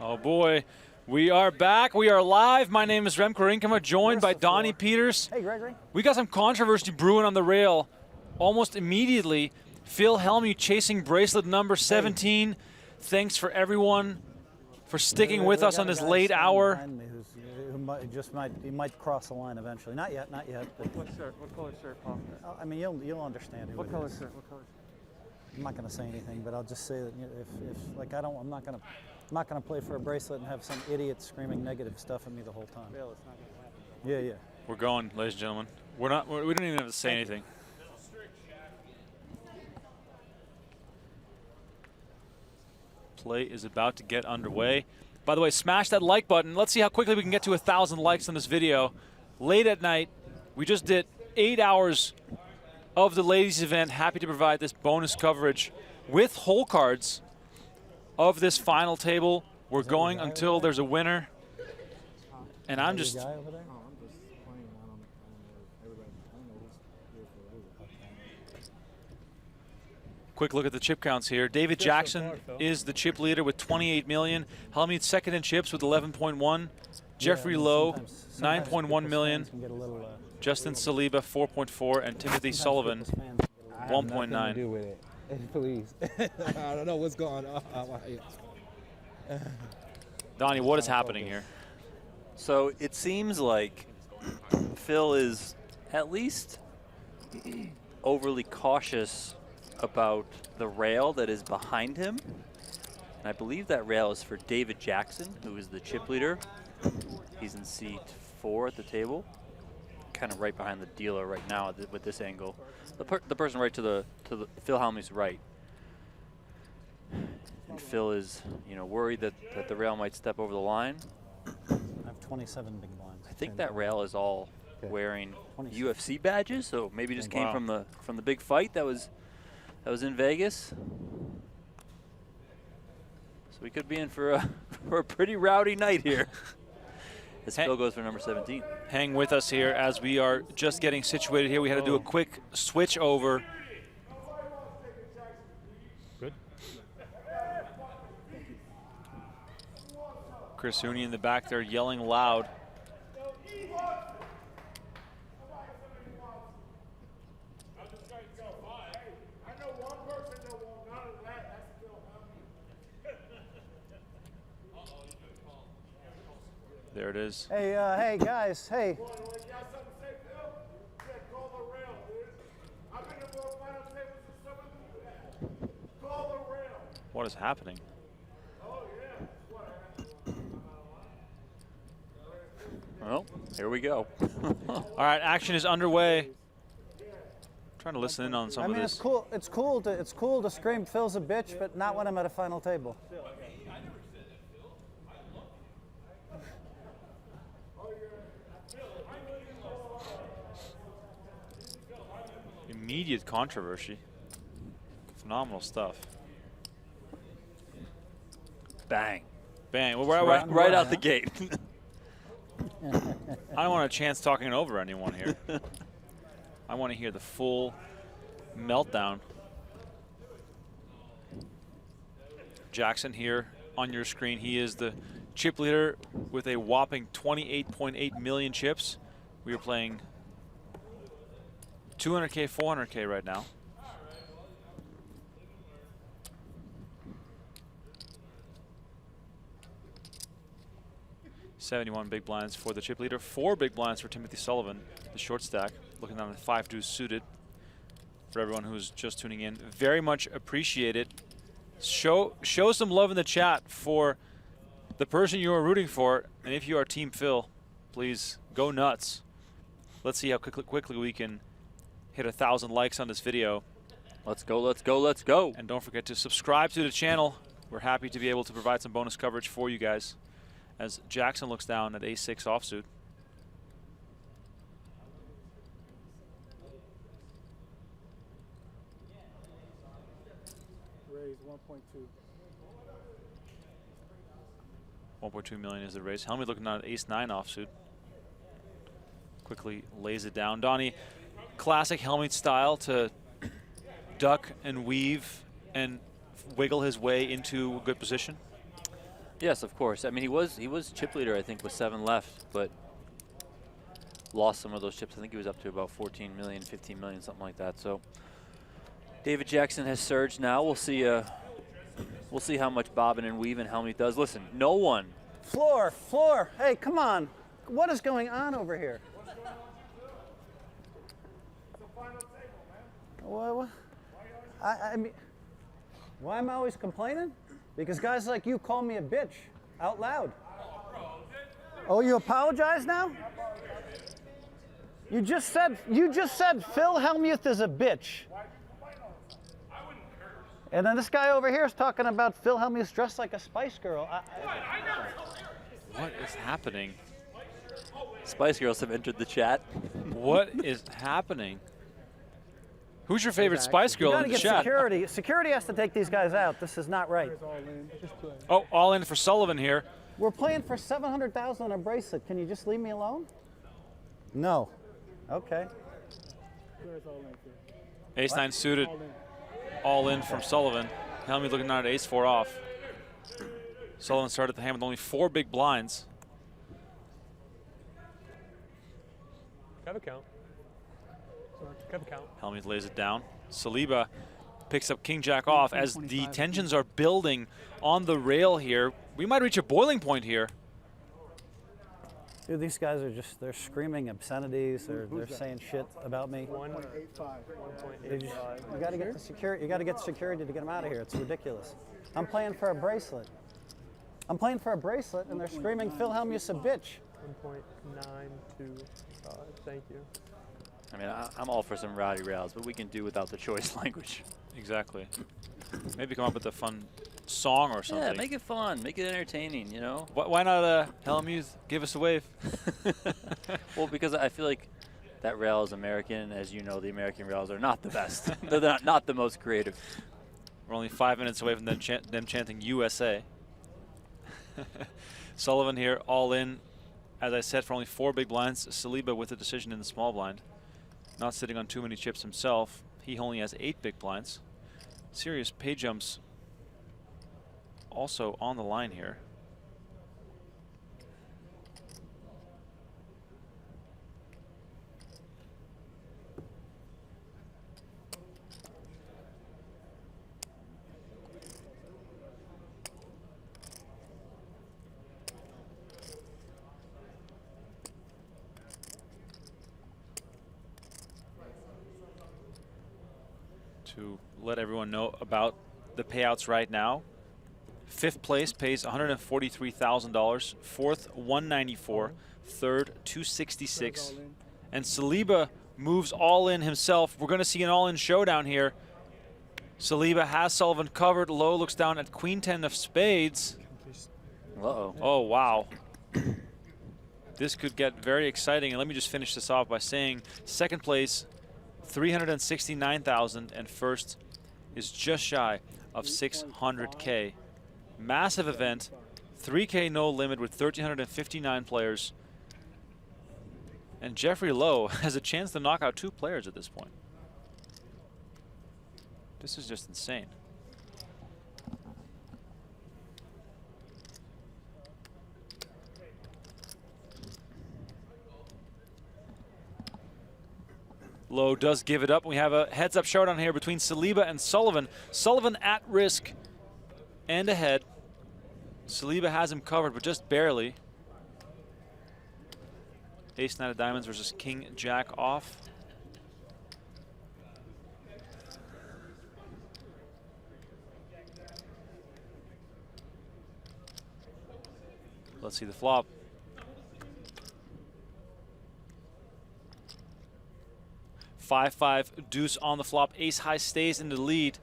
Oh boy, we are back. We are live. My name is Remko Rinkema, joined by Donnie Peters. Hey, Gregory. We got some controversy brewing on the rail almost immediately. Phil Hellmuth chasing bracelet number 17. Thanks for everyone for sticking with us on this late hour. He might cross the line eventually. Not yet, not yet. But What shirt? What color shirt, Paul? I mean, you'll understand who What color it is. shirt? What color? I'm not going to say anything, but I'll just say that if like I'm not going to play for a bracelet and have some idiot screaming negative stuff at me the whole time. Bill, it's not going to happen. Yeah. We're going, ladies and gentlemen. We don't even have to say anything. Play is about to get underway. By the way, smash that like button. Let's see how quickly we can get to 1,000 likes on this video. Late at night, we just did 8 hours of the ladies event. Happy to provide this bonus coverage with hole cards of this final table. We're going until there's a winner. And I'm just... Quick look at the chip counts here. David Jackson is the chip leader with 28 million. Hellmuth second in chips with 11.1. Jeffrey Lowe, 9.1 million. Justin Saliba, 4.4. And Timothy Sullivan, 1.9. Please. I don't know what's going on. Donnie, what is happening here? So it seems like Phil is at least overly cautious about the rail that is behind him. And I believe that rail is for David Jackson, who is the chip leader. He's in seat 4 at the table, kind of right behind the dealer right now with this angle. The person right to the Phil Hellmuth's right. And Phil is, worried that the rail might step over the line. I have 27 big blinds. I think that rail is all wearing UFC badges, so maybe just came from the big fight that was in Vegas. So we could be in for a pretty rowdy night here. As Phil goes for number 17. Hang with us here as we are just getting situated here. We had to do a quick switch over. Good. Chris Hooney in the back there yelling loud. There it is. Hey, hey guys, hey. What is happening? Well, here we go. All right, action is underway. Trying to listen in on some of this. It's cool to scream Phil's a bitch, but not when I'm at a final table. Immediate controversy. Phenomenal stuff. Bang. Bang. Well, right out the gate. I don't want a chance talking over anyone here. I want to hear the full meltdown. Jackson here on your screen. He is the chip leader with a whopping 28.8 million chips. We are playing 200K, 400K right now. $71 big blinds for the chip leader, 4 big blinds for Timothy Sullivan, the short stack, looking down at 5 deuce suited. For everyone who's just tuning in, very much appreciate it. Show some love in the chat for the person you are rooting for, and if you are Team Phil, please go nuts. Let's see how quickly we can hit 1,000 likes on this video. Let's go, let's go, let's go. And don't forget to subscribe to the channel. We're happy to be able to provide some bonus coverage for you guys as Jackson looks down at A6 offsuit. Raise 1.2. 1.2 million is the raise. Hellmuth looking down at Ace-9 offsuit. Quickly lays it down. Donnie, classic Hellmuth style to duck and weave and wiggle his way into a good position. Yes, of course. I mean, he was chip leader, I think, with 7 left, but lost some of those chips. I think he was up to about 14 million, 15 million, something like that. So David Jackson has surged now. We'll see how much bobbing and weaving Hellmuth does. Listen, no one. Floor. Hey, come on. What is going on over here? What? I mean, why am I always complaining? Because guys like you call me a bitch out loud. Oh, you apologize now? You just said Phil Hellmuth is a bitch. And then this guy over here is talking about Phil Hellmuth dressed like a Spice Girl. What is happening? Spice Girls have entered the chat. What is happening? Who's your favorite Spice Girl You in gotta the get chat? security. Security has to take these guys out. This is not right. Oh, all in for Sullivan here. We're playing for $700,000 on a bracelet. Can you just leave me alone? No. Okay. Ace-9 suited. All in from Sullivan. Hellmuth looking down at ace-4 off. Sullivan started the hand with only 4 big blinds. Have a count. Have a count. Hellmuth lays it down. Saliba picks up king-jack off as the tensions are building on the rail here. We might reach a boiling point here. Dude, these guys are they're screaming obscenities. They're saying shit about me. 1.85. You gotta get the security. You gotta get security to get them out of here. It's ridiculous. I'm playing for a bracelet. I'm playing for a bracelet, and they're screaming Phil Hellmuth's a bitch. 1.925. Thank you. I mean, I'm all for some rowdy rails, but we can do without the choice language. Exactly. Maybe come up with a fun song or something. Yeah, make it fun, make it entertaining, you know? Why not Hellmuth, give us a wave? Well, because I feel like that rail is American. As you know, the American rails are not the best. They're not the most creative. We're only 5 minutes away from them chanting USA. Sullivan here, all in. As I said, for only 4 big blinds. Saliba with a decision in the small blind. Not sitting on too many chips himself. He only has 8 big blinds. Serious pay jumps also on the line here. To let everyone know about the payouts right now. 5th place pays $143,000, 4th $194, 3rd $266, and Saliba moves all in himself. We're going to see an all-in showdown here. Saliba has Sullivan covered. Low looks down at Queen 10 of spades. Uh-oh. Oh, wow. This could get very exciting. And let me just finish this off by saying 2nd place, $369,000, and 1st is just shy of $600K. Massive event, 3K no limit with 1,359 players. And Jeffrey Lowe has a chance to knock out 2 players at this point. This is just insane. Lowe does give it up. We have a heads-up showdown here between Saliba and Sullivan. Sullivan at risk and ahead. Saliba has him covered, but just barely. Ace-9 of diamonds versus king-jack off. Let's see the flop. Five, deuce on the flop. Ace-high stays in the lead.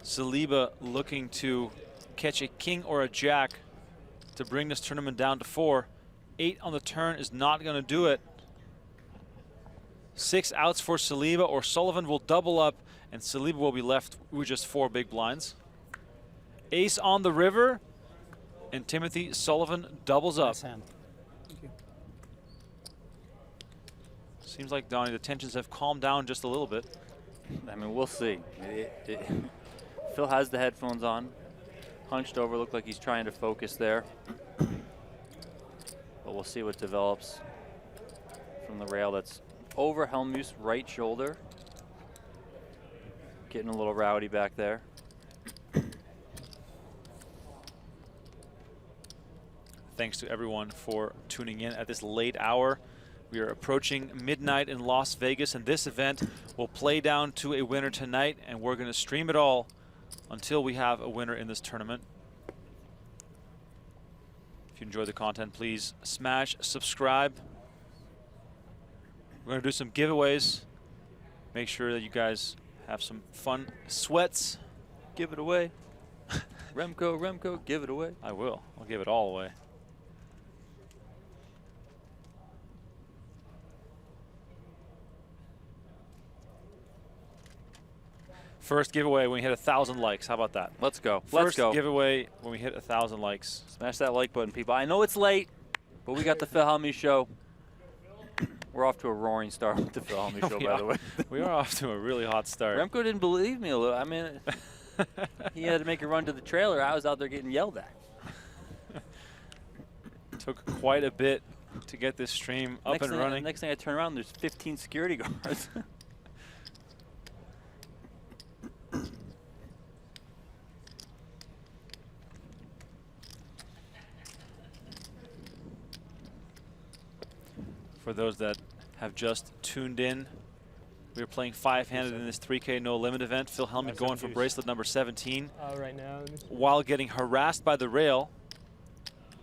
Saliba looking to catch a king or a jack to bring this tournament down to 4. 8 on the turn is not going to do it. 6 outs for Saliba, or Sullivan will double up, and Saliba will be left with just 4 big blinds. Ace on the river, and Timothy Sullivan doubles up. Nice hand. Seems like, Donnie, the tensions have calmed down just a little bit. I mean, we'll see. Phil has the headphones on, hunched over, looked like he's trying to focus there. But we'll see what develops from the rail that's over Hellmuth's right shoulder. Getting a little rowdy back there. Thanks to everyone for tuning in at this late hour. We are approaching midnight in Las Vegas, and this event will play down to a winner tonight, and we're going to stream it all until we have a winner in this tournament. If you enjoy the content, please smash subscribe. We're going to do some giveaways. Make sure that you guys have some fun sweats. Give it away. Remko, give it away. I will. I'll give it all away. First giveaway when we hit 1,000 likes. How about that? Let's go. First Let's go. giveaway when we hit 1,000 likes. Smash that like button, people. I know it's late, but we got the Phil Hellmuth show. We're off to a roaring start with the Phil Hellmuth show, by the way. We are off to a really hot start. Remko didn't believe me a little. I mean, he had to make a run to the trailer. I was out there getting yelled at. Took quite a bit to get this stream up and running. Next thing I turn around, there's 15 security guards. For those that have just tuned in, we are playing 5-handed in this 3K no limit event. Phil Hellmuth going for bracelet number 17. Right now. While getting harassed by the rail.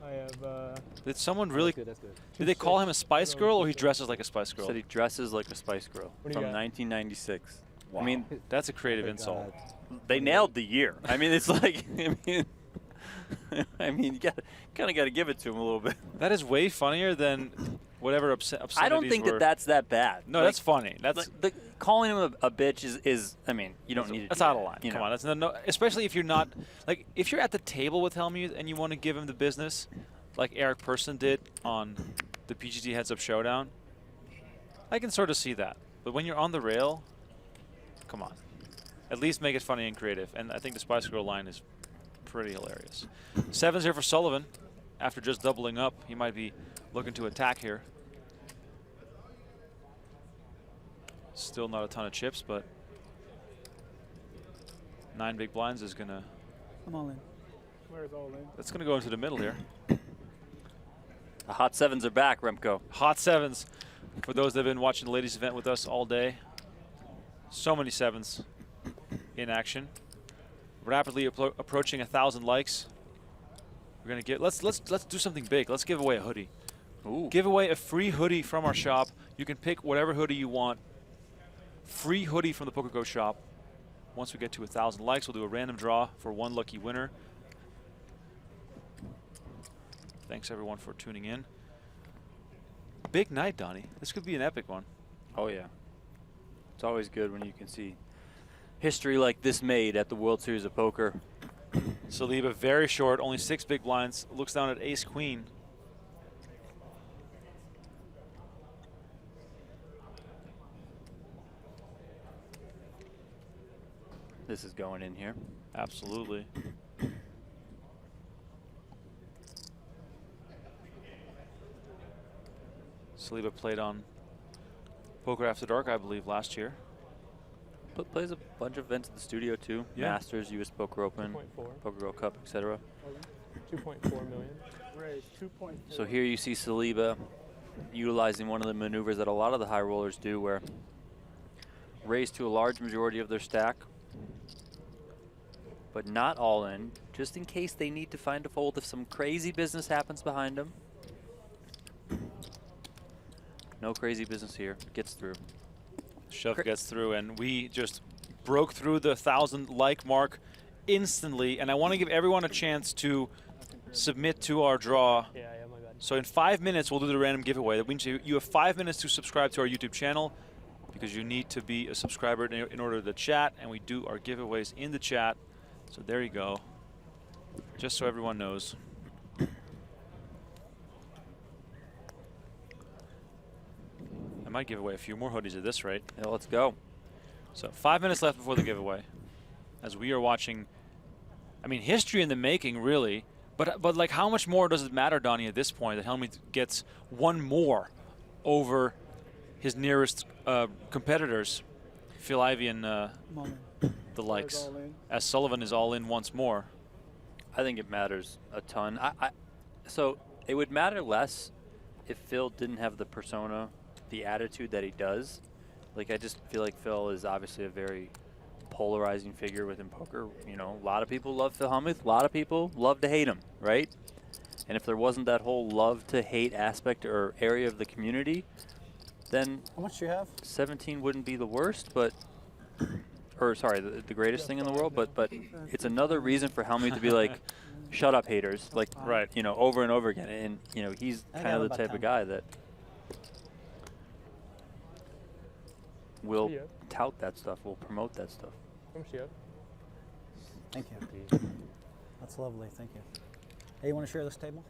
I have. Did someone really? That's good. Did they call him a Spice Girl, or he dresses like a Spice Girl? Said he dresses like a Spice Girl What do from you got? 1996. Wow. I mean, that's a creative insult. they nailed the year. I mean, it's like, I mean, you kind of got to give it to him a little bit. That is way funnier than whatever obscenities I don't think were. that's that bad. No, like, that's funny. That's calling him a bitch is. I mean, you don't need to. That's do out that, of line. you Come know? on, that's no. Especially if you're not like if you're at the table with Hellmuth and you want to give him the business, like Eric Persson did on the PGT Heads Up Showdown. I can sort of see that, but when you're on the rail, come on, at least make it funny and creative. And I think the Spice Girl line is pretty hilarious. 7's here for Sullivan. After just doubling up, he might be looking to attack here. Still not a ton of chips, but 9 big blinds is gonna. I'm all in. Where's all in? That's gonna go into the middle here. The hot 7s are back, Remko. Hot 7s. For those that have been watching the ladies event with us all day, so many 7s in action. Rapidly approaching 1,000 likes. We're gonna get. Let's do something big. Let's give away a hoodie. Ooh. Give away a free hoodie from our shop. You can pick whatever hoodie you want. Free hoodie from the PokerGO shop. Once we get to 1,000 likes, we'll do a random draw for one lucky winner. Thanks everyone for tuning in. Big night, Donnie. This could be an epic one. Oh yeah. It's always good when you can see history like this made at the World Series of Poker. Saliba very short, only 6 big blinds. Looks down at ace queen. This is going in here. Absolutely. Saliba played on Poker After Dark, I believe, last year. Plays a bunch of events at the studio too. Yeah. Masters, US Poker Open, 2.4. PokerGO Cup, etc. 2.4 million. Raise 2.4. So here you see Saliba utilizing one of the maneuvers that a lot of the high rollers do, where raise to a large majority of their stack, but not all in, just in case they need to find a fold if some crazy business happens behind them. No crazy business here. Gets through. Shove gets through, and we just broke through the 1,000 like mark instantly. And I want to give everyone a chance to submit to our draw. Yeah, my bad. So in 5 minutes, we'll do the random giveaway. That means you have 5 minutes to subscribe to our YouTube channel, because you need to be a subscriber in order to chat, and we do our giveaways in the chat. So there you go. Just so everyone knows. I might give away a few more hoodies at this rate. Yeah, let's go. So 5 minutes left before the giveaway, as we are watching I mean, history in the making, really. But like, how much more does it matter, Donnie, at this point that Hellmuth gets one more over his nearest competitors, Phil Ivey and the likes, as Sullivan is all in once more? I think it matters a ton. So it would matter less if Phil didn't have the persona, the attitude that he does. Like, I just feel like Phil is obviously a very polarizing figure within poker. You know, a lot of people love Phil Hellmuth. A lot of people love to hate him, right? And if there wasn't that whole love to hate aspect or area of the community, then How much do you have? 17 wouldn't be the worst, but, or sorry, the greatest thing in the world. But it's another reason for Hellmuth to be like, shut up, haters, like, Right. you know, over and over again. And you know, he's I kind got of the about type 10. of guy that will Yeah. tout that stuff, will promote that stuff. How much do you have? Thank you. That's lovely. Thank you. Hey, you want to share this table?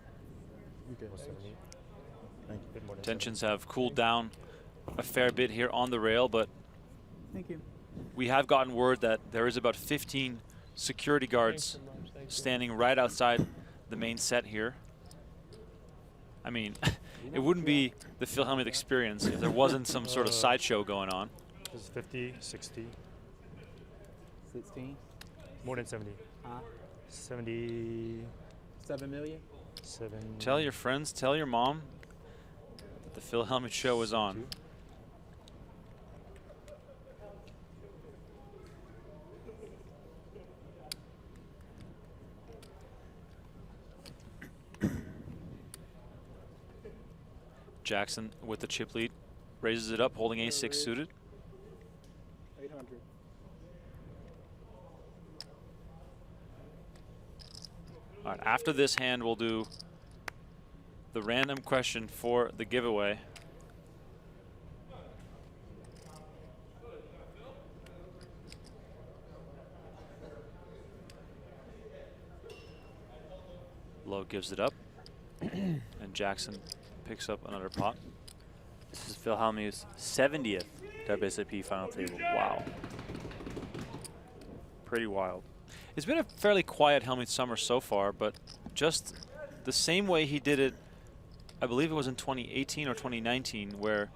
Tensions have cooled down a fair bit here on the rail, but Thank you. we have gotten word that there is about 15 security guards standing right outside the main set here. I mean, it wouldn't be the Phil Hellmuth experience if there wasn't some sort of sideshow going on. This is 50, 60, 16. more than 70. Huh? 77. 7 million. Tell your friends, tell your mom that the Phil Hellmuth show is on. Jackson with the chip lead, raises it up, holding ace-6 suited. 800. All right, after this hand, we'll do the random question for the giveaway. Lowe gives it up, and Jackson picks up another pot. This is Phil Hellmuth's 70th WSOP final table. Wow. Pretty wild. It's been a fairly quiet Hellmuth summer so far, but just the same way he did it, I believe it was in 2018 or 2019, where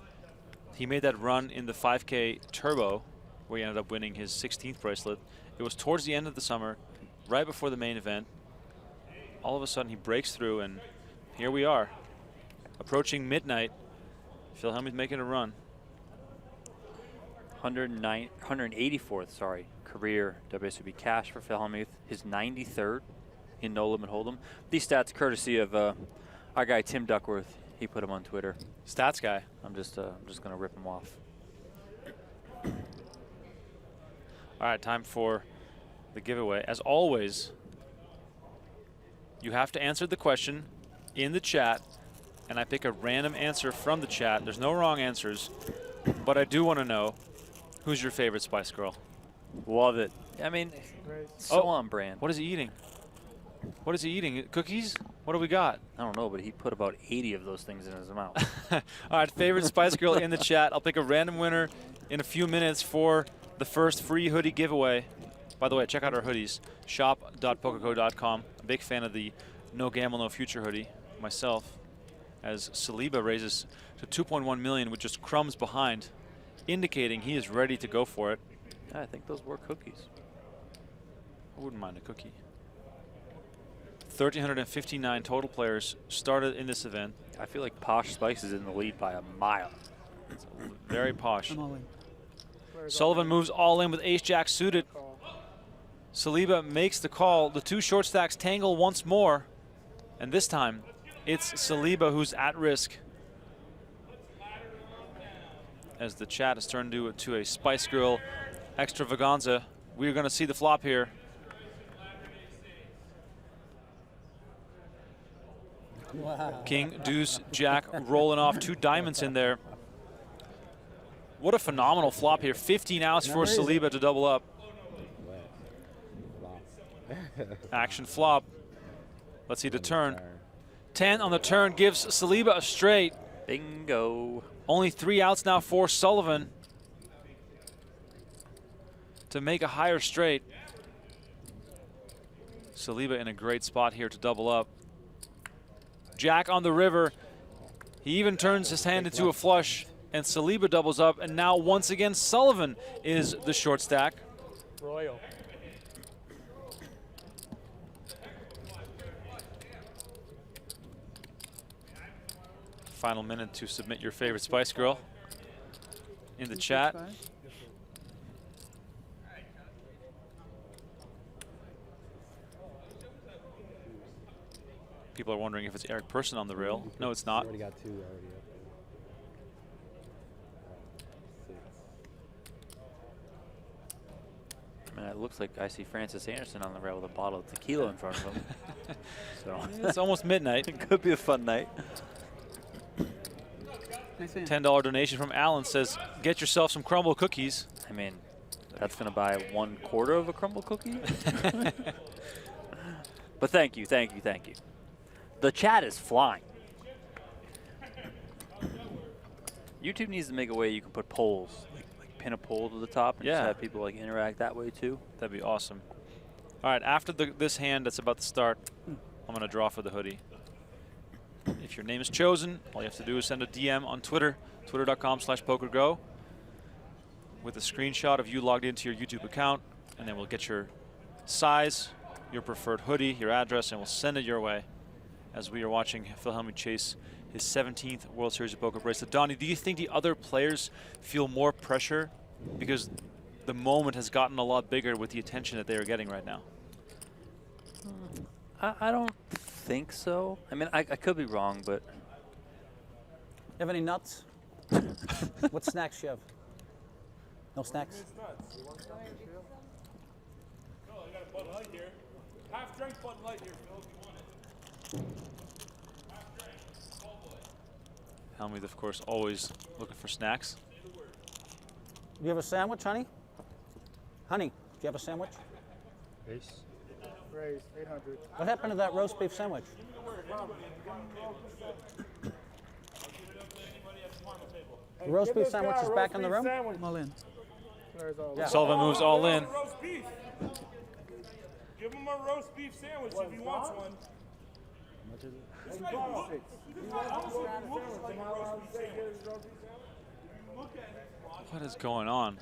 he made that run in the 5K Turbo, where he ended up winning his 16th bracelet. It was towards the end of the summer, right before the main event. All of a sudden he breaks through, and here we are. Approaching midnight, Phil Hellmuth making a run. 184th, sorry, career WSOP cash for Phil Hellmuth. His 93rd in No Limit Hold'em. These stats courtesy of our guy Tim Duckworth. He put them on Twitter. Stats guy. I'm just gonna rip him off. All right, time for the giveaway. As always, you have to answer the question in the chat, and I pick a random answer from the chat. There's no wrong answers, but I do want to know, who's your favorite Spice Girl? Love it. I mean, so on brand. What is he eating? What is he eating? Cookies? What do we got? I don't know, but he put about 80 of those things in his mouth. All right, favorite Spice Girl in the chat. I'll pick a random winner in a few minutes for the first free hoodie giveaway. By the way, check out our hoodies, shop.pokergo.com. A big fan of the No Gamble, No Future hoodie myself, as Saliba raises to 2.1 million with just crumbs behind, indicating he is ready to go for it. Yeah, I think those were cookies. I wouldn't mind a cookie. 1,359 total players started in this event. I feel like Posh Spice is in the lead by a mile. It's very posh. I'm all in. Sullivan moves all in with ace-jack suited. Saliba makes the call. The two short stacks tangle once more. And this time, it's Saliba who's at risk, as the chat has turned to a Spice Girl extravaganza. We're going to see the flop here. Wow. King, deuce, jack, rolling off, two diamonds in there. What a phenomenal flop here. 15 outs for Saliba to double up. Action flop. Let's see the turn. 10 on the turn gives Saliba a straight. Bingo. Only 3 outs now for Sullivan to make a higher straight. Saliba in a great spot here to double up. Jack on the river. He even turns his hand into a flush, and Saliba doubles up, and now once again Sullivan is the short stack. Royal. Final minute to submit your favorite Spice Girl in the chat. People are wondering if it's Eric Persson on the rail. No, it's not. Already got 2 already up there. I mean, it looks like I see Francis Anderson on the rail with a bottle of tequila in front of him. So It's almost midnight. it could be a fun night. $10 donation from Alan says, get yourself some crumble cookies. I mean, that's going to buy 1/4 of a crumble cookie. But thank you, thank you, thank you. The chat is flying. YouTube needs to make a way you can put polls, like pin a poll to the top, and just have people like interact that way too. That'd be awesome. All right, after this hand that's about to start, I'm going to draw for the hoodie. If your name is chosen, all you have to do is send a DM on Twitter, twitter.com/PokerGo, with a screenshot of you logged into your YouTube account, and then we'll get your size, your preferred hoodie, your address, and we'll send it your way as we are watching Phil Hellmuth chase his 17th World Series of Poker bracelet. Donnie, do you think the other players feel more pressure because the moment has gotten a lot bigger with the attention that they are getting right now? I don't think so. I mean, I could be wrong, but You have any nuts? What snacks you have? No snacks? No, I got a Bud Light here. Half-drink Bud Light here, Phil, if you want it. Half-drink, cold Bud. Hellmuth, of course, always looking for snacks. Do you have a sandwich, honey? Honey, do you have a sandwich? Ace. Raise 800. What happened to that roast beef sandwich? The roast beef sandwich is back in the room? I'm all in. Yeah. Sullivan moves all in. Roast beef. Give him a roast beef sandwich if he wants one. This guy looks like a roast beef sandwich. Look at it. What is going on?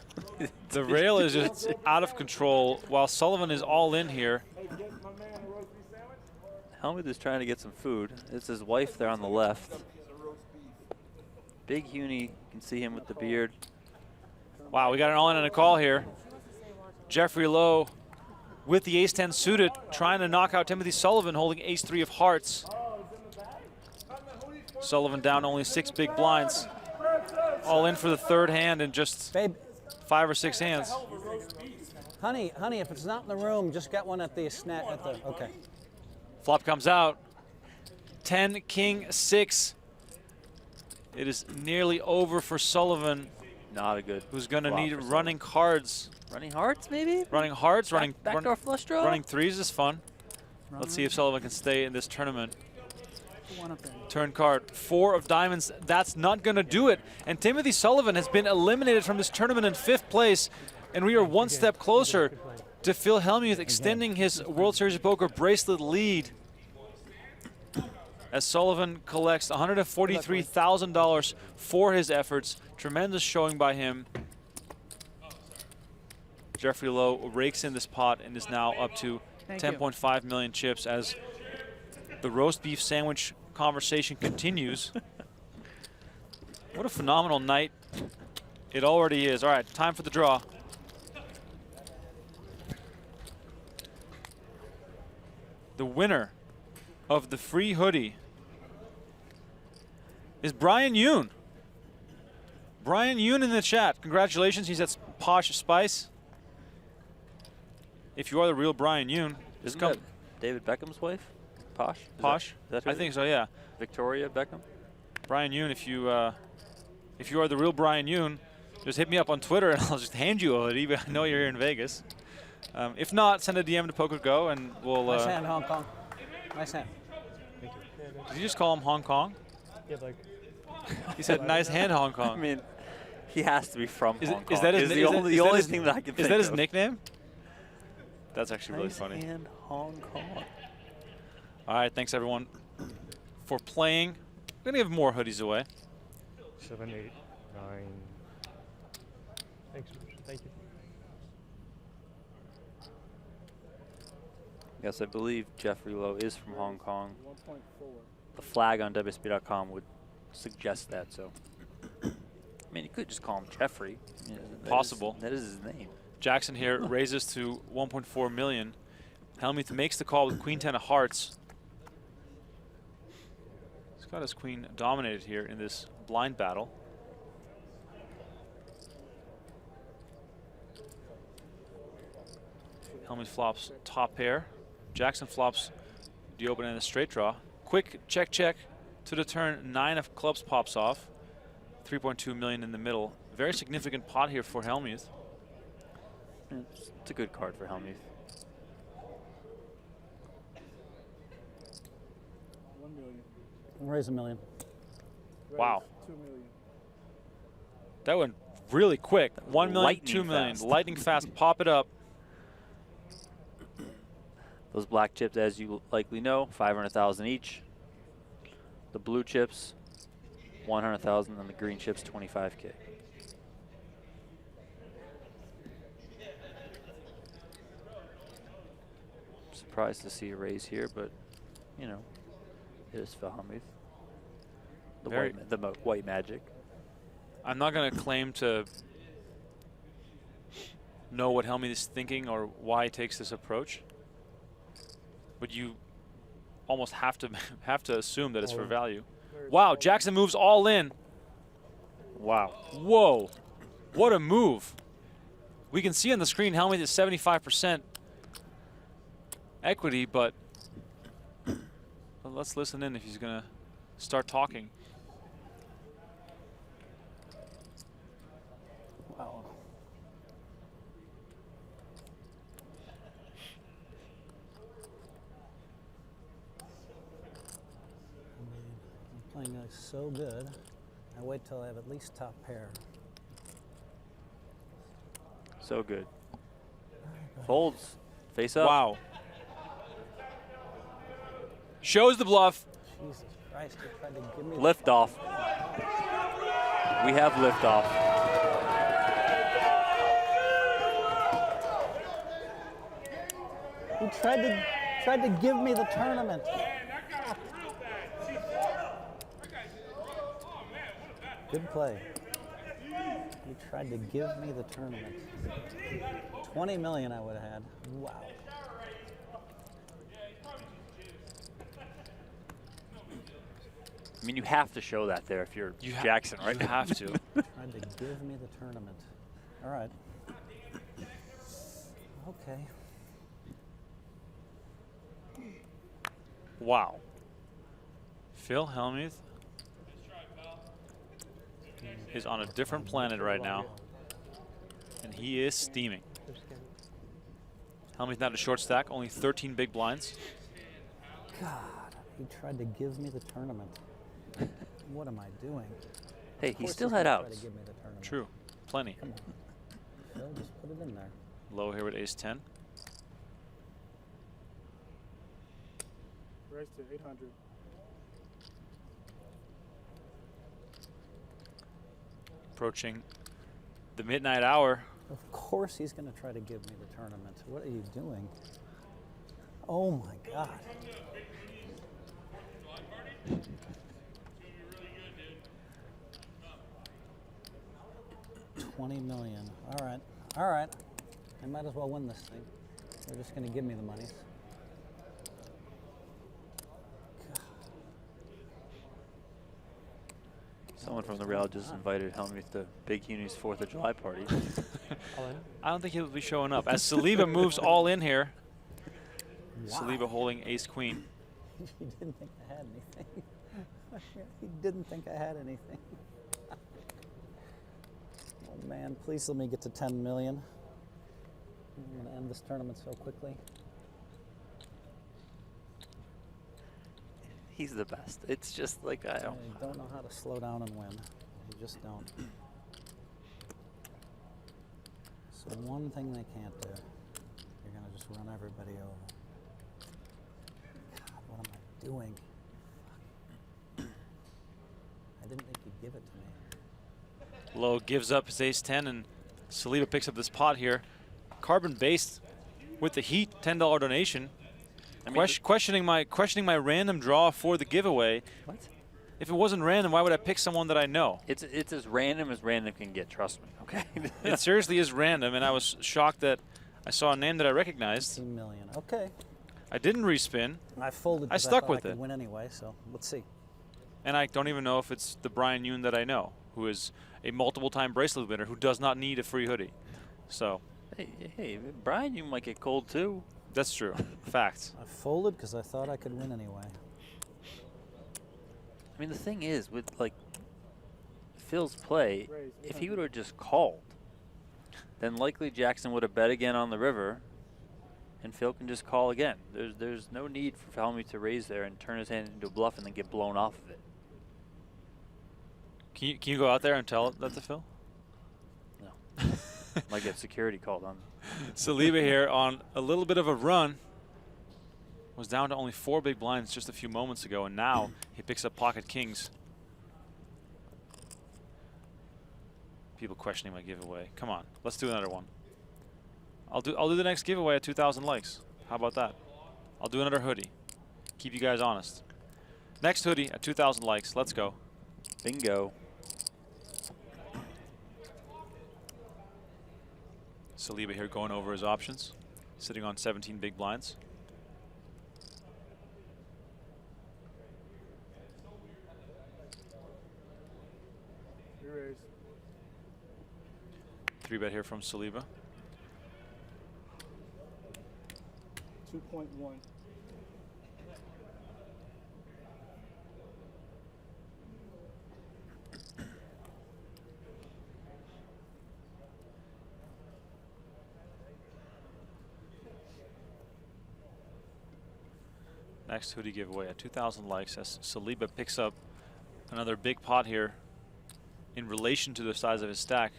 The rail is just out of control while Sullivan is all in here. Hellmuth is trying to get some food. It's his wife there on the left. Big Huni, you can see him with the beard. Wow, we got an all-in and a call here. Jeffrey Lowe with the ace-10 suited, trying to knock out Timothy Sullivan, holding ace-3 of hearts. Sullivan down only 6 big blinds. All in for the third hand in just Babe, 5 or 6 hands. honey, if it's not in the room, just get one at the snack. Okay. Flop comes out. 10, king, 6. It is nearly over for Sullivan, Not a good. who's going to flop need for running cards. Running hearts, maybe? Running hearts, Backdoor flush draw? running threes is fun. Let's see if Sullivan can stay in this tournament. Turn card, 4 of diamonds. That's not going to do it. And Timothy Sullivan has been eliminated from this tournament in 5th place. And we are one step closer to Phil Hellmuth extending his World Series of Poker bracelet lead, as Sullivan collects $143,000 for his efforts. Tremendous showing by him. Jeffrey Lowe rakes in this pot and is now up to 10.5 million chips as the roast beef sandwich conversation continues. What a phenomenal night it already is. All right, time for the draw. The winner of the free hoodie is Brian Yoon. Brian Yoon in the chat. Congratulations, he's at Posh Spice. If you are the real Brian Yoon, just Isn't come. that David Beckham's wife? Posh? Posh? Is that her? I think so, yeah. Victoria Beckham? Brian Yoon, if you are the real Brian Yoon, just hit me up on Twitter and I'll just hand you a hoodie, but I know you're here in Vegas. If not, send a DM to PokerGo and we'll... Nice hand, Hong Kong. Nice hand. Did you just call him Hong Kong? Yeah, like He said, nice hand, Hong I Kong. mean, he has to be from Hong Kong. Is that his the only thing that I can think Is that his of. nickname? That's actually really Nice funny. hand, Hong Hong Kong. All right, thanks everyone for playing. We're gonna give more hoodies away. 7, 8, 9. Thanks, Rich. Thank you. Yes, I believe Jeffrey Lowe is from Hong Kong. 1.4. The flag on WSOP.com would suggest that, so. I mean, you could just call him Jeffrey. You know, Possible. That is his name. Jackson here raises to 1.4 million. Hellmuth makes the call with Queen 10 of hearts. He's got his queen dominated here in this blind battle. Hellmuth flops top pair. Jackson flops the open and a straight draw. Quick check check to the turn. 9 of clubs pops off. 3.2 million in the middle. Very significant pot here for Hellmuth. It's a good card for Hellmuth. 1 million. Raise $1 million. Raise Wow. 2 million. That went really quick. 1 million, Lightning 2 million. fast. Lightning fast. Pop it up. Those black chips, as you likely know, 500,000 each. The blue chips, 100,000, and the green chips, 25K. Surprised to see a raise here, but you know, it is for Hellmuth. The Very- white magic. I'm not going to claim to know what Hellmuth is thinking or why he takes this approach, but you almost have to assume that it's for value. Wow, Jackson moves all in. Wow. Whoa, what a move. We can see on the screen Hellmuth is 75% equity, but let's listen in if he's going to start talking. Wow. I'm playing like so good. I wait till I have at least top pair. So good. Folds. Face up. Wow. Shows the bluff. Jesus Christ, he tried to give me Lift off. We have lift off. He tried to give me the tournament. Good play. He tried to give me the tournament. 20 million I would have had. Wow. I mean, you have to show that there if you're Jackson, right? You have to. Tried to give me the tournament. All right. Okay. Wow. Phil Hellmuth is on a different planet right now, and he is steaming. Hellmuth now to short stack, only 13 big blinds. God, he tried to give me the tournament. What am I doing? Hey, Of he course still he's had gonna try outs. to give me the tournament. True, plenty. Come on. Phil, just put it in there. Low here with ace 10. Raise to 800. Approaching the midnight hour. Of course he's going to try to give me the tournament. What are you doing? Oh my God. $20 million. All right. All right. I might as well win this thing. They're just going to give me the monies. Someone from the Real just invited Hellmuth to Big Uni's 4th of July party. All in? I don't think he'll be showing up. As Saliba moves all in here. Wow. Saliba holding ace queen. He didn't think I had anything. He didn't think I had anything. Oh man, please let me get to 10 million. I'm going to end this tournament so quickly. He's the best. It's just like I don't. I don't know how to slow down and win. You just don't. So one thing they can't do, you're going to just run everybody over. doing? I didn't think you'd give it to me. Lowe gives up his ace-10, and Saliba picks up this pot here. Carbon-based with the heat, $10 donation. I mean, Questioning my random draw for the giveaway. what? If it wasn't random, why would I pick someone that I know? It's as random can get, trust me, okay? It seriously is random, and I was shocked that I saw a name that I recognized. 15 million. Okay. I didn't respin, I folded. I 'cause stuck thought with I could it. win anyway, so let's see. and I don't even know if it's the Brian Yoon that I know, who is a multiple-time bracelet winner who does not need a free hoodie. So Hey, Brian, you might get cold too. that's true. Facts. I folded because I thought I could win anyway. I mean, the thing is, with like Phil's play, if he would have just called, then likely Jackson would have bet again on the river, and Phil can just call again. There's no need for Hellmuth to raise there and turn his hand into a bluff and then get blown off of it. Can you go out there and tell that to Phil? No. Might get security called on. Saliba here on a little bit of a run. Was down to only 4 big blinds just a few moments ago, and now he picks up pocket kings. People questioning my giveaway. Come on, let's do another one. I'll do the next giveaway at 2,000 likes. How about that? I'll do another hoodie. Keep you guys honest. Next hoodie at 2,000 likes. Let's go. Bingo. Saliba here going over his options, sitting on 17 big blinds. Raise. 3-bet here from Saliba. 2.1. Next hoodie giveaway at 2,000 likes as Saliba picks up another big pot here in relation to the size of his stack.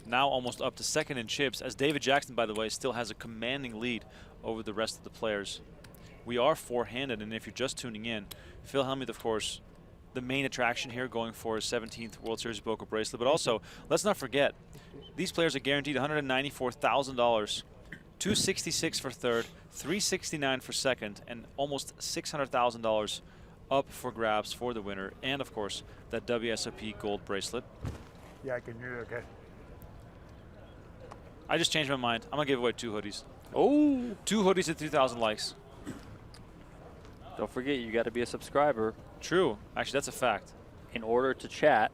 Now almost up to second in chips, as David Jackson, by the way, still has a commanding lead over the rest of the players. We are four-handed, and if you're just tuning in, Phil Hellmuth, of course, the main attraction here, going for his 17th World Series Poker bracelet. But also, let's not forget, these players are guaranteed $194,000, $266 for third, $369 for second, and almost $600,000 up for grabs for the winner. And of course, that WSOP gold bracelet. Yeah, I can hear you. Okay. I just changed my mind. I'm gonna give away 2 hoodies. Oh! 2 hoodies at 2,000 likes. Don't forget, you got to be a subscriber True. Actually, that's a fact. in order to chat,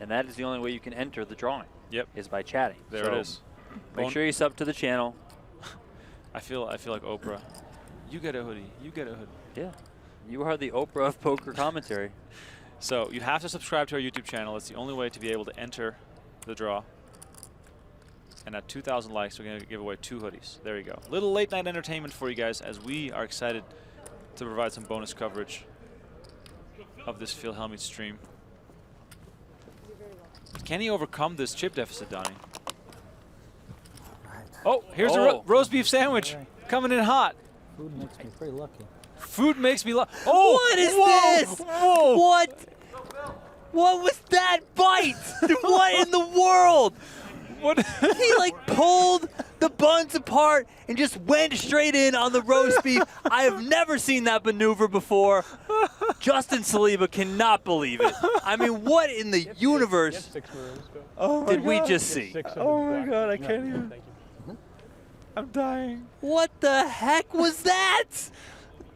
and that is the only way you can enter the drawing. Yep. Is by chatting. There So it is. Make sure you sub to the channel. I feel like Oprah. You get a hoodie. You get a hoodie. Yeah. You are the Oprah of poker commentary. So you have to subscribe to our YouTube channel. It's the only way to be able to enter the draw. And at 2,000 likes, we're going to give away 2 hoodies. There you go. Little late night entertainment for you guys, as we are excited to provide some bonus coverage of this Phil Hellmuth stream. Can he overcome this chip deficit, Donnie? Right. Oh, here's a roast beef sandwich coming in hot. Food makes me pretty lucky. Food makes me oh! What is Whoa! this? Whoa! What? What was that bite? What in the world? What? He like pulled the buns apart and just went straight in on the roast beef. I have never seen that maneuver before. Justin Saliba cannot believe it. I mean, what in the universe 6 rooms. did we just see? Oh my God, I can't even. Thank you. I'm dying. What the heck was that?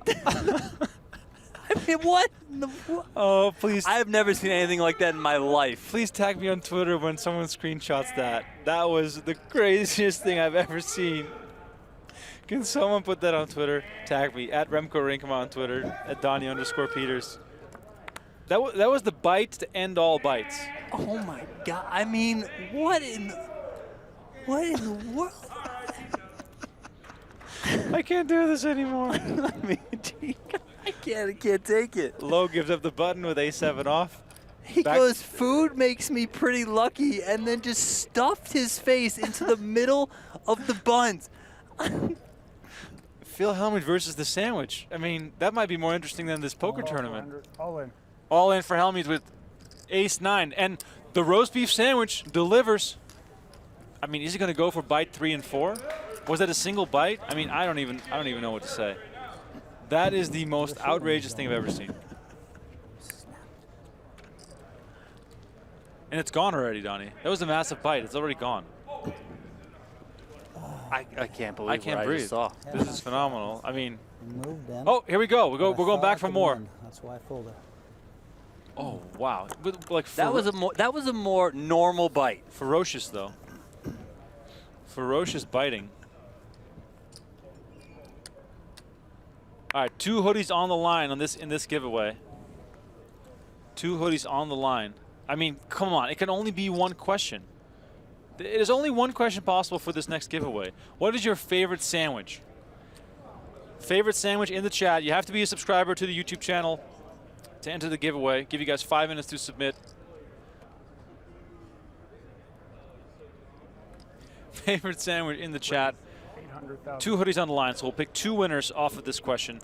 I mean, what? in the Oh, please. I have never seen anything like that in my life. Please tag me on Twitter when someone screenshots that. That was the craziest thing I've ever seen. Can someone put that on Twitter? Tag me at Remko Rinkema on Twitter, at Donnie_Peters. That was the bite to end all bites. Oh my God! I mean, what in the world? I can't do this anymore. I mean, I can't take it. Lowe gives up the button with A7 off. He goes, food makes me pretty lucky, and then just stuffed his face into the middle of the buns. Phil Hellmuth versus the sandwich. I mean, that might be more interesting than this poker tournament. All in. All in for Hellmuth with ace-9. And the roast beef sandwich delivers. I mean, is he going to go for bite 3 and 4? Was that a single bite? I mean, I don't even know what to say. That is the most outrageous thing I've ever seen. And it's gone already, Donnie. That was a massive bite. It's already gone. I can't believe I can't what breathe. I just saw. This is phenomenal. I mean, Moved in. oh, here we go. We're going back for more. That's why I folded. Oh, wow. But, like, That was a more normal bite. ferocious, though. Ferocious biting. All right, 2 hoodies on the line in this giveaway. 2 hoodies on the line. I mean, come on. It can only be one question. There's only one question possible for this next giveaway. What is your favorite sandwich? Favorite sandwich in the chat. You have to be a subscriber to the YouTube channel to enter the giveaway. Give you guys 5 minutes to submit. Favorite sandwich in the chat. 2 hoodies on the line, so we'll pick 2 winners off of this question.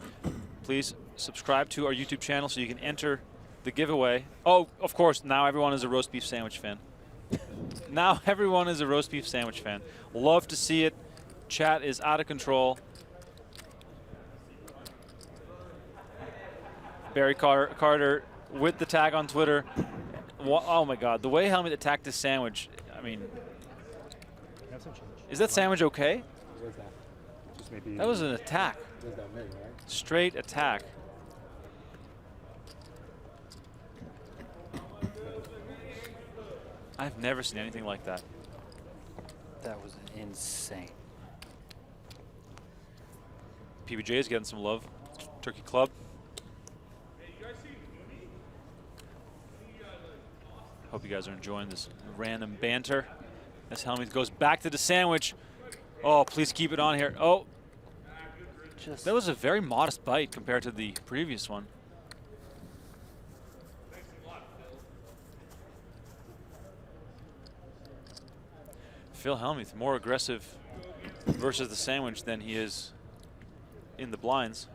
Please subscribe to our YouTube channel so you can enter the giveaway. Oh, of course, now everyone is a roast beef sandwich fan. Now everyone is a roast beef sandwich fan. Love to see it. Chat is out of control. Barry Carter with the tag on Twitter. Oh my God, the way Hellmuth attacked this sandwich, I mean, is that sandwich okay? Where's that? Just maybe. That was an attack. Where's that mid, right? Straight attack. I've never seen anything like that. That was insane. PBJ is getting some love. Turkey Club. Hope you guys are enjoying this random banter. As Hellmuth goes back to the sandwich. Oh, please keep it on here. Oh, that was a very modest bite compared to the previous one. Phil Hellmuth more aggressive versus the sandwich than he is in the blinds.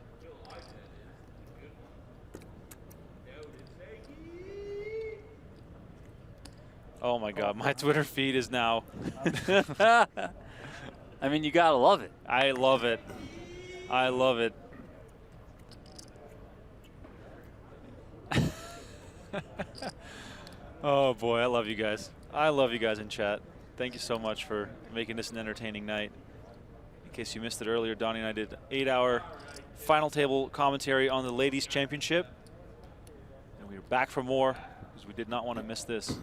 Oh my God, my Twitter feed is now. I mean, you gotta love it. I love it. I love it. Oh boy, I love you guys. I love you guys in chat. Thank you so much for making this an entertaining night. In case you missed it earlier, Donnie and I did 8-hour final table commentary on the Ladies Championship. And we are back for more because we did not want to miss this.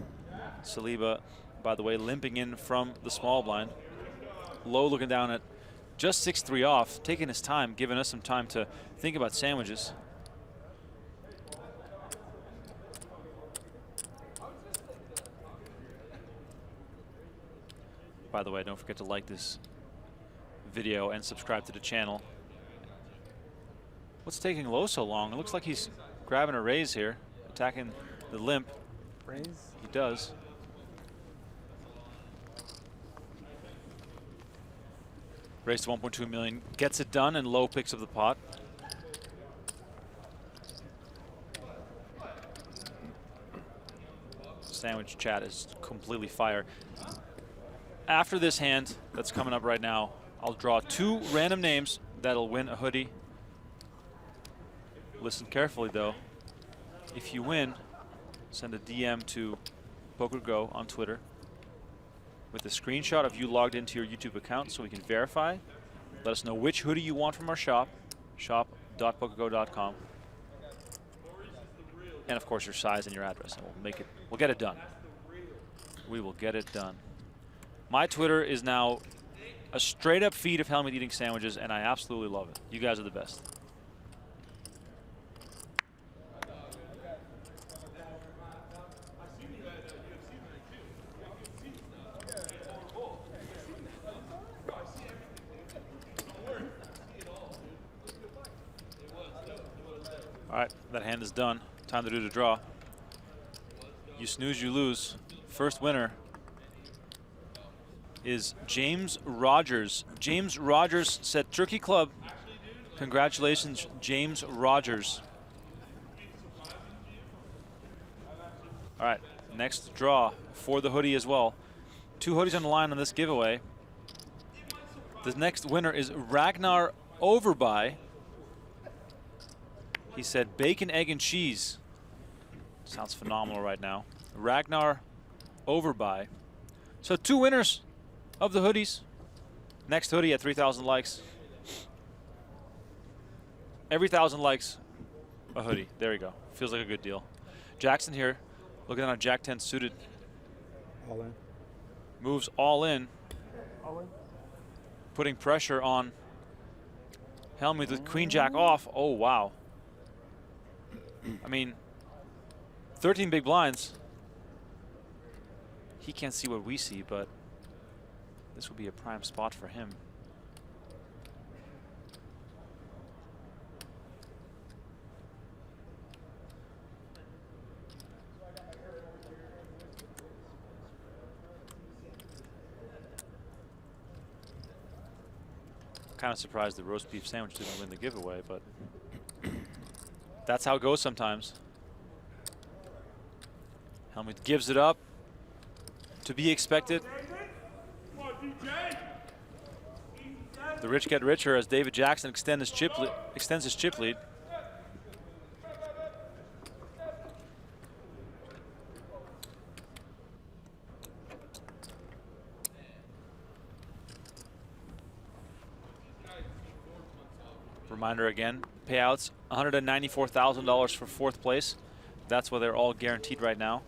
Saliba, by the way, limping in from the small blind. Low looking down at just 6-3 off, taking his time, giving us some time to think about sandwiches. By the way, don't forget to like this video and subscribe to the channel. What's taking Low so long? It looks like he's grabbing a raise here, attacking the limp. Raise? He does. Raise to 1.2 million, gets it done, and Low picks up the pot. Sandwich chat is completely fire. After this hand that's coming up right now, I'll draw 2 random names that'll win a hoodie. Listen carefully though. If you win, send a DM to PokerGO on Twitter with a screenshot of you logged into your YouTube account so we can verify. Let us know which hoodie you want from our shop, shop.pokergo.com. And of course your size and your address, and we'll get it done. We will get it done. My Twitter is now a straight up feed of Hellmuth eating sandwiches, and I absolutely love it. You guys are the best. All right, that hand is done. Time to do the draw. You snooze, you lose. First winner is James Rogers. James Rogers said Turkey Club Congratulations, James Rogers. All right, next draw for the hoodie as well. 2 hoodies on the line on this giveaway. The next winner is Ragnar Overby. He said bacon, egg, and cheese. Sounds phenomenal right now. Ragnar Overby. So 2 winners of the hoodies. Next hoodie at 3,000 likes. Every 1,000 likes, a hoodie. There you go. Feels like a good deal. Jackson here, looking at a Jack 10 suited. All in. Moves all in. All in. Putting pressure on Hellmuth with Queen Jack off. Oh, wow. I mean, 13 big blinds. He can't see what we see, but this would be a prime spot for him. Kind of surprised the roast beef sandwich didn't win the giveaway, but that's how it goes sometimes. Hellmuth gives it up. To be expected. The rich get richer as David Jackson extends his chip lead. Reminder again, payouts $194,000 for 4th place. That's why they're all guaranteed right now.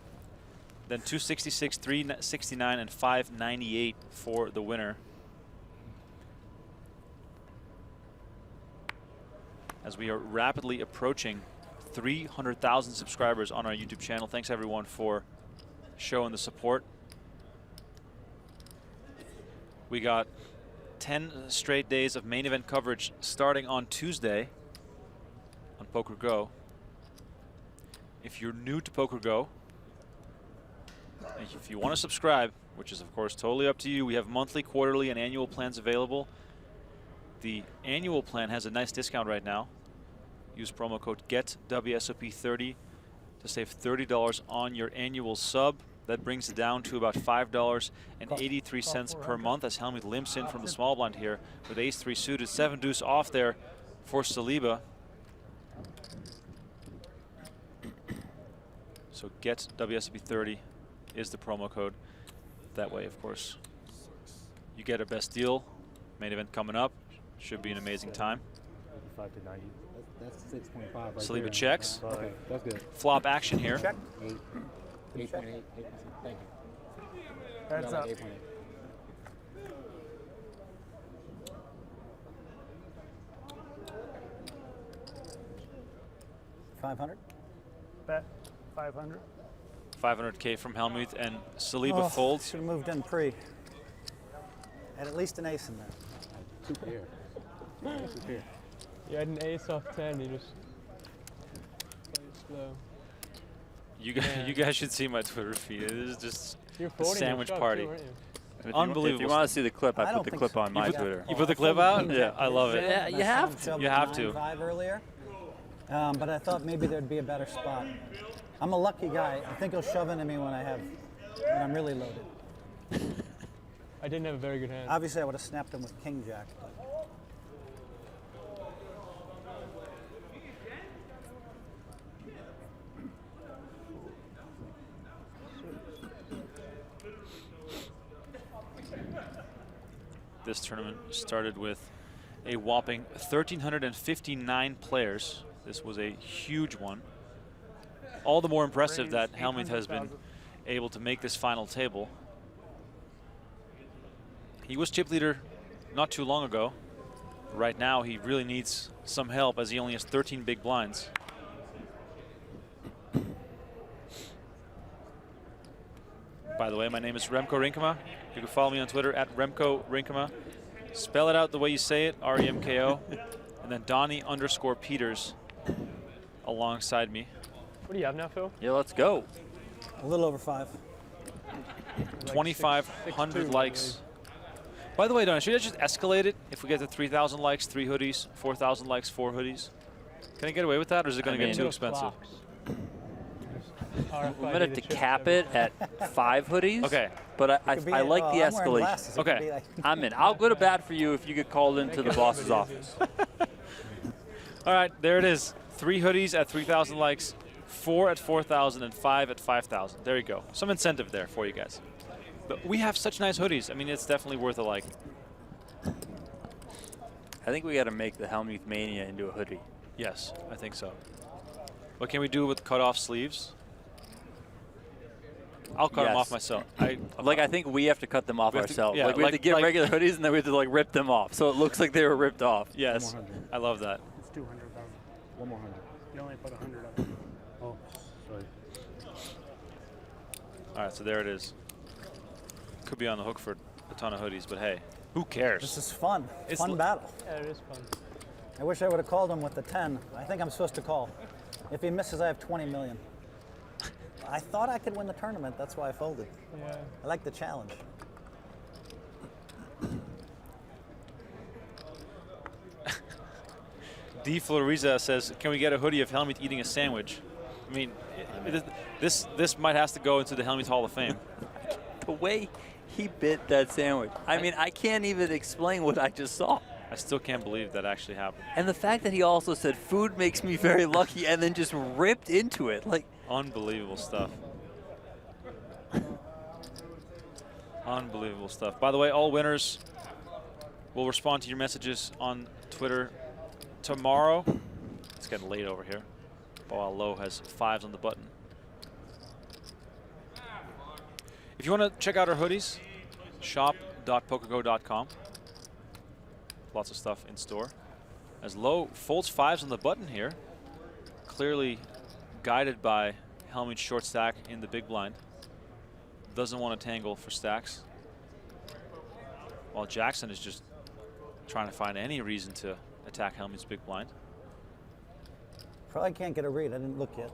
Then 266, 369, and 598 for the winner. As we are rapidly approaching 300,000 subscribers on our YouTube channel. Thanks everyone for showing the support. We got 10 straight days of main event coverage starting on Tuesday on PokerGO. If you're new to PokerGO, if you want to subscribe, which is of course totally up to you, we have monthly, quarterly, and annual plans available. The annual plan has a nice discount right now. Use promo code GETWSOP30 to save $30 on your annual sub. That brings it down to about $5.83 per month as Hellmuth limps in from the small blind here with ace-3 suited, 7 deuce off there for Saliba. So GetWSOP30 is the promo code. That way, of course, you get a best deal. Main event coming up. Should be an amazing time. 85 to 90. That's 6.5 right Saliba there. checks. Okay, that's good. Flop action here. Check. 8.8. Thank you. Heads up. 8.8. $500. Bet 500. 500K from Hellmuth, and Saliba folds. Should have moved in pre. Had at least an ace in there. 2 pair. 2 pair. You had an ace off 10, you just played slow. You guys should see my Twitter feed. It is just You're a 40 sandwich shove party. Too, weren't you? Unbelievable. If you want to see the clip, I I don't put the think clip so. on my You put- Twitter. You put the clip out? Yeah. I love it. Yeah, you have to. You have to. 5 earlier, but I thought maybe there'd be a better spot. I'm a lucky guy. I think he'll shove into me when I'm really loaded. I didn't have a very good hand. Obviously, I would have snapped him with King Jack. But This tournament started with a whopping 1,359 players. This was a huge one. All the more impressive that Hellmuth has been able to make this final table. He was chip leader not too long ago. Right now, he really needs some help as he only has 13 big blinds. By the way, my name is Remko Rinkema. You can follow me on Twitter at Remko Rinkema. Spell it out the way you say it, R-E-M-K-O. And then Donnie _ Peters alongside me. What do you have now, Phil? Yeah, let's go. a little over 5. Like 2,500 6'2", likes. By the way, Donnie, should I just escalate it if we get to 3,000 likes, 3 hoodies, 4,000 likes, 4 hoodies? Can I get away with that, or is it going to get too expensive? We might have to cap it at 5 hoodies. Okay. But I like the escalation. Okay. Like I'm in. I'll go to bat for you if you get called into the boss's office. All right, there it is. 3 hoodies at 3,000 likes, 4 at 4,000, and 5 at 5,000. There you go. Some incentive there for you guys. But we have such nice hoodies. I mean, it's definitely worth a like. I think we got to make the Hellmuth Mania into a hoodie. Yes, I think so. What can we do with cut-off sleeves? I'll cut them off myself. I think we have to cut them off ourselves. Yeah, we have to get regular hoodies and then we have to rip them off, so it looks like they were ripped off. Yes, I love that. It's 200,000. One more 100. You only put 100 up. Oh, sorry. All right, so there it is. Could be on the hook for a ton of hoodies, but hey, who cares? This is fun. It's Fun battle. Yeah, it is fun. I wish I would have called him with the 10. I think I'm supposed to call. If he misses, I have 20 million. I thought I could win the tournament. That's why I folded. Yeah. I like the challenge. D. Floriza says, "Can we get a hoodie of Hellmuth eating a sandwich?" I mean, this might have to go into the Hellmuth Hall of Fame. The way he bit that sandwich. I mean, I can't even explain what I just saw. I still can't believe that actually happened. And the fact that he also said, "Food makes me very lucky," and then just ripped into it. Like, unbelievable stuff. Unbelievable stuff. By the way, all winners will respond to your messages on Twitter tomorrow. It's getting late over here. While Low has 5s on the button. If you want to check out our hoodies, shop.pokergo.com. Lots of stuff in store. As Low folds 5s on the button here, clearly guided by Hellmuth's short stack in the big blind. Doesn't want to tangle for stacks. While Jackson is just trying to find any reason to attack Hellmuth's big blind. Probably can't get a read. I didn't look yet.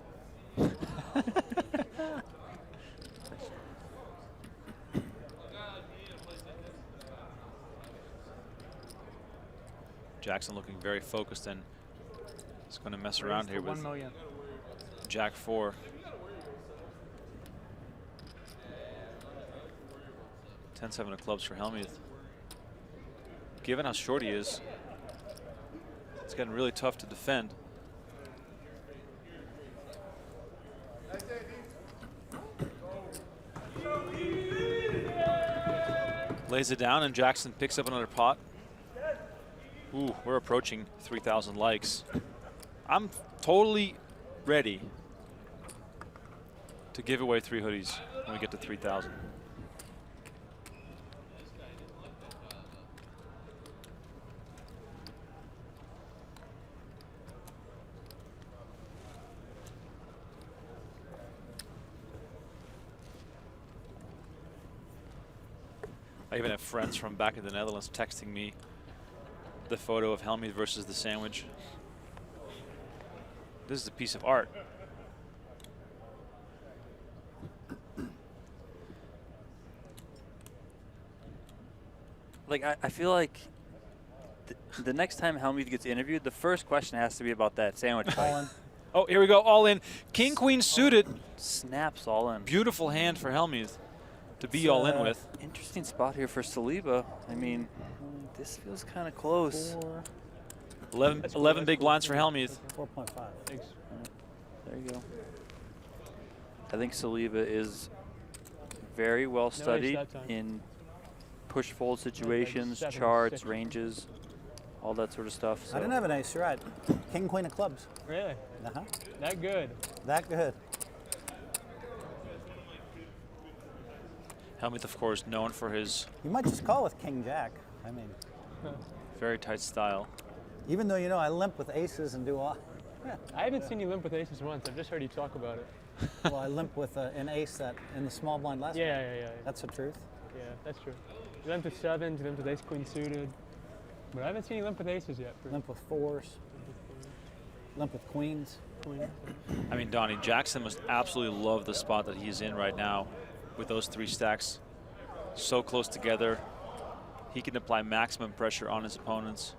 Jackson looking very focused and is going to mess around here with 1 million. Jack 4. 10-7 of clubs for Hellmuth. Given how short he is, it's getting really tough to defend. Lays it down and Jackson picks up another pot. Ooh, we're approaching 3,000 likes. I'm totally ready to give away 3 hoodies when we get to 3,000. I even have friends from back in the Netherlands texting me the photo of Hellmuth versus the sandwich. This is a piece of art. Like, I feel like the next time Hellmuth gets interviewed, the first question has to be about that sandwich fight. Oh, here we go, all in. King, queen suited. Snaps all in. Beautiful hand for Hellmuth to be all in with. Interesting spot here for Saliba. I mean, this feels kind of close. 11 big blinds for Hellmuth. 4.5. Thanks. There you go. I think Saliba is very well studied in push-fold situations, 7, charts, 6. ranges, all that sort of stuff. So. I didn't have an ace. You're right. King, queen of clubs. Really? Uh-huh. That good? That good. Hellmuth, of course, known for his You might just call with king jack. I mean, very tight style. even though you know I limp with aces and do all. I haven't seen you limp with aces once. I've just heard you talk about it. Well, I limp with an ace that in the small blind last. Yeah. That's the truth. Yeah, that's true. You limp with 7s, you limp with ace queen suited. But I haven't seen you limp with aces yet. Limp with 4s. Limp with queens. I mean, Donnie, Jackson must absolutely love the spot that he's in right now with those 3 stacks so close together. he can apply maximum pressure on his opponents.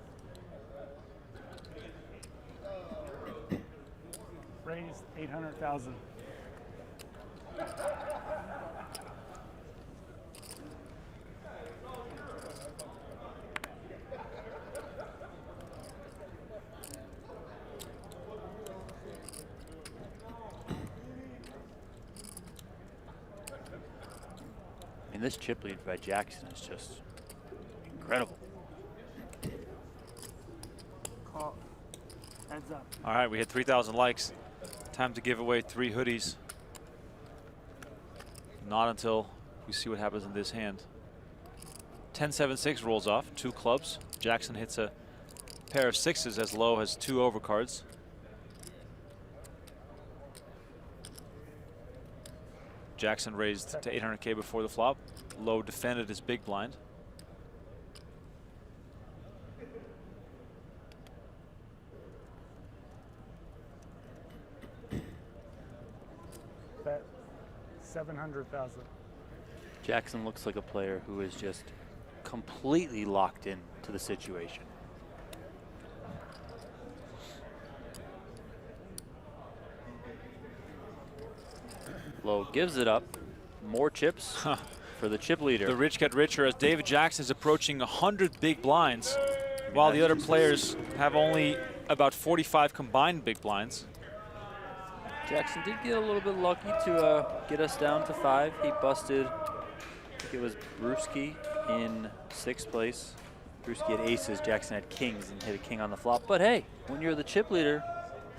Raised 800,000. I mean, this chip lead by Jackson is just incredible. Call. Heads up. All right, we hit 3,000 likes. Time to give away 3 hoodies. Not until we see what happens in this hand. 10-7-6 rolls off, 2 clubs. Jackson hits a pair of 6s as low as 2 overcards. Jackson raised to 800K before the flop. Low defended his big blind. Bet 700,000. Jackson looks like a player who is just completely locked in to the situation. Low gives it up. More chips for the chip leader. The rich get richer as David Jackson is approaching 100 big blinds, while the other players have only about 45 combined big blinds. Jackson did get a little bit lucky to get us down to 5. He busted, I think it was Brewski in 6th place. Brewski had aces, Jackson had kings and hit a king on the flop. But hey, when you're the chip leader,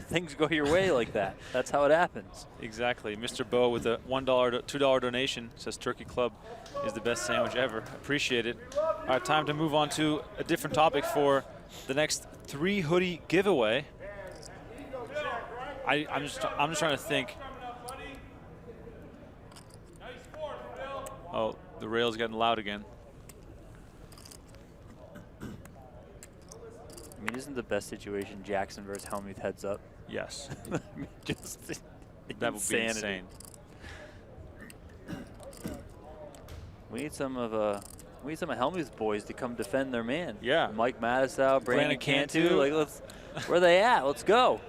things go your way like that. That's how it happens. Exactly. Mr. Bo with a $1 to $2 donation says Turkey Club is the best sandwich ever. Appreciate it. All right, time to move on to a different topic for the next 3 hoodie giveaway. I'm just trying to think. Oh, the rail's getting loud again. I mean, isn't the best situation Jackson versus Hellmuth heads up? Yes. I mean, just That would be insane. We need some of Hellmuth's boys to come defend their man. Yeah. Mike Matisow, Brandon Cantu. Cantu. Like, where are they at? Let's go.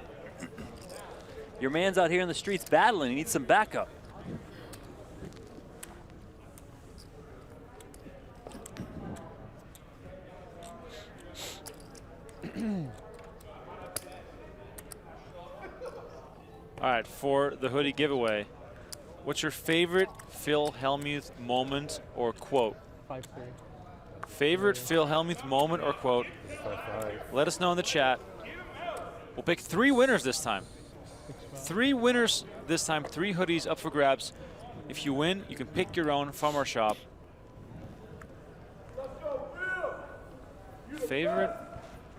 Your man's out here in the streets battling. He needs some backup. All right, for the hoodie giveaway, what's your favorite Phil Hellmuth moment or quote? 5-3. Favorite Phil Hellmuth moment or quote? 5-5. Let us know in the chat. We'll pick 3 winners this time. 3 winners this time, 3 hoodies up for grabs. If you win, you can pick your own from our shop. Favorite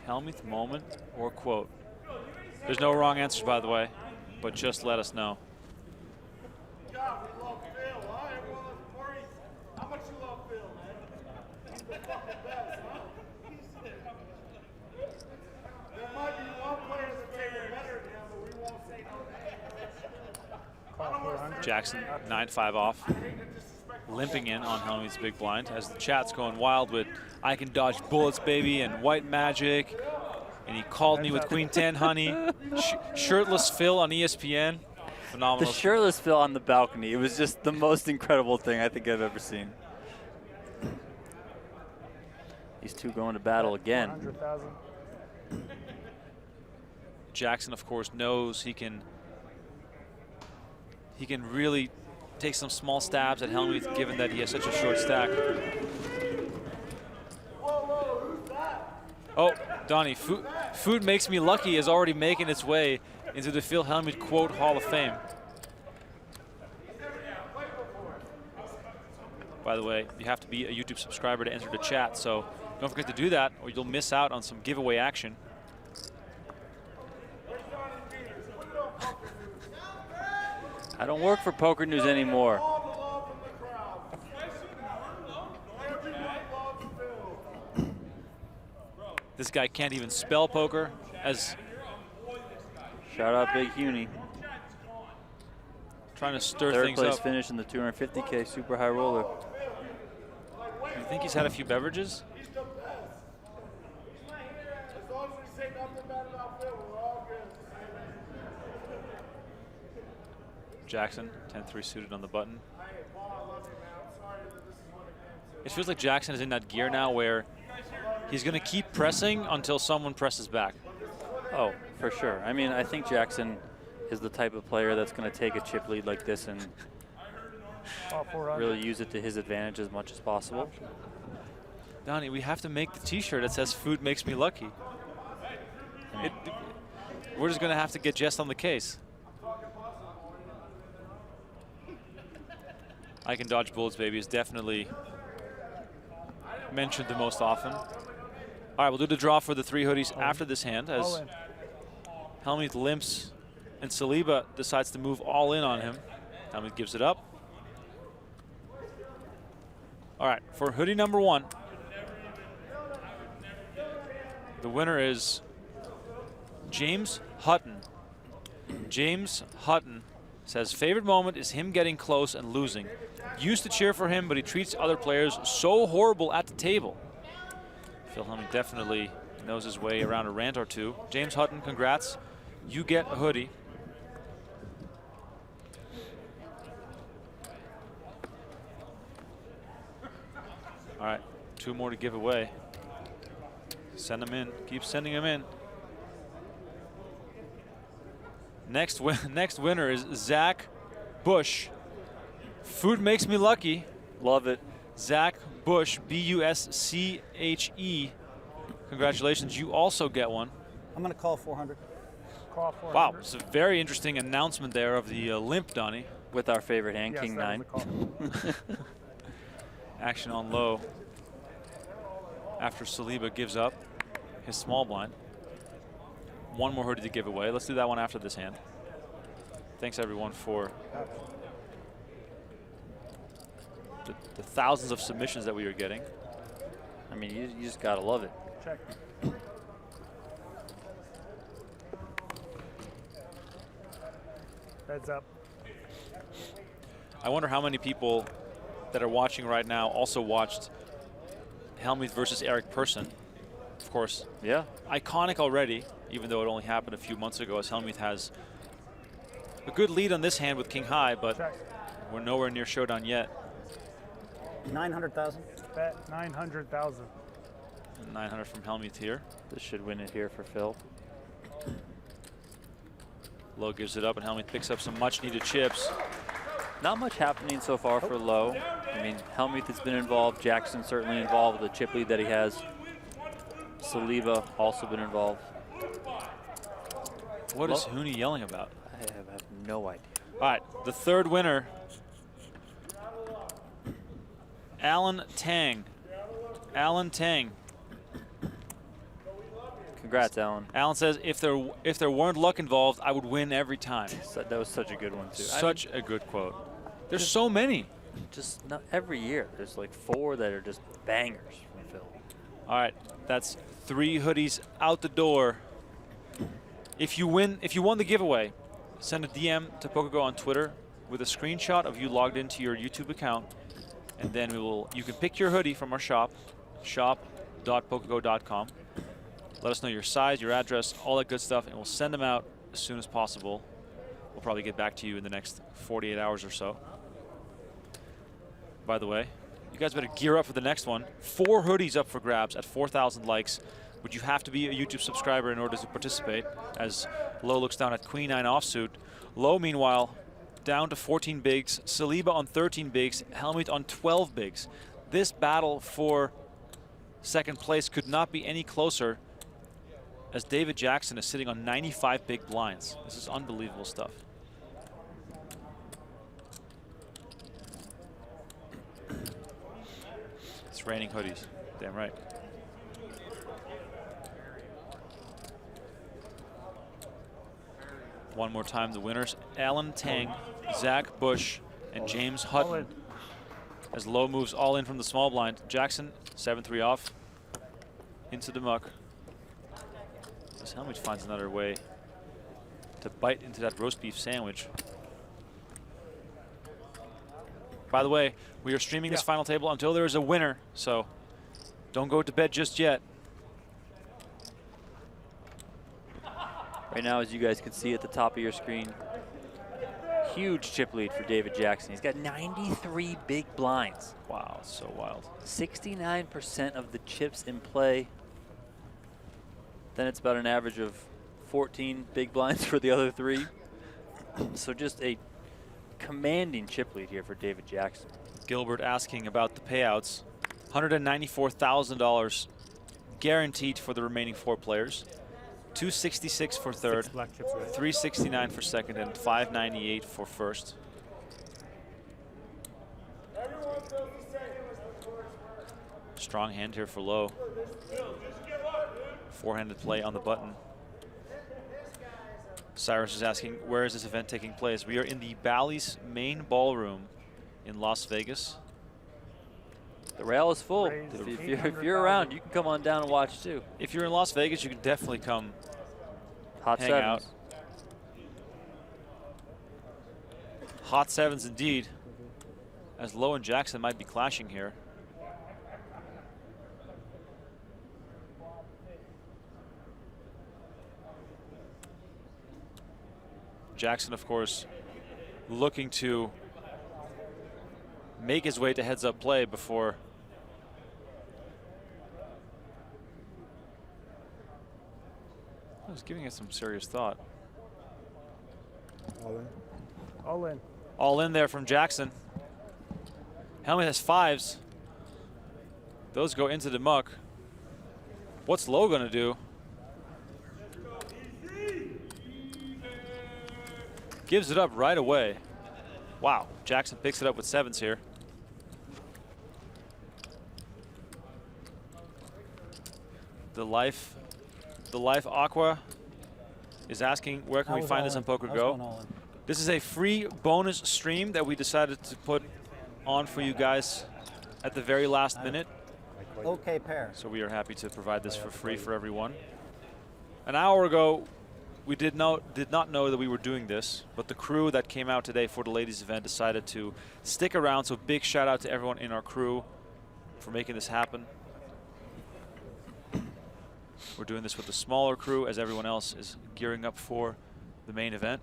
Hellmuth moment or quote? There's no wrong answers, by the way, but just let us know. God, we love Phil, huh? Everyone loves Maurice. How much you love Phil, man? He's the fucking best, huh? There might be one player that's favorite better than him, but we won't say no. Call 400. Jackson, 9-5 off. Limping in on Hellmuth's big blind as the chat's going wild with I can dodge bullets, baby, and white magic. And he called me with Queen 10, honey. Shirtless Phil on ESPN. Phenomenal. The shirtless Phil on the balcony. It was just the most incredible thing I think I've ever seen. These two going to battle again. 100,000. Jackson, of course, knows he can really take some small stabs at Hellmuth, given that he has such a short stack. Oh, Donnie, food makes me lucky is already making its way into the Phil Hellmuth quote Hall of Fame. By the way, you have to be a YouTube subscriber to enter the chat, so don't forget to do that or you'll miss out on some giveaway action. I don't work for Poker News anymore. This guy can't even spell poker. As Shout out Big Hunie. trying to stir Third things place up. finish in the 250K super high roller. You think he's had a few beverages? Jackson, 10-3 suited on the button. It feels like Jackson is in that gear now where he's going to keep pressing until someone presses back. Oh, for sure. I mean, I think Jackson is the type of player that's going to take a chip lead like this and really use it to his advantage as much as possible. Donnie, we have to make the T-shirt that says "Food makes me lucky." We're just going to have to get Jess on the case. I can dodge bullets, baby, is definitely mentioned the most often. All right, we'll do the draw for the 3 hoodies after this hand as Hellmuth limps and Saliba decides to move all in on him. Hellmuth gives it up. All right, for hoodie number 1, the winner is James Hutton. James Hutton says favorite moment is him getting close and losing. Used to cheer for him, but he treats other players so horrible at the table. Phil Hellmuth definitely knows his way around a rant or two. James Hutton, congrats. You get a hoodie. All right, 2 more to give away. Send them in. Keep sending them in. Next winner is Zach Bush. Food makes me lucky. Love it. Zach Bush, B-U-S-C-H-E. Congratulations, you also get one. I'm going to call 400. Call 400. Wow, it's a very interesting announcement there of the limp, Donnie. With our favorite hand, Yes, King that 9. was a call. Action on low after Saliba gives up his small blind. 1 more hoodie to give away. Let's do that one after this hand. Thanks everyone for the thousands of submissions that we are getting. I mean, you just gotta love it. Check. Heads up. I wonder how many people that are watching right now also watched Hellmuth versus Eric Persson. Of course, Yeah. iconic already, even though it only happened a few months ago, as Hellmuth has a good lead on this hand with King High, but Check. we're nowhere near showdown yet. 900,000. Bet 900,000. 900 from Hellmuth here. This should win it here for Phil. Low gives it up, and Hellmuth picks up some much-needed chips. Not much happening so far for Low. I mean, Hellmuth has been involved. Jackson certainly involved with the chip lead that he has. Saliba also been involved. What is Hooney yelling about? I have no idea. All right, the 3rd winner, Alan Tang. Alan Tang. Congrats, Alan. Alan says, if there weren't luck involved, I would win every time. That was such a good one, too. Such a good quote. There's so many. Just not every year. There's like 4 that are just bangers from Phil. All right, that's 3 hoodies out the door. If you won the giveaway, send a DM to PokerGO on Twitter with a screenshot of you logged into your YouTube account, and then you can pick your hoodie from our shop, shop.pokergo.com. Let us know your size, your address, all that good stuff, and we'll send them out as soon as possible. We'll probably get back to you in the next 48 hours or so. By the way, you guys better gear up for the next one. 4 hoodies up for grabs at 4,000 likes. But you have to be a YouTube subscriber in order to participate, as Low looks down at Queen 9 offsuit. Low, meanwhile, down to 14 bigs. Saliba on 13 bigs. Hellmuth on 12 bigs. This battle for 2nd place could not be any closer, as David Jackson is sitting on 95 big blinds. This is unbelievable stuff. It's raining hoodies. Damn right. One more time, the winners, Alan Tang, Zach Bush, and James Hutton. As Low moves all in from the small blind. Jackson, 7-3 off, into the muck. As Hellmuth finds another way to bite into that roast beef sandwich. By the way, we are streaming this final table until there is a winner, so don't go to bed just yet. Right now, as you guys can see at the top of your screen, huge chip lead for David Jackson. He's got 93 big blinds. Wow, so wild. 69% of the chips in play. Then it's about an average of 14 big blinds for the other 3. So just a commanding chip lead here for David Jackson. Gilbert asking about the payouts. $194,000 guaranteed for the remaining 4 players. $266 for third, 6 black chips, right? $369 for second, and $598 for first. Strong hand here for low. Four-handed play on the button. Cyrus is asking, where is this event taking place? We are in the Bally's main ballroom in Las Vegas. The rail is full. Raised If you're around, you can come on down and watch too. If you're in Las Vegas, you can definitely come Hot hang sevens. out. Hot sevens indeed, as Lowe and Jackson might be clashing here. Jackson, of course, looking to make his way to heads-up play before I was giving it some serious thought. All in. All in. All in there from Jackson. Hellmuth has 5s. Those go into the muck. What's Lowe gonna do? Gives it up right away. Wow, Jackson picks it up with 7s here. The Life Aqua is asking, where can we find this on PokerGo? This is a free bonus stream that we decided to put on for you guys at the very last minute. Okay, pair. So we are happy to provide this for free for everyone. An hour ago, we did not know that we were doing this, but the crew that came out today for the ladies event decided to stick around. So big shout out to everyone in our crew for making this happen. We're doing this with the smaller crew as everyone else is gearing up for the main event.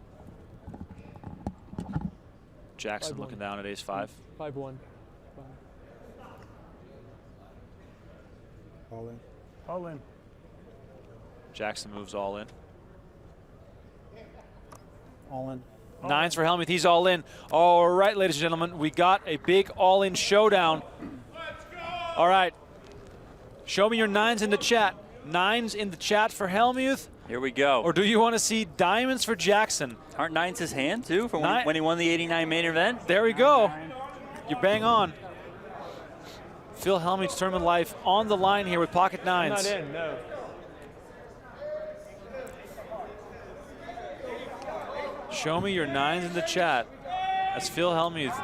Jackson 5-1. looking down at ace-5. 5-1. All in. All in. Jackson moves all in. All in. 9s for Hellmuth, he's all in. All right, ladies and gentlemen, we got a big all-in showdown. All right, show me your 9s in the chat. 9s in the chat for Hellmuth. Here we go. Or do you want to see diamonds for Jackson? Aren't 9s his hand too from Nine- when he won the '89 main event? There we go. You bang on. Phil Hellmuth's tournament life on the line here with pocket 9s. Not in, no. Show me your 9s in the chat. As Phil Hellmuth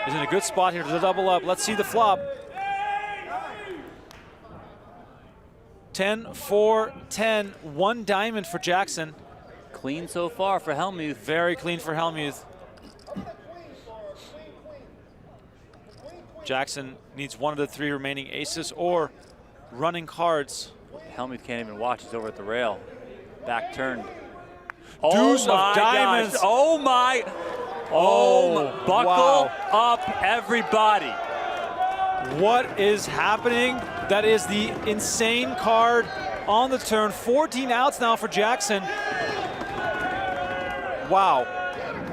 is in a good spot here to double up. Let's see the flop. 10, 4, 10, 1 diamond for Jackson. Clean so far for Hellmuth. Very clean for Hellmuth. Jackson needs one of the 3 remaining aces or running cards. Hellmuth can't even watch. He's over at the rail. Back turned. Deuce of my diamonds. Gosh. Oh my. Oh, buckle wow. up, everybody. What is happening? That is the insane card on the turn. 14 outs now for Jackson. Wow.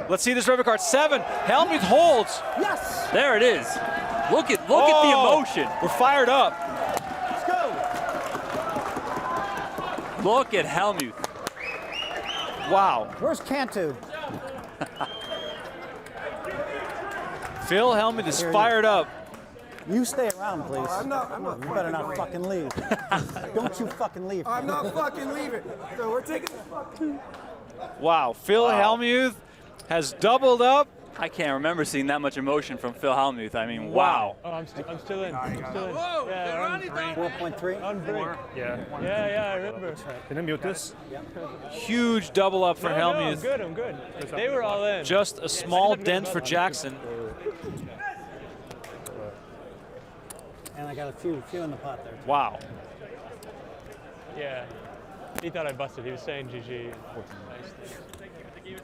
Let's see this river card. 7. Hellmuth holds. Yes! There it is. Look at the emotion. We're fired up. Let's go! Look at Hellmuth. Wow. Where's Cantu? Phil Hellmuth is Here you- fired up. You stay around, please. I'm not You better not fucking leave. Don't you fucking leave. I'm not fucking leaving. So we're taking. Wow. Phil Hellmuth has doubled up. I can't remember seeing that much emotion from Phil Hellmuth. I mean, wow. Oh, I'm still in. I'm still in. Yeah, I'm 4.3. on brink. Yeah. Yeah, I remember. Can I mute this? Huge double up for No, I'm Hellmuth. good, I'm good. They were all in. Just a small dent for Jackson. And I got a few in the pot there. Wow. Yeah. He thought I busted. He was saying GG. Nice thing.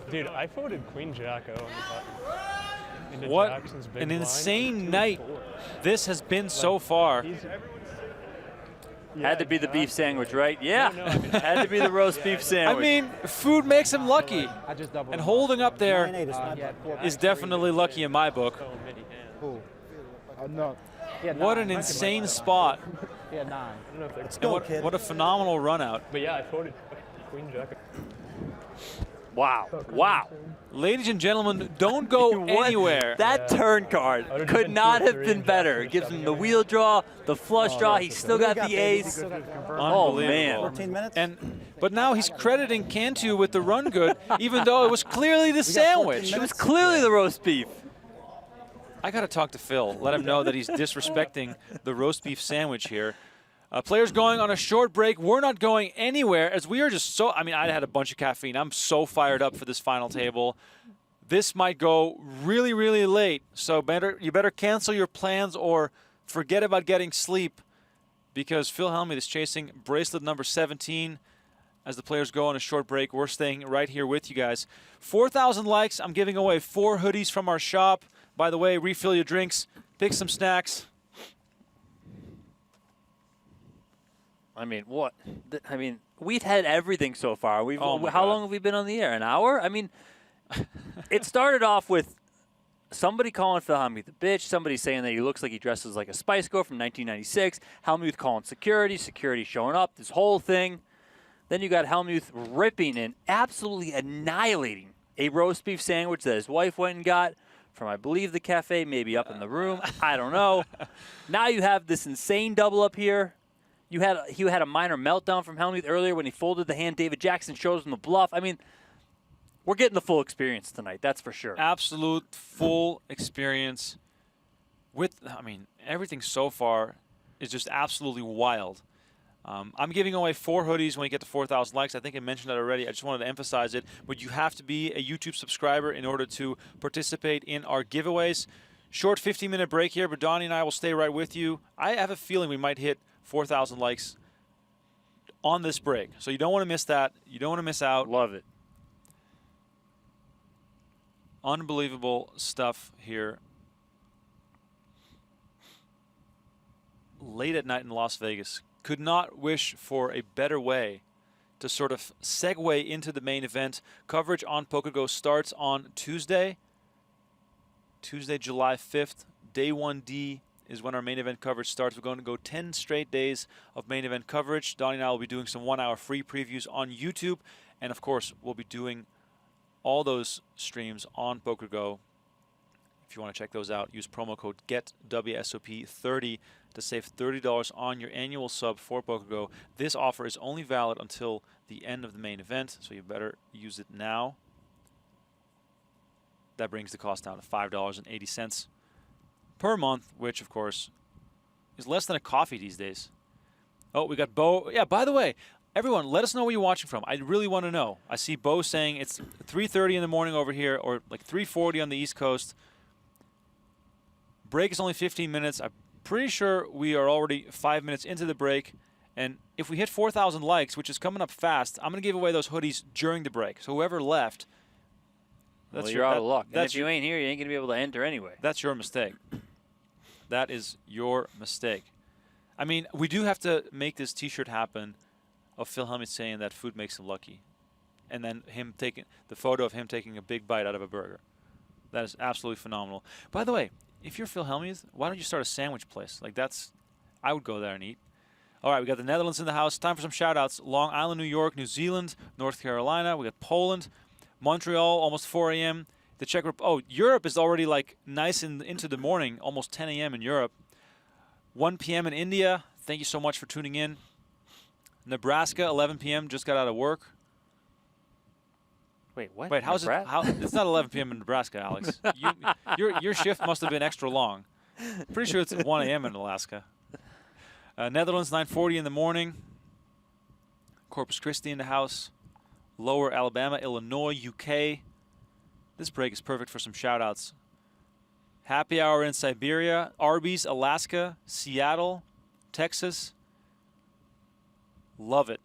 Dude, I folded Queen Jack-O on the button. Into What Jackson's big an blind, insane 2-4. night this has been so far. Had to be the beef sandwich, right? Yeah. No, I mean- Had to be the roast beef I sandwich. mean, food makes him lucky. I just doubled. And holding up there 9-8 is not bad. is definitely lucky in my book. So many hands. No. What an insane spot. Yeah, 9. I don't know if they're Let's And go, what, kid. what a phenomenal run out. But yeah, I folded Queen Jack. Wow. Wow. Ladies and gentlemen, don't go What? anywhere. That turn card I would've could been not have 2-3 been and better. Jackson It gives him shoving the him wheel draw, the flush draw. He's still got What do the you got, baby? ace. Unbelievable. man. 14 minutes? But now he's crediting Cantu with the run good, even though it was clearly the sandwich. It was clearly the roast beef. I got to talk to Phil, let him know that he's disrespecting the roast beef sandwich here. Players going on a short break. We're not going anywhere as we are just so, I mean, I had a bunch of caffeine. I'm so fired up for this final table. This might go really, really late. So you better cancel your plans or forget about getting sleep because Phil Hellmuth is chasing bracelet number 17 as the players go on a short break. We're staying right here with you guys. 4,000 likes. I'm giving away 4 hoodies from our shop. By the way, refill your drinks, pick some snacks. I mean, what? I mean, we've had everything so far. Oh my how God. long have we been on the air? An hour? I mean, it started off with somebody calling Phil Hellmuth a bitch, somebody saying that he looks like he dresses like a Spice Girl from 1996, Hellmuth calling security showing up, this whole thing. Then you got Hellmuth ripping and absolutely annihilating a roast beef sandwich that his wife went and got from, I believe, the cafe, maybe up in the room. I don't know. Now you have this insane double up here. He had a minor meltdown from Hellmuth earlier when he folded the hand. David Jackson shows him the bluff. I mean, we're getting the full experience tonight, that's for sure. Absolute full experience with, I mean, everything so far is just absolutely wild. I'm giving away 4 hoodies when you get to 4,000 likes. I think I mentioned that already. I just wanted to emphasize it. But you have to be a YouTube subscriber in order to participate in our giveaways. Short 15-minute break here, but Donnie and I will stay right with you. I have a feeling we might hit 4,000 likes on this break. So you don't want to miss that. You don't want to miss out. Love it. Unbelievable stuff here. Late at night in Las Vegas. Could not wish for a better way to sort of segue into the main event. Coverage on PokerGO starts on Tuesday, July 5th. Day 1D is when our main event coverage starts. We're going to go 10 straight days of main event coverage. Donnie and I will be doing some 1-hour free previews on YouTube. And, of course, we'll be doing all those streams on PokerGO. If you want to check those out, use promo code GETWSOP30 to save $30 on your annual sub for PokerGO. This offer is only valid until the end of the main event, so you better use it now. That brings the cost down to $5.80 per month, which, of course, is less than a coffee these days. Oh, we got Bo. Yeah, by the way, everyone, let us know where you're watching from. I really want to know. I see Bo saying it's 3:30 in the morning over here, or like 3:40 on the East Coast. Break is only 15 minutes. I'm pretty sure we are already 5 minutes into the break. And if we hit 4,000 likes, which is coming up fast, I'm going to give away those hoodies during the break. So whoever left, Well, you're out of luck. And That's if you ain't here, you ain't going to be able to enter anyway. That's your mistake. That is your mistake. I mean, we do have to make this T-shirt happen of Phil Hellmuth saying that food makes him lucky. And then him taking the photo of him taking a big bite out of a burger. That is absolutely phenomenal. By the way, if you're Phil Hellmuth, why don't you start a sandwich place? Like I would go there and eat. All right, we got the Netherlands in the house. Time for some shout-outs. Long Island, New York, New Zealand, North Carolina. We got Poland, Montreal, almost 4 a.m. The Czech Republic. Oh, Europe is already like nice into the morning, almost 10 a.m. in Europe. 1 p.m. in India. Thank you so much for tuning in. Nebraska, 11 p.m. Just got out of work. Wait, what? Wait, how's it? It's not 11 p.m. in Nebraska, Alex. Your shift must have been extra long. Pretty sure it's 1 a.m. in Alaska. Netherlands, 9:40 in the morning. Corpus Christi in the house. Lower Alabama, Illinois, UK. This break is perfect for some shout-outs. Happy hour in Siberia, Arby's, Alaska, Seattle, Texas. Love it.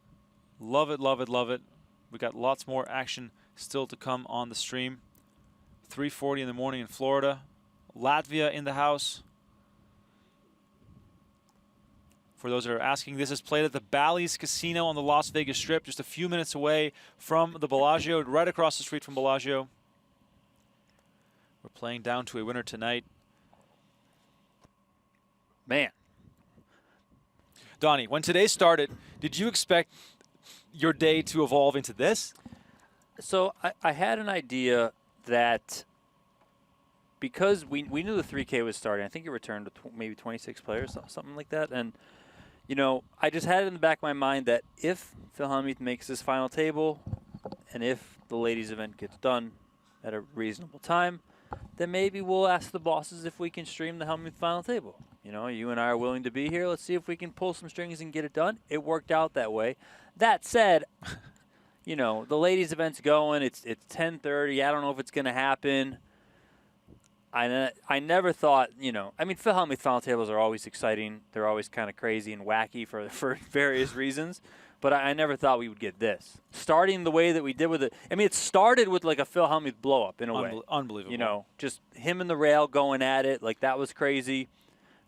Love it, love it, love it. We got lots more action still to come on the stream. 3:40 in the morning in Florida. Latvia in the house. For those that are asking, this is played at the Bally's Casino on the Las Vegas Strip, just a few minutes away from the Bellagio, right across the street from Bellagio. We're playing down to a winner tonight. Man. Donnie, when today started, did you expect your day to evolve into this? So I had an idea that because we knew the 3K was starting, I think it returned to maybe 26 players, something like that. And, you know, I just had it in the back of my mind that if Phil Hellmuth makes this final table and if the ladies event gets done at a reasonable time, then maybe we'll ask the bosses if we can stream the Hellmuth final table. You know, you and I are willing to be here. Let's see if we can pull some strings and get it done. It worked out that way. That said, you know, the ladies event's going. It's 10:30. I don't know if it's going to happen. I never thought, you know, I mean, Phil Hellmuth final tables are always exciting. They're always kind of crazy and wacky for various reasons. But I never thought we would get this. Starting the way that we did with it. I mean, it started with like a Phil Hellmuth blow up in a way. Unbelievable. You know, just him and the rail going at it. Like, that was crazy.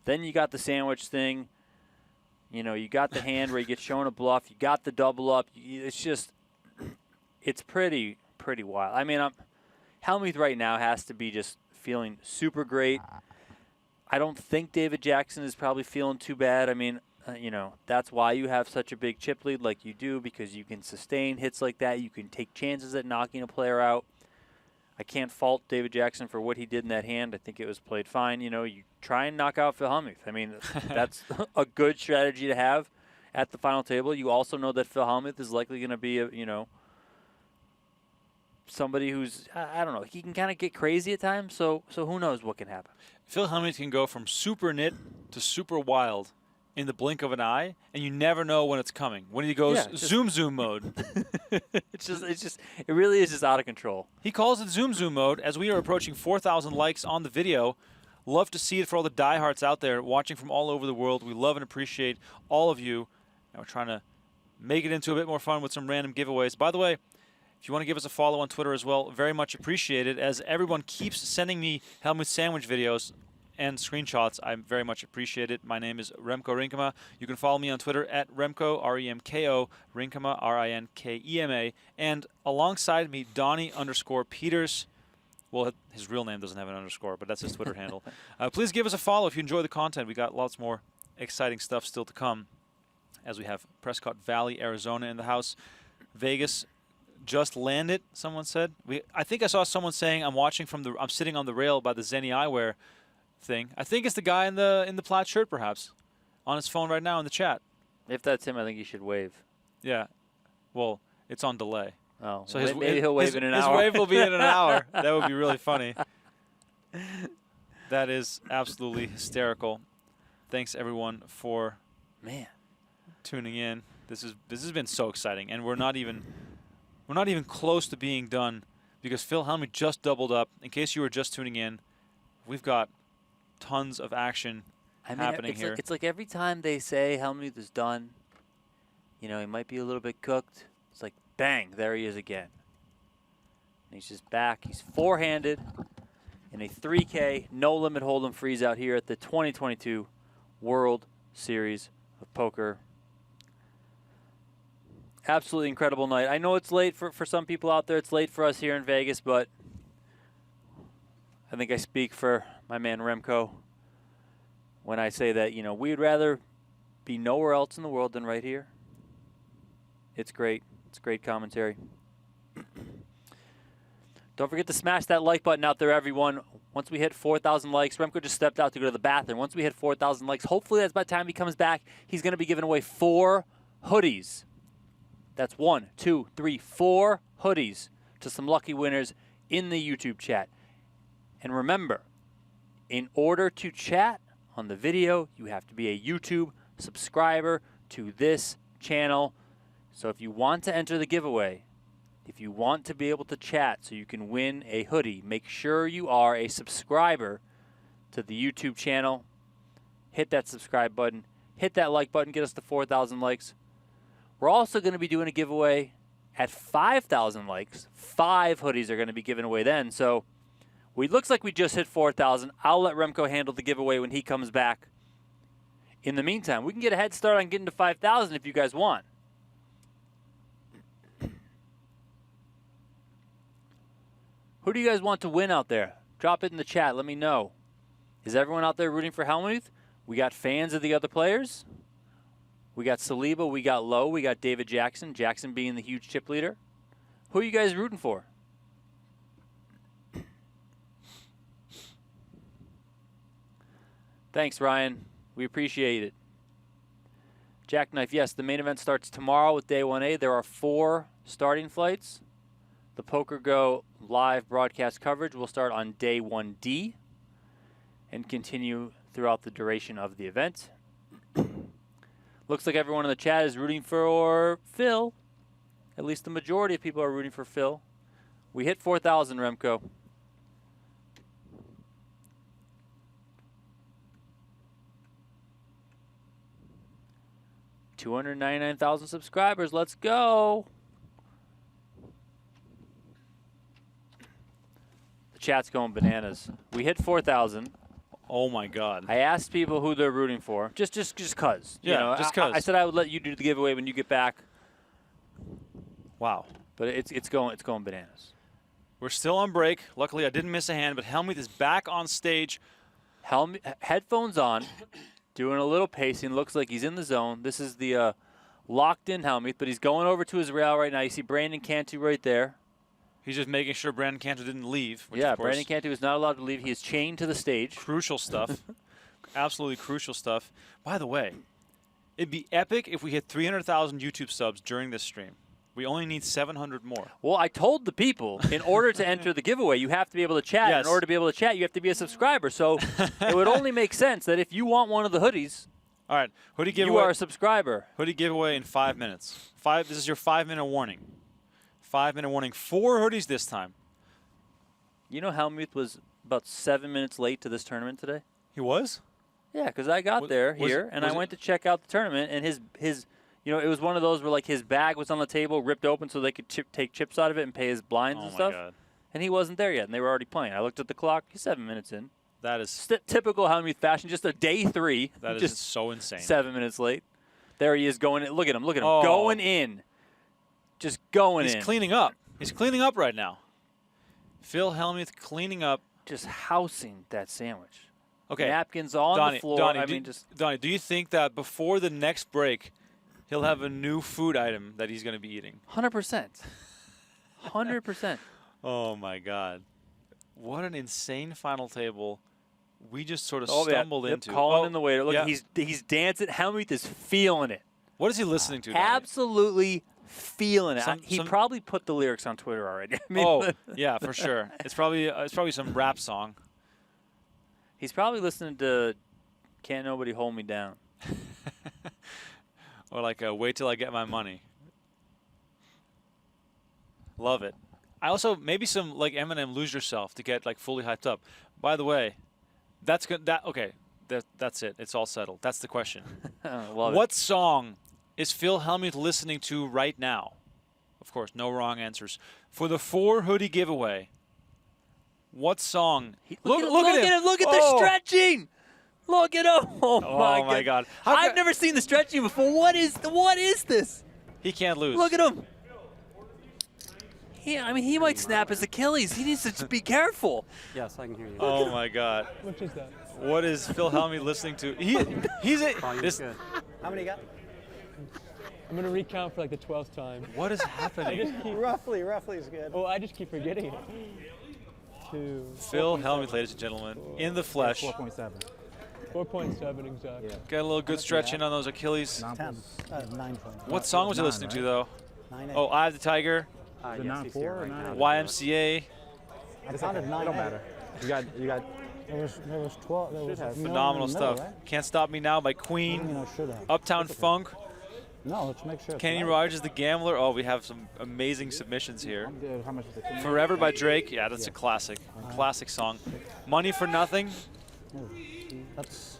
Then you got the sandwich thing. You know, you got the hand where you get shown a bluff. You got the double up. It's just, it's pretty wild. I mean, Hellmuth right now has to be just feeling super great. I don't think David Jackson is probably feeling too bad. I mean, you know, that's why you have such a big chip lead like you do, because you can sustain hits like that. You can take chances at knocking a player out. I can't fault David Jackson for what he did in that hand. I think it was played fine. You know, you try and knock out Phil Hellmuth. I mean, that's a good strategy to have at the final table. You also know that Phil Hellmuth is likely going to be, you know, somebody who's, I don't know, he can kind of get crazy at times, so who knows what can happen. Phil Hellmuth can go from super knit to super wild in the blink of an eye, and you never know when it's coming. When he goes zoom mode. it really is just out of control. He calls it zoom mode as we are approaching 4,000 likes on the video. Love to see it for all the diehards out there watching from all over the world. We love and appreciate all of you. And we're trying to make it into a bit more fun with some random giveaways. By the way, if you want to give us a follow on Twitter as well, very much appreciated, as everyone keeps sending me Hellmuth sandwich videos and screenshots. I very much appreciate it. My name is Remko Rinkema. You can follow me on Twitter at Remko, R-E-M-K-O, Rinkema, R-I-N-K-E-M-A. And alongside me, Donnie _Peters. Well, his real name doesn't have an underscore, but that's his Twitter handle. Please give us a follow if you enjoy the content. We got lots more exciting stuff still to come, as we have Prescott Valley, Arizona in the house. Vegas just landed, someone said. I think I saw someone saying I'm sitting on the rail by the Zenny Eyewear thing. I think it's the guy in the plaid shirt, perhaps, on his phone right now in the chat. If that's him, I think he should wave. Yeah. Well, it's on delay. Oh, so maybe he'll wave in an hour. His wave will be in an hour. That would be really funny. That is absolutely hysterical. Thanks everyone for tuning in. This has been so exciting, and we're not even close to being done, because Phil Hellmuth just doubled up. In case you were just tuning in, we've got tons of action happening here. It's like every time they say Hellmuth is done, you know, he might be a little bit cooked. It's like, bang, there he is again. And he's just back. He's four-handed in a 3K no-limit hold'em freeze out here at the 2022 World Series of Poker. Absolutely incredible night. I know it's late for some people out there. It's late for us here in Vegas, but I think I speak for my man Remko when I say that, you know, we'd rather be nowhere else in the world than right here. It's great. It's great commentary. Don't forget to smash that like button out there, everyone. Once we hit 4,000 likes, Remko just stepped out to go to the bathroom. Once we hit 4,000 likes, hopefully that's by the time he comes back, he's going to be giving away 4 hoodies. That's 1, 2, 3, 4 hoodies to some lucky winners in the YouTube chat. And remember, in order to chat on the video, you have to be a YouTube subscriber to this channel. So if you want to enter the giveaway, if you want to be able to chat so you can win a hoodie, make sure you are a subscriber to the YouTube channel. Hit that subscribe button. Hit that like button. Get us to 4,000 likes. We're also going to be doing a giveaway At 5,000 likes, 5 hoodies are going to be given away then. So it looks like we just hit 4,000. I'll let Remko handle the giveaway when he comes back. In the meantime, we can get a head start on getting to 5,000 if you guys want. Who do you guys want to win out there? Drop it in the chat. Let me know. Is everyone out there rooting for Hellmuth? We got fans of the other players. We got Saliba. We got Lowe. We got David Jackson. Jackson being the huge chip leader. Who are you guys rooting for? Thanks, Ryan. We appreciate it. Jackknife, yes, the main event starts tomorrow with Day 1A. There are 4 starting flights. The PokerGO live broadcast coverage will start on Day 1D and continue throughout the duration of the event. Looks like everyone in the chat is rooting for Phil. At least the majority of people are rooting for Phil. We hit 4,000, Remko. $299,000 subscribers. Let's go. The chat's going bananas. We hit 4,000. Oh my God! I asked people who they're rooting for, just cause. Yeah, you know, just cause. I said I would let you do the giveaway when you get back. Wow. But it's going bananas. We're still on break. Luckily, I didn't miss a hand, but Hellmuth is back on stage. Headphones on, doing a little pacing. Looks like he's in the zone. This is the locked-in Hellmuth, but he's going over to his rail right now. You see Brandon Cantu right there. He's just making sure Brandon Cantu didn't leave. Which Yeah, of course, Brandon Cantu is not allowed to leave. He is chained to the stage. Crucial stuff. Absolutely crucial stuff. By the way, it'd be epic if we hit 300,000 YouTube subs during this stream. We only need 700 more. Well, I told the people, in order to enter the giveaway, you have to be able to chat. Yes. In order to be able to chat, you have to be a subscriber. So it would only make sense that if you want one of the hoodies, All right, hoodie giveaway. you are a subscriber. Hoodie giveaway in 5 minutes. This is your 5-minute warning. 5-minute warning. 4 hoodies this time. You know Hellmuth was about 7 minutes late to this tournament today? He was? Yeah, because I got there was here, it- and was I it- went to check out the tournament, and his you know, it was one of those where, like, his bag was on the table, ripped open so they could take chips out of it and pay his blinds Oh and my stuff. God. And he wasn't there yet, and they were already playing. I looked at the clock. He's 7 minutes in. That is Typical Hellmuth fashion, just a day 3. that is just so insane. 7 minutes late. There he is going in. Look at him. Look at him. Oh. Going in. Just going in. He's cleaning up. He's cleaning up right now. Phil Hellmuth cleaning up. Just housing that sandwich. Okay. Napkins on Donnie, the floor. Donnie, Donnie, do you think that before the next break, he'll have a new food item that he's going to be eating? 100%. 100%. Oh, my God. What an insane final table we just sort of Oh, yeah. stumbled Yep, into. calling in the waiter. Look, yeah. he's dancing. Hellmuth is feeling it. What is he listening to, Donnie? Absolutely feeling it. He some- probably put the lyrics on Twitter already. I mean, Oh, yeah, for sure. It's probably some rap song. he's probably listening to "Can't Nobody Hold Me Down." Or like Wait Till I Get My Money. Love it. I also maybe some like Eminem Lose Yourself to get like fully hyped up. By the way, that's good. Okay, that's it. It's all settled. That's the question. Love What song is Phil Hellmuth listening to right now? Of course, no wrong answers. For the 4 hoodie giveaway, what song? Look at him! Look at the Oh. stretching! Look at him! Oh, my God. I've never seen the stretching before. What is this? He can't lose. Look at him! I mean, he might snap his Achilles. He needs to be careful. Yes, I can hear you. Oh my God. Which is that? What is Phil Hellmuth listening to? He's this. Good. How many you got? I'm gonna recount for like the 12th time. What is happening? Roughly is good. Oh, I just keep forgetting it. 2, Phil Hellmuth, ladies and gentlemen, in the flesh. 4.7. 4.7 exactly. Got a little good stretch in on those Achilles. 10. 9. What song was he listening to though? 9. Oh, Eye of the Tiger, The yes, he's here right now. YMCA, I counted 9. It don't matter. You got. There was 12. There was phenomenal stuff. Can't Stop Me Now by Queen, Should have. Uptown Funk, No, let's make sure. Kenny Rogers the Gambler. Oh, we have some amazing submissions here. Dude, how much is it? Forever by Drake. Yeah, that's a classic. Classic song. Money for Nothing. That's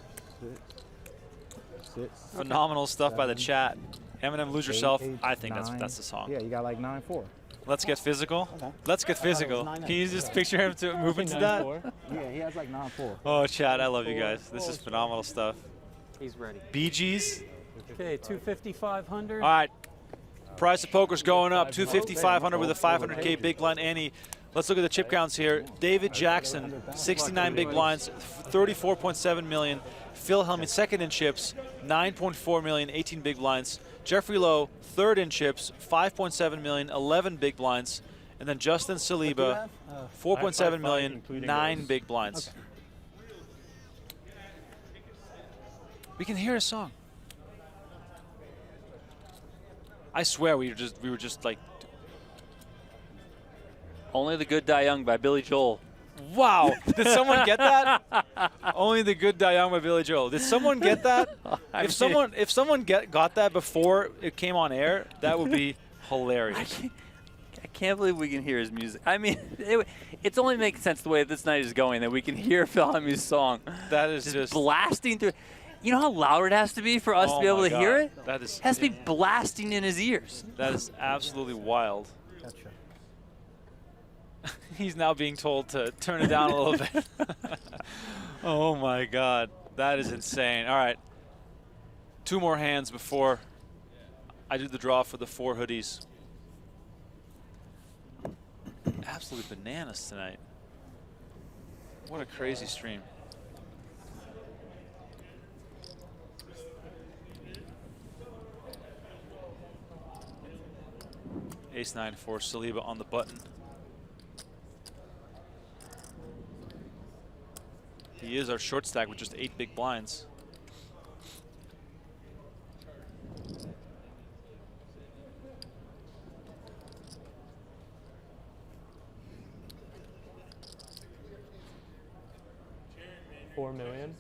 Six. Phenomenal stuff by the chat. Eminem, Lose Yourself. I think that's the song. Yeah, you got like 9-4. Let's get physical. Okay. Let's get physical. Can you just picture him to moving to that? Yeah, he has like 9-4. Oh, Chad, I love you guys. This is phenomenal stuff. He's ready. Bee Gees. Okay, 250, 500. All right. Price of poker's going up. 250, 500 with a 500K big blind ante. Let's look at the chip counts here. David Jackson, 69 big blinds, 34.7 million. Phil Hellmuth, second in chips, 9.4 million, 18 big blinds. Jeffrey Lowe, third in chips, 5.7 million, 11 big blinds. And then Justin Saliba, 4.7 million, 9 big blinds. We can hear a song. I swear we were just like. Only the Good Die Young by Billy Joel. Wow! Did someone get that? Only the Good Die Young by Billy Joel. Did someone get that? If someone got that before it came on air, that would be hilarious. I can't believe we can hear his music. I mean, it's only making sense the way this night is going that we can hear Phil Hellmuth's song. That is just blasting through. You know how loud it has to be for us to be able to hear it? That is. It has to be blasting in his ears. That is absolutely wild. Gotcha. He's now being told to turn it down a little bit. Oh my God, that is insane. All right, 2 more hands before I do the draw for the 4 hoodies. Absolutely bananas tonight. What a crazy stream. Ace-9 for Saliba on the button. He is our short stack with just 8 big blinds. $4 million.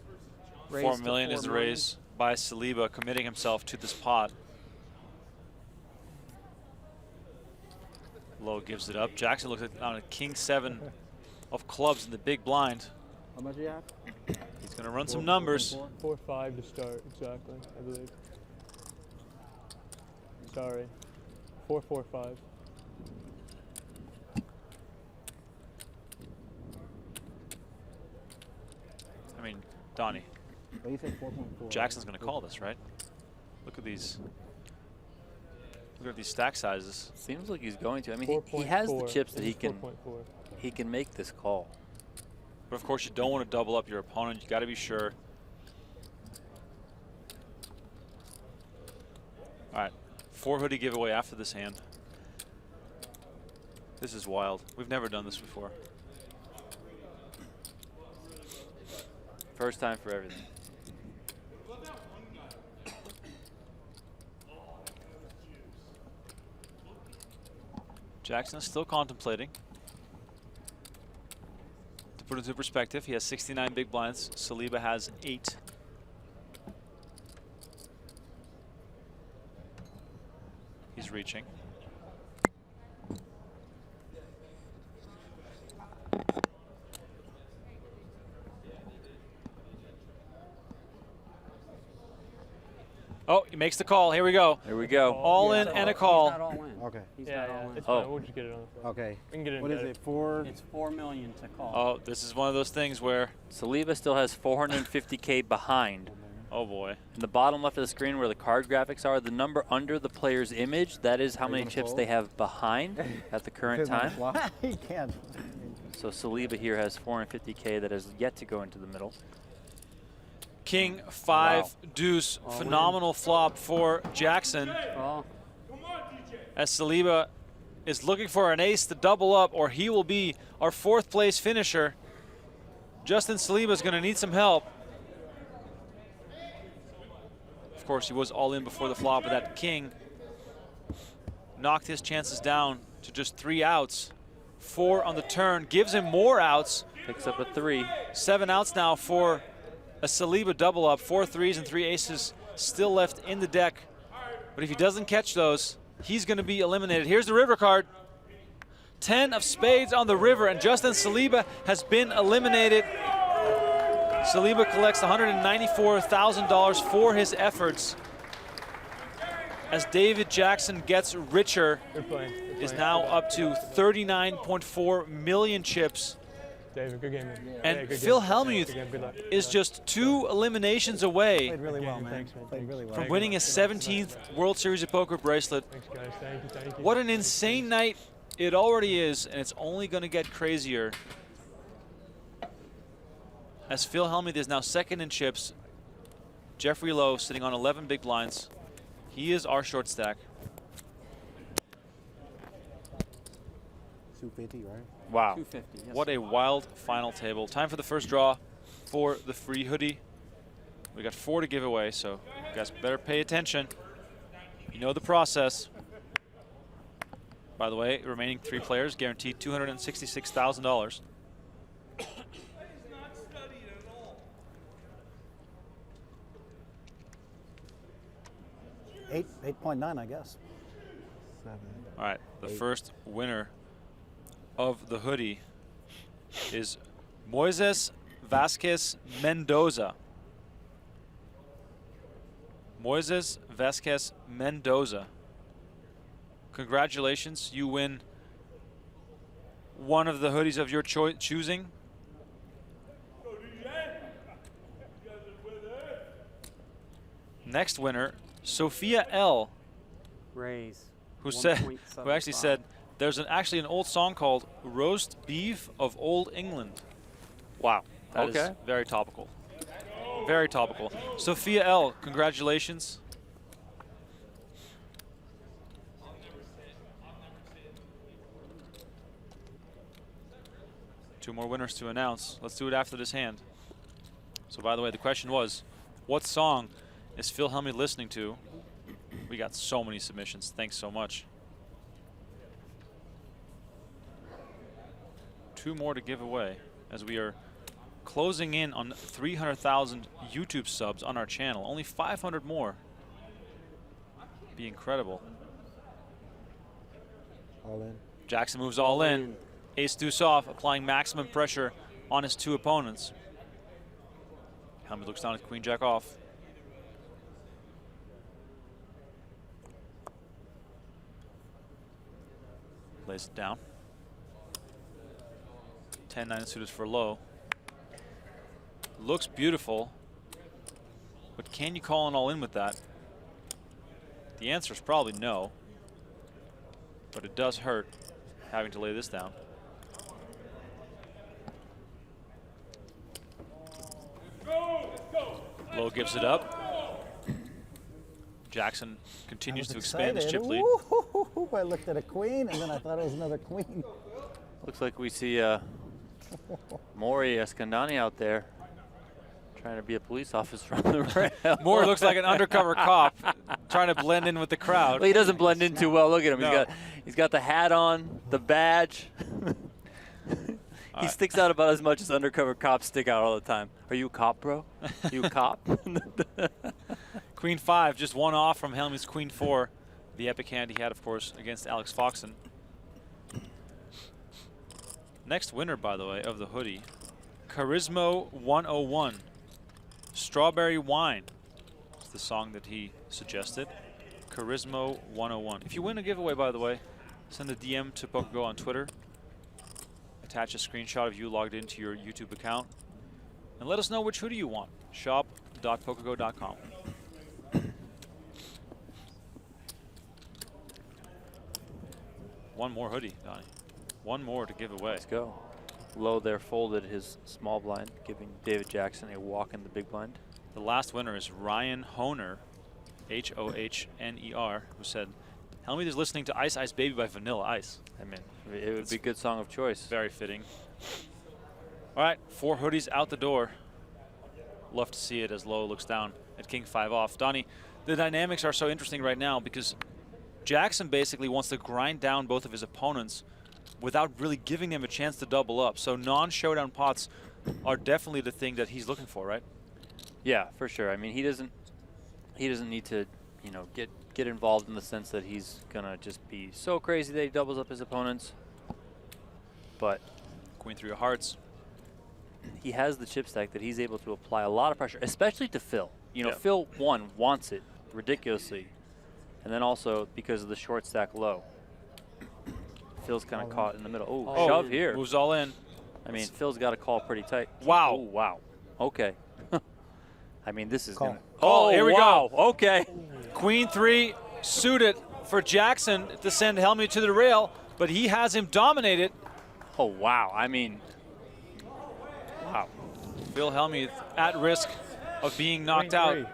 4 million is the raise by Saliba, committing himself to this pot. Lowe gives it up. Jackson looks on a king-7 of clubs in the big blind. How much do you have? He's going to run some numbers. 4-5 to start, exactly, I believe. Sorry. 4-4-5. I mean, Donnie, But he said 4.4. Jackson's going to call this, right? Look at these. Look at these stack sizes. Seems like he's going to. I mean, he has the chips that he can make this call. But of course, you don't want to double up your opponent. You got to be sure. All right, 4 hoodie giveaway after this hand. This is wild. We've never done this before. First time for everything. Jackson is still contemplating. To put it into perspective, he has 69 big blinds. Saliba has 8. He's reaching. Oh, he makes the call. Here we go. Here we go. All in and a call. He's not all in. Okay. He's Yeah, not all yeah, in. it's fine. We'll just get it on the floor. Okay. We can get it in What is better. it? 4? It's $4 million to call. Oh, this is one of those things where, Saliba still has 450K behind. oh boy. In the bottom left of the screen where the card graphics are, the number under the player's image, that is how Are you many gonna chips fold? they have behind at the current time. He can't. So Saliba here has 450K that has yet to go into the middle. King 5 deuce. Phenomenal flop for Jackson. Well, As Saliba is looking for an ace to double up, or he will be our 4th place finisher. Justin Saliba is going to need some help. Of course, he was all in before the flop, but that king knocked his chances down to just 3 outs. 4 on the turn, gives him more outs. Picks up a 3. 7 outs now for a Saliba double up. 4 threes and 3 aces still left in the deck. But if he doesn't catch those, he's going to be eliminated. Here's the river card. 10 of spades on the river, and Justin Saliba has been eliminated. Saliba collects $194,000 for his efforts. as David Jackson gets richer, Good play. is now up to 39.4 million chips. David, good game, man. And Yeah, good Phil game. Hellmuth Good game, good luck. is just 2 eliminations away Played really well, game. man. Thanks, man. Played really well. from winning his 17th World Series of Poker bracelet. Thanks, guys. Thank you, thank you. What an insane night it already is, and it's only going to get crazier. As Phil Hellmuth is now second in chips, Jeffrey Lowe sitting on 11 big blinds. He is our short stack. 250, right? Wow. 250. Yes. What a wild final table. Time for the first draw for the free hoodie. We got 4 to give away, so you guys better pay attention. You know the process. By the way, remaining 3 players guaranteed $266,000. 8.9, I guess. 7. All right, the first winner of the hoodie is Moises Vasquez Mendoza. Moises Vasquez Mendoza. Congratulations, you win one of the hoodies of your choosing. Next winner, Sophia L, Raise. who actually said there's actually an old song called Roast Beef of Old England. Wow, that is very topical. Very topical. Sophia L, congratulations. Two more winners to announce. Let's do it after this hand. So by the way, the question was, what song is Phil Hellmuth listening to? We got so many submissions. Thanks so much. 2 more to give away as we are closing in on 300,000 YouTube subs on our channel. Only 500 more. Be incredible. All in. Jackson moves all in. Ace deuce off, applying maximum pressure on his 2 opponents. Hellmuth looks down at queen jack off. Lays it down. 10-9 suited for low. Looks beautiful, but can you call an all in with that? The answer is probably no, but it does hurt having to lay this down. Low gives it up. Jackson continues to expand his chip lead. Woo-hoo-hoo-hoo. I looked at a queen, and then I thought it was another queen. Looks like we see Maury Escandani out there trying to be a police officer on the rail. Maury looks like an undercover cop trying to blend in with the crowd. Well, he doesn't blend in too well. Look at him. No. He's got the hat on, the badge. He sticks out about as much as undercover cops stick out all the time. Are you a cop, bro? You a cop? Queen 5, just one off from Hellmuth's Queen 4. The epic hand he had, of course, against Alex Foxen. Next winner, by the way, of the hoodie, Charismo 101. Strawberry Wine. It's the song that he suggested. Charismo 101. If you win a giveaway, by the way, send a DM to PokerGO on Twitter. Attach a screenshot of you logged into your YouTube account. And let us know which hoodie you want. Shop.pokergo.com. One more hoodie, Donnie. One more to give away. Let's go. Low there folded his small blind, giving David Jackson a walk in the big blind. The last winner is Ryan Hohner, H-O-H-N-E-R, who said, Hellmuth is listening to Ice Ice Baby by Vanilla Ice. I mean, it would be a good song of choice. Very fitting. All right, 4 hoodies out the door. Love to see it as Low looks down at King 5 off. Donnie, the dynamics are so interesting right now because Jackson basically wants to grind down both of his opponents without really giving them a chance to double up. So non-showdown pots are definitely the thing that he's looking for, right? Yeah, for sure. I mean, he doesn't need to, you know, get involved in the sense that he's gonna just be so crazy that he doubles up his opponents. But Queen 3 of hearts. he has the chip stack that he's able to apply a lot of pressure, especially to Phil. You know, Yeah. Phil, one, wants it ridiculously. And then also because of the short stack low. Phil's kind of caught in the middle. Ooh, Oh, shove here. Moves all in. I mean, Phil's got to call pretty tight. Wow. Ooh, wow. Okay. I mean, this is Call. going to. Oh, here we wow. go. Okay. Queen 3 suited for Jackson to send Hellmuth to the rail, but he has him dominated. Oh, wow. I mean, wow. Phil Hellmuth at risk of being knocked out.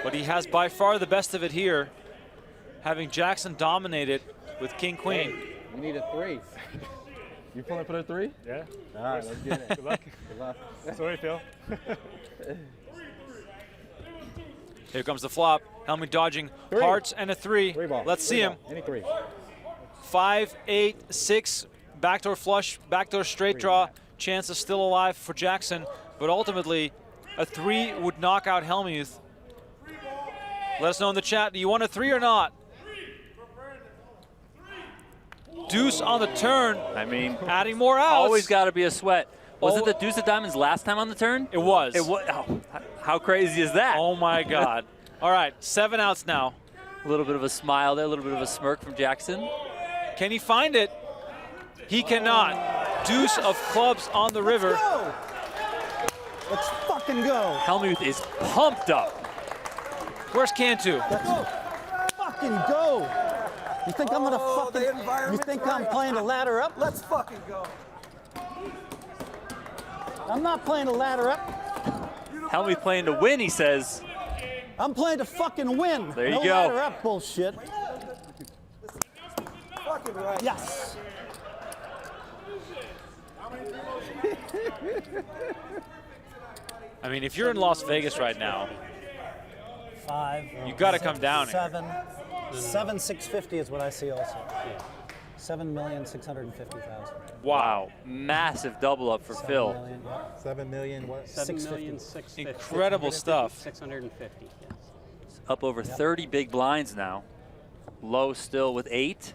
But he has by far the best of it here, having Jackson dominated with King Queen. We need a 3. You pulling for the 3? Yeah. All right, let's get it. Good luck. Good luck. Sorry, Phil. Here comes the flop. Hellmuth dodging hearts and a 3. 3 ball. Let's see him. Any 3. 5, 8, 6, backdoor flush, backdoor straight draw. Chance is still alive for Jackson, but ultimately a 3 would knock out Hellmuth. Let us know in the chat, do you want a 3 or not? Deuce on the turn. I mean, adding more outs. always got to be a sweat. Was it the deuce of diamonds last time on the turn? It was. It was. Oh, how crazy is that? Oh my God. All right, 7 outs now. A little bit of a smile there, a little bit of a smirk from Jackson. Can he find it? He cannot. Deuce of clubs on the river. Go! Let's fucking go. Hellmuth is pumped up. Where's Cantu? Let's fucking go. You think I'm gonna Oh, the fucking? You environment's think I'm right. playing a ladder up? Let's fucking go. I'm not playing a ladder up. Hellmuth playing to win, he says. I'm playing to fucking win. There you no go. ladder up bullshit. Fucking right. Yes. I mean, if you're in Las Vegas right now, 5. you got to come down here. 7,650 is what I see also. 7,650,000. Wow. Massive double up for Phil. 7 million, what? 7,650,000. Incredible stuff. 650. Yes. Up over 30 big blinds now. Low still with 8.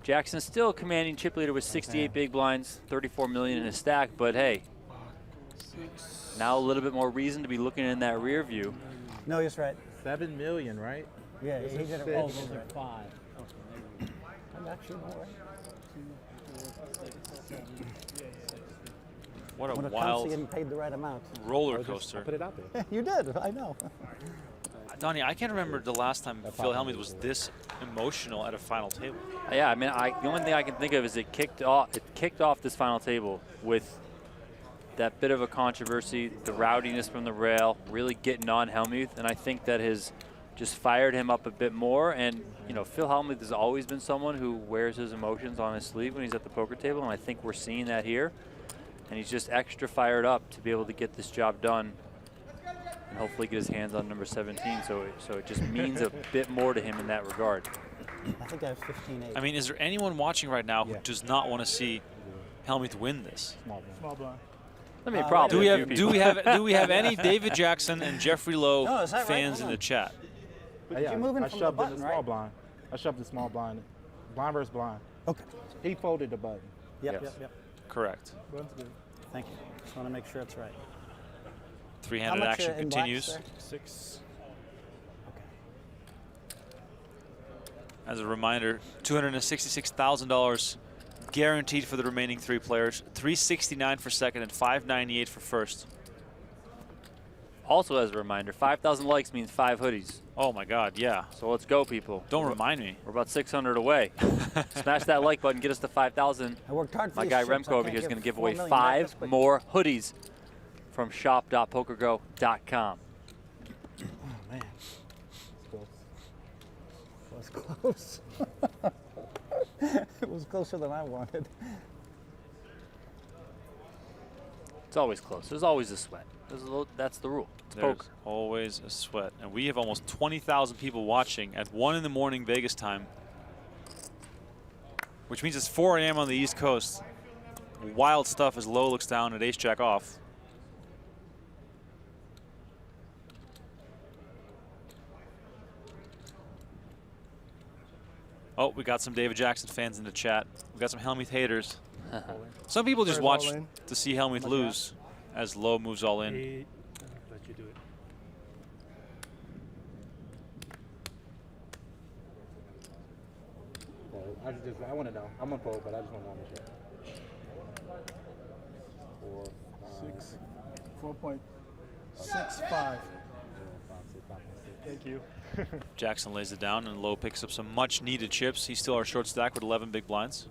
Jackson still commanding chip leader with 68 big blinds, 34 million in his stack, but hey, now a little bit more reason to be looking in that rear view. No, he's right. 7 million, right? Yeah, he did it six. right. Oh, those are 5. I'm actually all right. What a When it comes to wild getting paid the right amount. roller Put coaster. it out there. You did, I know. Donnie, I can't remember the last time Phil Hellmuth was this emotional at a final table. Yeah, I mean, the only thing I can think of is it kicked off this final table with that bit of a controversy, the rowdiness from the rail, really getting on Hellmuth, and I think that has just fired him up a bit more. And you know, Phil Hellmuth has always been someone who wears his emotions on his sleeve when he's at the poker table, and I think we're seeing that here. And he's just extra fired up to be able to get this job done and hopefully get his hands on number 17. So it just means a bit more to him in that regard. I think I have 15-8. I mean, is there anyone watching right now who Yeah. does not want to see Hellmuth win this? Small blind. I mean, probably Do we have any David Jackson and Jeffrey Lowe No, is that right? fans Hold in on. the chat? Yeah, you're moving I from the shoved button, in the small right? blind. I shoved the small blind. Blind versus blind. Okay. He folded the button. Yep, Yes. yep. Correct. Blind's good. Thank you. Just want to make sure it's right. Three-handed How much, action in continues. blacks 6. Okay. As a reminder, $266,000 guaranteed for the remaining 3 players. $369 for second and $598 for first. Also, as a reminder, 5,000 likes means 5 hoodies. Oh my God, yeah. So let's go, people. Don't remind me. We're about 600 away. Smash that like button, get us to 5,000. I worked hard for My these guy shirts. Remko I over can't here is going to give 4 away million back this 5 quick. more hoodies from shop.pokergo.com. Oh, man. It's close. It was close. It was closer than I wanted. It's always close. There's always a sweat. That's the rule. It's There's poker. always a sweat. And we have almost 20,000 people watching at 1 in the morning Vegas time, which means it's 4 a.m. on the East Coast. Wild stuff as Lowe looks down at ace-jack off. Oh, we got some David Jackson fans in the chat. We got some Hellmuth haters. Some people just First watch all in. to see Hellmuth lose as Lowe moves all in. 8. Let you do it. I want to know. I'm gonna fold, but I just want to know how much. 4.65. Thank you. Jackson lays it down, and Lowe picks up some much-needed chips. He's still our short stack with 11 big blinds.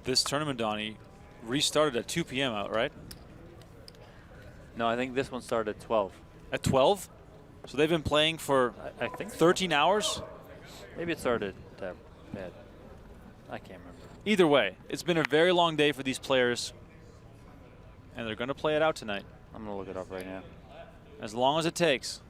This tournament, Donnie, restarted at 2 p.m. out, right? No, I think this one started at 12. At 12? So they've been playing for, I think 13 hours? maybe it started bad. I can't remember. Either way, it's been a very long day for these players, and they're going to play it out tonight. I'm going to look it up right now. As long as it takes.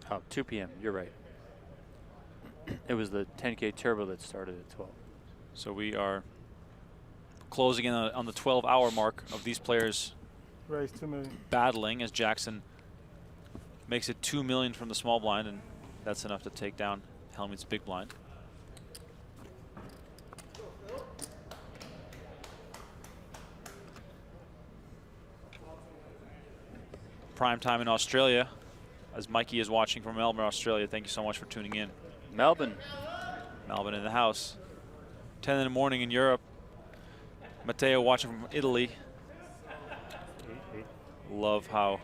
Oh, 2 p.m. You're right. It was the 10K Turbo that started at 12. So we are closing in on the 12-hour mark of these players Raise 2 million. battling as Jackson makes it 2 million from the small blind, and that's enough to take down Hellmuth's big blind. Prime time in Australia, as Mikey is watching from Melbourne, Australia. Thank you so much for tuning in. Melbourne. Melbourne in the house. 10 in the morning in Europe. Matteo watching from Italy. Love how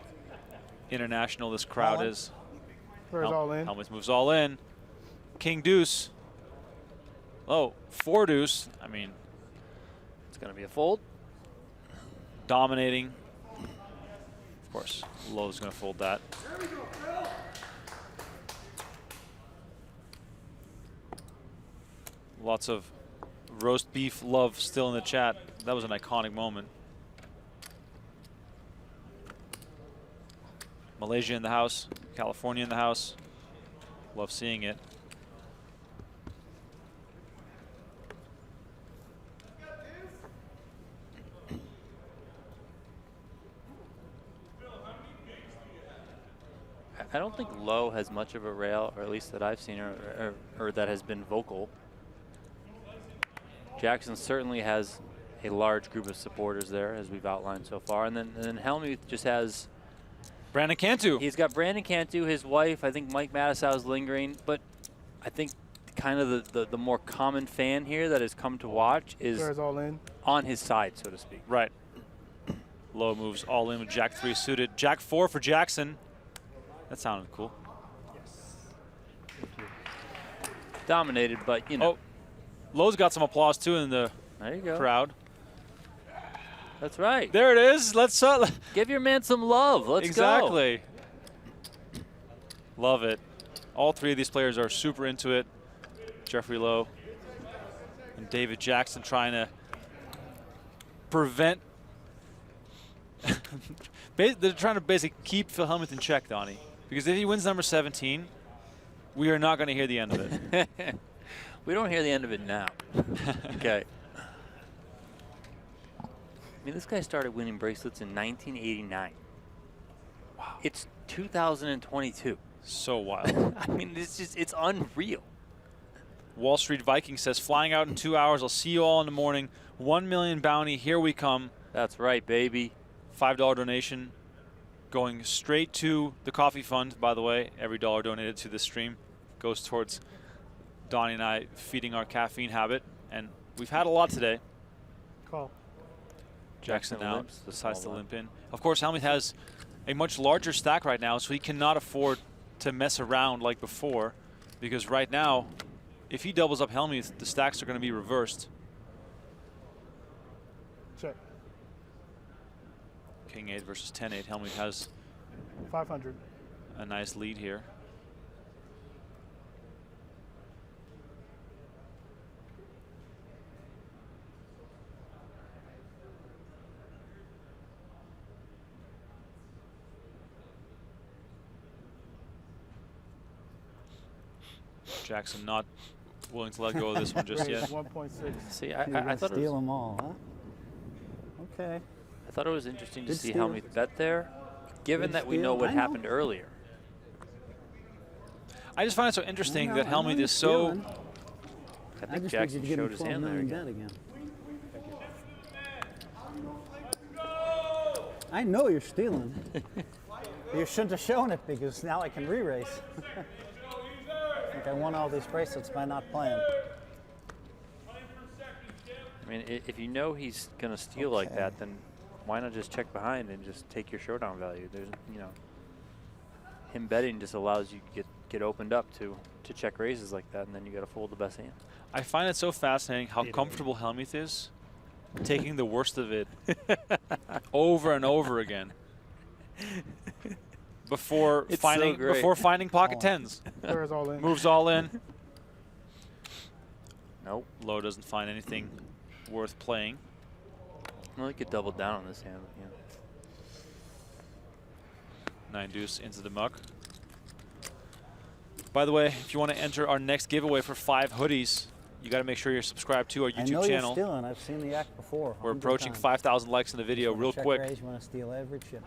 international this crowd is. Where's all in? Hellmuth moves all in. King deuce. Oh, 4 deuce. I mean, It's going to be a fold. dominating. Of course, Lowe's going to fold that. Lots of roast beef love still in the chat. That was an iconic moment. Malaysia in the house, California in the house. Love seeing it. I don't think Lowe has much of a rail, or at least that I've seen, or that has been vocal. Jackson certainly has a large group of supporters there, as we've outlined so far. And then Hellmuth just has Brandon Cantu. He's got Brandon Cantu, his wife. I think Mike Mattisau is lingering, but I think kind of the more common fan here that has come to watch is Where's all in? on his side, so to speak. Right. Lowe moves all in with Jack 3 suited. Jack 4 for Jackson. That sounded cool. Dominated, but you know. Oh, Lowe's got some applause too in the There you go. crowd. That's right. There it is. Let's Give your man some love. Let's go. exactly. Love it. All three of these players are super into it. Jeffrey Lowe and David Jackson trying to prevent. They're trying to basically keep Phil Hellmuth in check, Donnie. Because if he wins number 17, we are not going to hear the end of it. We don't hear the end of it now. Okay. I mean, this guy started winning bracelets in 1989. Wow. It's 2022. So wild. I mean, it's unreal. Wall Street Viking says, flying out in 2 hours. I'll see you all in the morning. 1 million bounty. Here we come. That's right, baby. $5 donation going straight to the coffee fund, by the way. Every dollar donated to this stream goes towards Donnie and I feeding our caffeine habit. And we've had a lot today. Call. Jackson now limps, the decides to small limp in. Of course, Hellmuth has a much larger stack right now, so he cannot afford to mess around like before. Because right now, if he doubles up Hellmuth, the stacks are going to be reversed. Check. King 8 versus 10-8. Hellmuth has 500. a nice lead here. Jackson not willing to let go of this one just Raise yet. 1.6. See, You're I gonna thought it steal was, them all, huh? Okay. I thought it was interesting to Good see steal. Hellmuth bet there, given Good that we steal. know what I know. happened earlier. I just find it so interesting that I know Hellmuth you're is so. stealing. I I think just Jackson need you to showed give his me 12 hand there million again. bet again. I know you're stealing. You shouldn't have shown it because now I can re-race. I think I won all these bracelets by not playing. I mean, if you know he's going to steal like that, then why not just check behind and just take your showdown value? There's, you know, him betting just allows you to get opened up to check raises like that, and then you got to fold the best hand. I find it so fascinating how comfortable Hellmuth is taking the worst of it over and over again before It's finding so great. before finding pocket tens. Players all in. Moves all in. Nope. Low doesn't find anything worth playing. Well, he could double down on this hand. Yeah. 9 deuce into the muck. By the way, if you want to enter our next giveaway for 5 hoodies, you got to make sure you're subscribed to our I YouTube know channel. you're stealing. I've seen the act before. We're 100 approaching times. 5,000 likes in the video Wanna real check quick. raise, you want to steal every chip.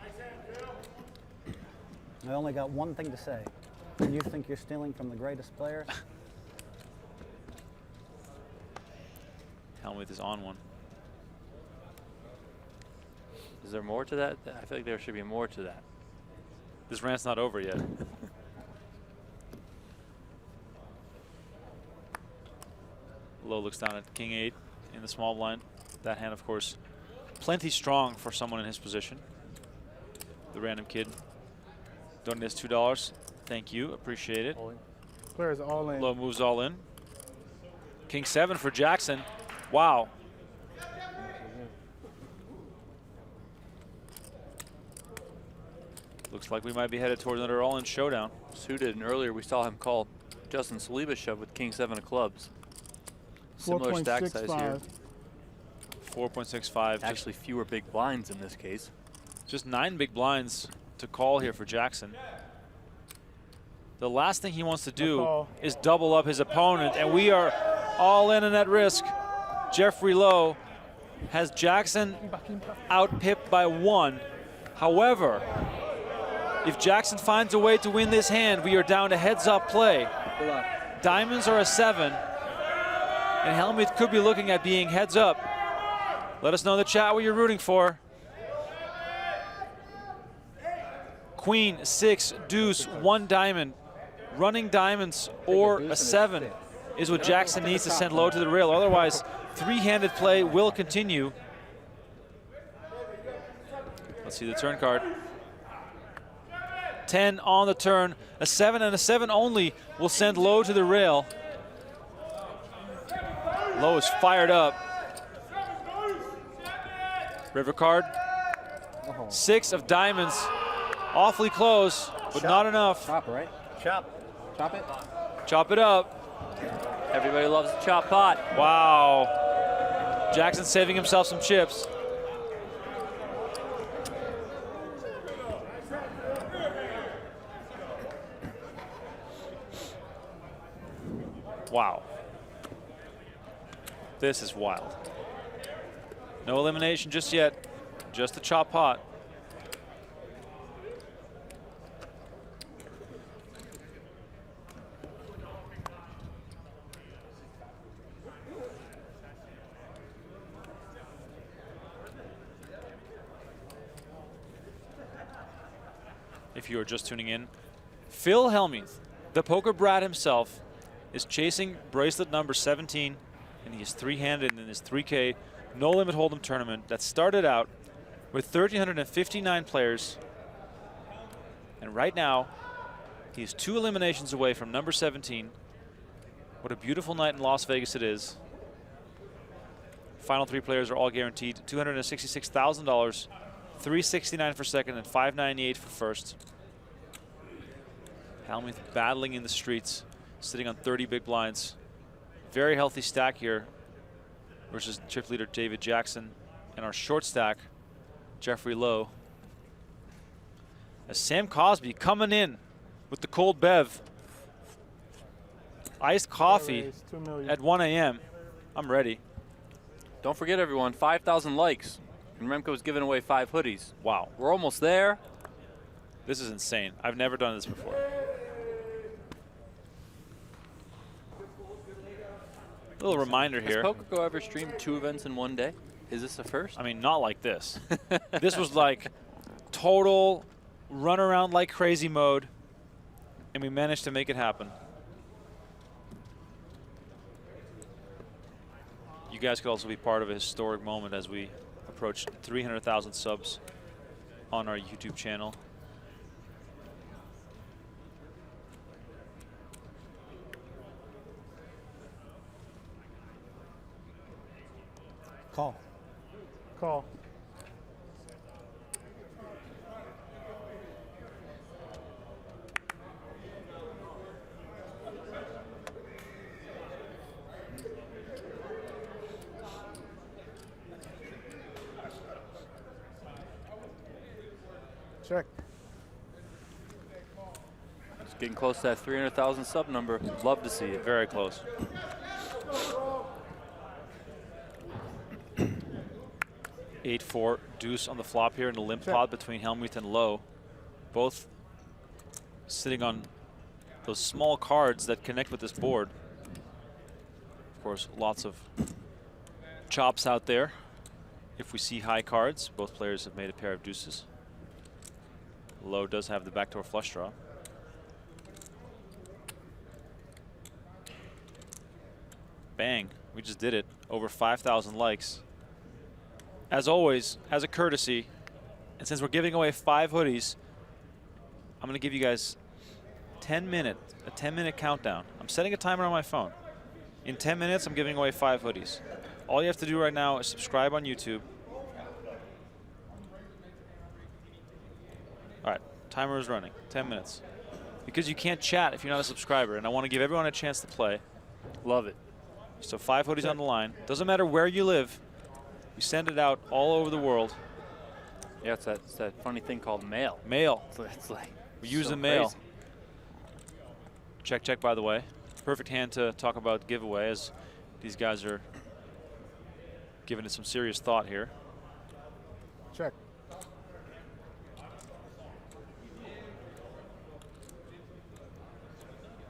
I only got one thing to say. You think you're stealing from the greatest player? Hellmuth is on one. Is there more to that? I feel like there should be more to that. This rant's not over yet. Low looks down at King 8 in the small blind. That hand, of course, plenty strong for someone in his position. The random kid donating us $2. Thank you, appreciate it. Players all in. Low moves all in. King 7 for Jackson. Wow. Looks like we might be headed towards another all-in showdown. Suited, and earlier we saw him call Justin Saliba shove with King 7 of clubs. Similar stack size here. 4.65. Actually, fewer big blinds in this case. Just 9 big blinds to call here for Jackson. The last thing he wants to do is double up his opponent, and we are all in and at risk. Jeffrey Lowe has Jackson out-pipped by 1. However, if Jackson finds a way to win this hand, we are down to heads-up play. Diamonds are a 7, and Hellmuth could be looking at being heads-up. Let us know in the chat what you're rooting for. Queen, 6, deuce, 1 diamond. Running diamonds or a 7 is what Jackson needs to send Low to the rail. Otherwise, 3-handed play will continue. Let's see the turn card. 10 on the turn. A 7 and a 7 only will send Low to the rail. Low is fired up. River card. 6 of diamonds. Awfully close, but not enough. Chop, right? Chop. Chop it. Chop it up. Everybody loves the chop pot. Wow. Jackson saving himself some chips. Wow. This is wild. No elimination just yet. Just a chop pot. If you are just tuning in, Phil Hellmuth, the poker brat himself, is chasing bracelet number 17, and he is 3-handed in his 3K No Limit Hold'em tournament that started out with 1,359 players, and right now he's 2 eliminations away from number 17. What a beautiful night in Las Vegas it is. Final 3 players are all guaranteed $266,000, $369 for second and $598 for first. Hellmuth battling in the streets, sitting on 30 big blinds. Very healthy stack here versus chip leader David Jackson and our short stack, Jeffrey Lowe. As Sam Cosby coming in with the cold bev. Iced coffee at 1 a.m. I'm ready. Don't forget, everyone, 5,000 likes. And Remko's giving away 5 hoodies. Wow. We're almost there. This is insane. I've never done this before. little reminder Has here. PokerGO ever streamed 2 events in one day? Is this a first? I mean, not like this. This was like total run around like crazy mode, and we managed to make it happen. You guys could also be part of a historic moment as we approach 300,000 subs on our YouTube channel. Call. Call. Check. It's getting close to that 300,000 sub number. Love to see it. Very close. Eight, 4, deuce on the flop here in the limp pot between Hellmuth and Low. Both sitting on those small cards that connect with this board. Of course, lots of chops out there. If we see high cards, both players have made a pair of deuces. Low does have the backdoor flush draw. Bang, we just did it. Over 5,000 likes. As always, as a courtesy, and since we're giving away 5 hoodies, I'm going to give you guys a 10-minute countdown. I'm setting a timer on my phone. In 10 minutes, I'm giving away 5 hoodies. All you have to do right now is subscribe on YouTube. All right, timer is running, 10 minutes. Because you can't chat if you're not a subscriber, and I want to give everyone a chance to play. Love it. So 5 hoodies on the line. Doesn't matter where you live. We send it out all over the world. Yeah, it's that funny thing called mail. Mail. It's like We use so the mail. crazy. Check, check, by the way. Perfect hand to talk about giveaway, as these guys are giving it some serious thought here. Check.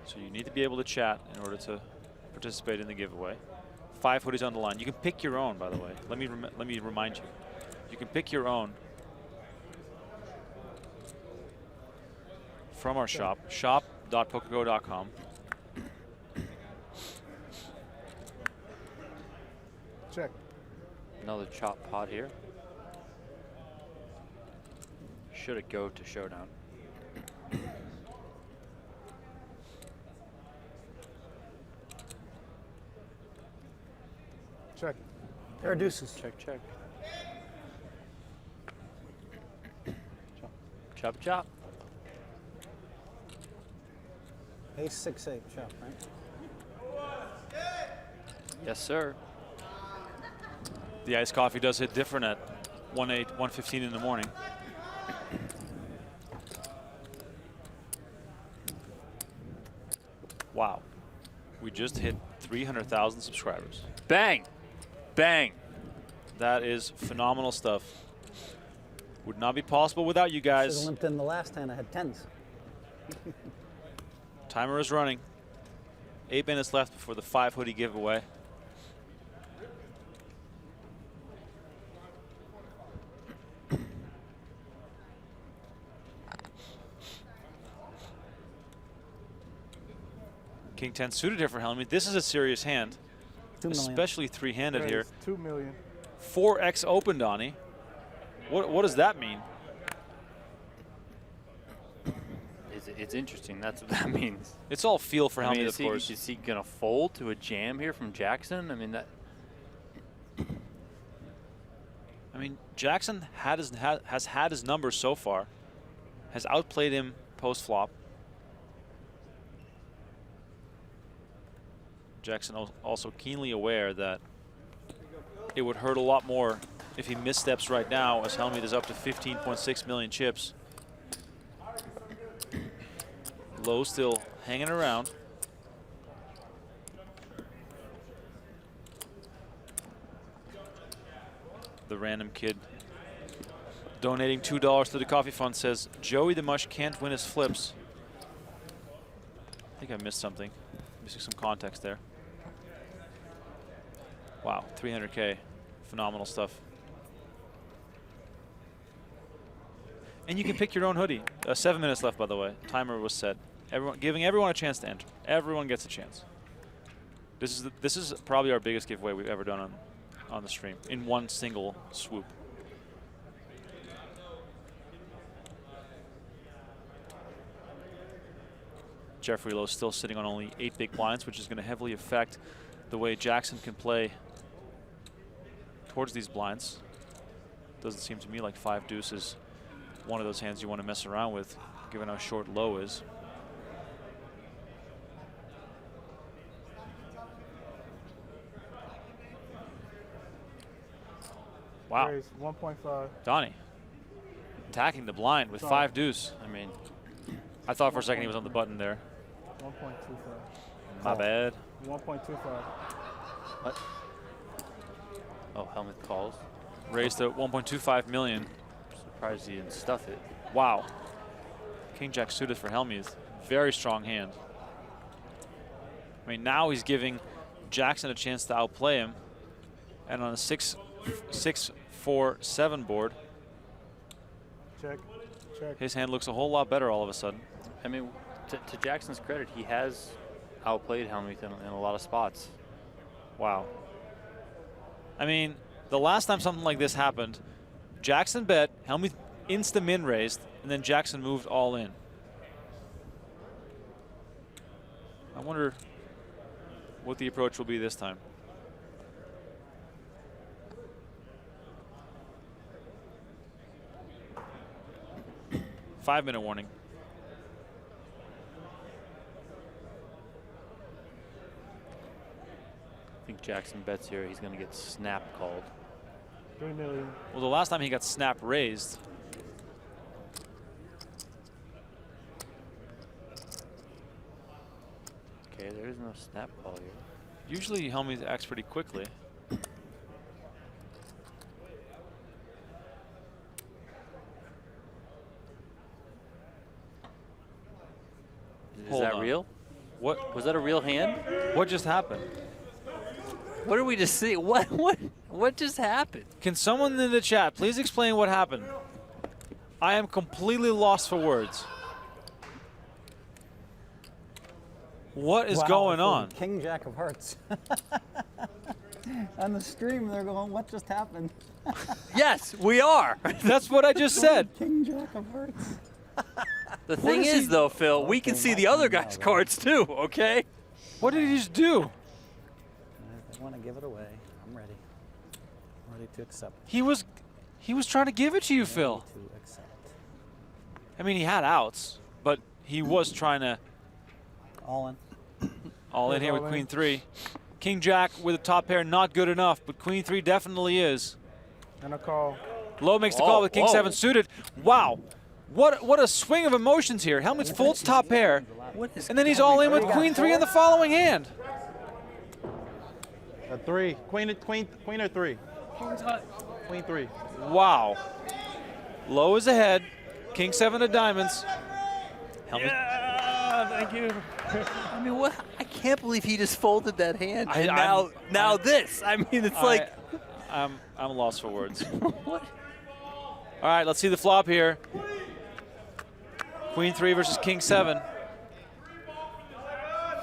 So you need to be able to chat in order to participate in the giveaway. 5 hoodies on the line. You can pick your own, by the way. Let me remind you. You can pick your own from our shop, shop.pokergo.com. Check. Another chop pot here. Should it go to showdown? Check. Pair of deuces. Check, check. Chop, chop. Ace 6-8 chop, right? Yes, sir. The iced coffee does hit different at 1:15 in the morning. Wow. We just hit 300,000 subscribers. Bang! Bang! That is phenomenal stuff. Would not be possible without you Should have guys. limped in the last hand. I had 10s. Timer is running. 8 minutes left before the 5 hoodie giveaway. King 10 suited here for Hellmuth. This is a serious hand, 2 million. especially 3-handed here. 2 million. 4x open, Donnie. What does that mean? It's interesting. That's what that means. It's all feel for I mean, Hellmuth, of course. is he gonna fold to a jam here from Jackson? I mean that. I mean, Jackson has had his numbers so far, has outplayed him post-flop. Jackson also keenly aware that it would hurt a lot more if he missteps right now, as Hellmuth is up to 15.6 million chips. Low still hanging around. The random kid donating $2 to the coffee fund says, Joey the Mush can't win his flips. I think I missed something. Missing some context there. Wow, 300K. Phenomenal stuff. And you can pick your own hoodie. 7 minutes left, by the way. Timer was set. Giving everyone a chance to enter. Everyone gets a chance. This is probably our biggest giveaway we've ever done on the stream in one single swoop. Jeffrey Lowe still sitting on only 8 big blinds, which is going to heavily affect the way Jackson can play towards these blinds. Doesn't seem to me like 5 deuce is one of those hands you want to mess around with, given how short Lowe is. Wow. Raise 1.5. Donnie attacking the blind with 5 deuce. I mean, I thought for a second he was on the button there. 1.25. My bad. 1.25. What? Oh, Hellmuth calls. Raised to 1.25 million. Surprised he didn't stuff it. Wow. King Jack suited for Hellmuth. Very strong hand. I mean, now he's giving Jackson a chance to outplay him. And on a 6-4-7 board, Check. Check. his hand looks a whole lot better all of a sudden. I mean, to Jackson's credit, he has outplayed Hellmuth in a lot of spots. Wow. I mean, the last time something like this happened, Jackson bet, Hellmuth insta-min raised, and then Jackson moved all in. I wonder what the approach will be this time. Five-minute warning. I think Jackson bets here he's going to get snap called. 3 million. Well, the last time he got snap raised, Okay, there is no snap call here. usually Hellmuth acts pretty quickly. Is Hold that on. real? What Was that a real hand? what just happened? What did we just see? What just happened? Can someone in the chat please explain what happened? I am completely lost for words. What is Wow, going for on? King Jack of Hearts. On the stream, they're going, what just happened? Yes, we are. That's what I just said. King Jack of Hearts. The thing is, though, Phil, we can see the other guy's cards too, okay? What did he just do? If they want to give it away, I'm ready. I'm ready to accept. He was trying to give it to you, Phil. Ready to accept. I mean, he had outs, but he was trying to All in. all in here with Queen 3. King Jack with a top pair, not good enough, but Queen 3 definitely is. And a call. Lowe makes the Whoa, call with King whoa. 7 suited. Wow. What a swing of emotions here. Hellmuth folds top pair, What is and then he's all in with Queen 3 in the following hand. A 3. Queen or 3? Queen 3. Wow. Lowe is ahead. King 7 of diamonds. Hellmuth. Thank you. I mean, what? I can't believe he just folded that hand. I- And I'm- now this. I mean, it's like I'm lost for words. what? All right, let's see the flop here. Queen 3 versus King 7.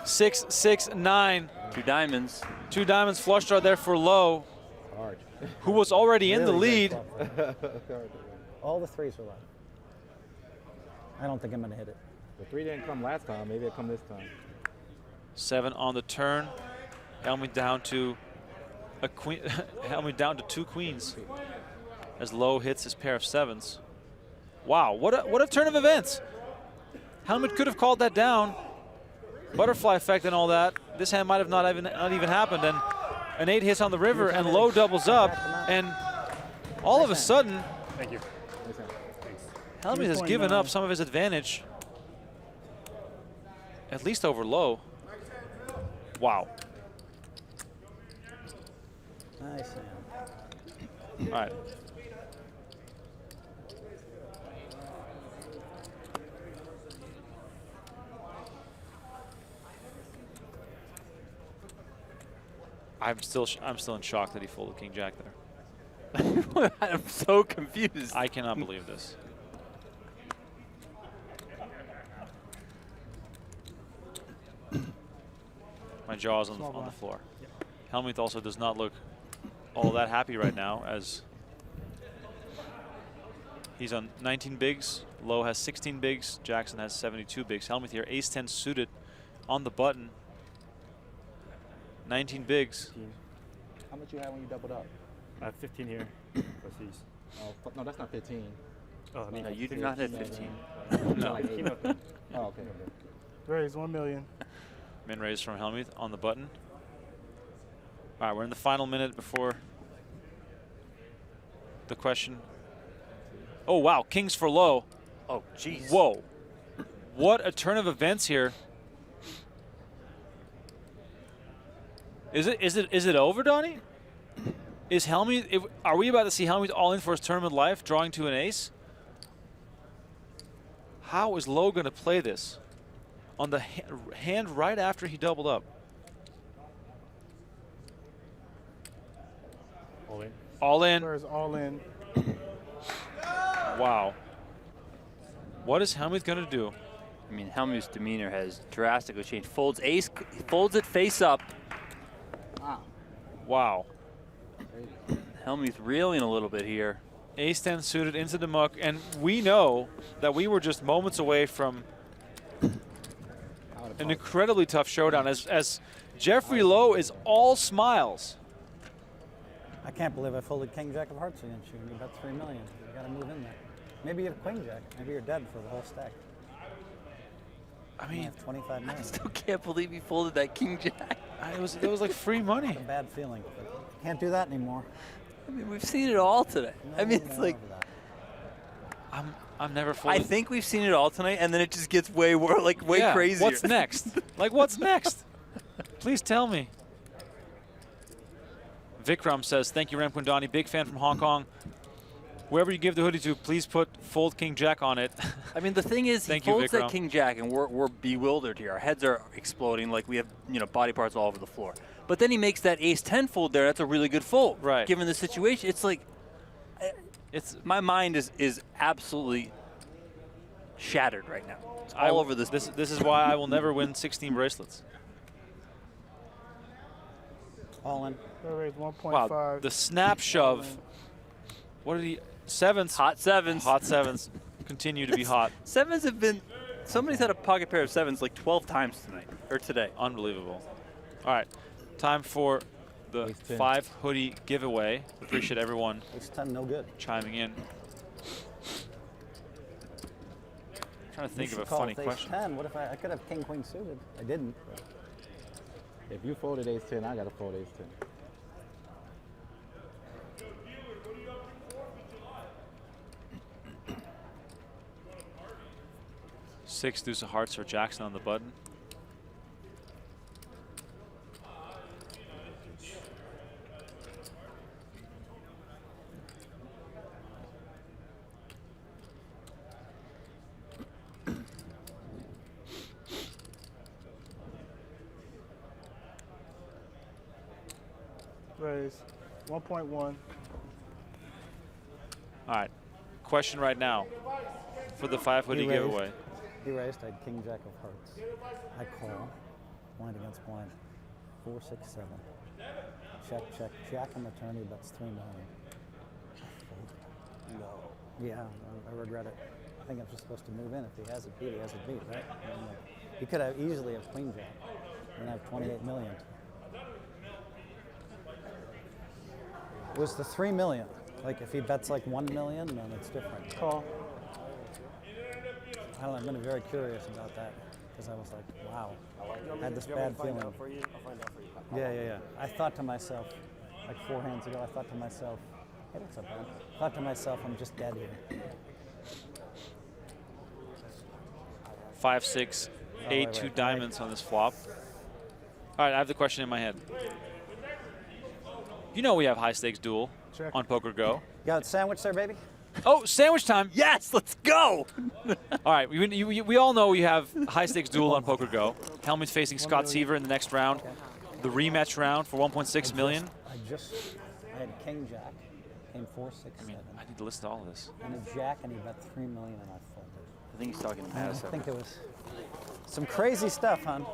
6, 6, 9. 2 diamonds. 2 diamonds flush draw there for Lowe, Hard. who was already in the Really lead. great flop. All the threes were left. I don't think I'm going to hit it. The 3 didn't come last time. Maybe it'll come this time. 7 on the turn. Hellmuth down to a queen. Hellmuth down to 2 queens as Lowe hits his pair of 7s. Wow, what a turn of events. Hellmuth could have called that down. Butterfly effect and all that. This hand might have not even happened, and an 8 hits on the river, and Lowe doubles up, and all of a sudden, Thank you. Hellmuth has given up some of his advantage, at least over Lowe. Wow. Nice hand. All right. I'm still in shock that he folded King Jack there. I'm so confused. I cannot believe this. My jaw is on the floor. Hellmuth also does not look all that happy right now, as he's on 19 bigs. Low has 16 bigs. Jackson has 72 bigs. Hellmuth here, ace-10 suited on the button. 19 bigs. How much you had when you doubled up? I have 15 here. Plus these. Oh, no, that's not 15. Oh, I mean, No, you do not have 15. No. Like 8. Oh, okay. Raise 1 million. Min raise from Hellmuth on the button. All right, we're in the final minute before the question. Oh, wow, kings for low. Oh, jeez. Whoa. What a turn of events here. Is it over, Donnie? Is Hellmuth, are we about to see Hellmuth all in for his tournament life, drawing to an ace? How is Lowe going to play this on the hand right after he doubled up? All in. All in. Where's all in? Wow. What is Hellmuth going to do? I mean, Hellmuth's demeanor has drastically changed. Folds ace, folds it face up. Wow. Hellmuth reeling a little bit here. Ace-10 suited into the muck, and we know that we were just moments away from an incredibly tough showdown as Jeffrey Lowe is all smiles. I can't believe I folded King Jack of Hearts against you. You bet 3 million. You got to move in there. Maybe you have Queen Jack. Maybe you're dead for the whole stack. I You mean, have 25 I million. still can't believe he folded that King Jack. it was like free money. It's a bad feeling. But you can't do that anymore. I mean, we've seen it all today. I mean, it's No, like, over that. I'm never I folded. think we've seen it all tonight, and then it just gets way more, like, way Yeah, crazier. What's next? Like, what's next? Please tell me. Vikram says, thank you, Remko and Donnie. Big fan from Hong Kong. Whoever you give the hoodie to, please put fold King Jack on it. I mean, the thing is, he Thank you, folds that Vikram. King Jack, and we're bewildered here. Our heads are exploding, like we have, you know, body parts all over the floor. But then he makes that ace-10 fold there. That's a really good fold. Right. Given the situation, it's like, my mind is absolutely shattered right now. It's all over this. This is why I will never win 16 bracelets. All in. Raise 1.5. Wow, the snap shove. What did he? Sevens. Hot sevens. Hot sevens continue to be hot. Sevens have been. Somebody's had a pocket pair of sevens like 12 times tonight or today. Unbelievable. All right, time for the Ace 10. 5 hoodie giveaway. Appreciate everyone Ace 10, no good. chiming in. Trying to think You of a should call funny it ace question. 10. What if I could have King Queen suited? I didn't. But If you folded ace 10, I got to fold ace 10. Six deuce of hearts for Jackson on the button. Raise 1.1. All right, question right now for the 5 hoodie You raised. giveaway. he raised. I had King Jack of Hearts. I call. Blind against blind. 4, 6, 7. Check, check. Jack on the turn. He bets 3 million. No. Yeah, I regret it. I think I'm just supposed to move in. If he has it beat, he has it beat, right? I mean, like, he could have easily have Queen Jack and have 28 million. It was the 3 million. Like if he bets like 1 million, then it's different. Call. I don't know, I'm gonna be very curious about that because I was like, wow, I had this bad feeling. Yeah. I thought to myself, like 4 hands ago, I thought to myself, hey, what's up, man? I thought to myself, I'm just dead here. 5, 6, 8, wait, 2 wait. diamonds on this flop. All right, I have the question in my head. You know we have high stakes duel Check. on PokerGo. You got a sandwich there, baby? Oh, sandwich time. Yes, let's go. All right, we all know we have high stakes duel on PokerGo. Hellmuth facing Scott Seaver in the next round. the rematch round for 1.6 million. I had King Jack, came 4, 6, I mean, 7. I need to listen to all of this. And a Jack, and he bet 3 million, and I folded. I think he's talking to And I Madison. think it was some crazy stuff, hon.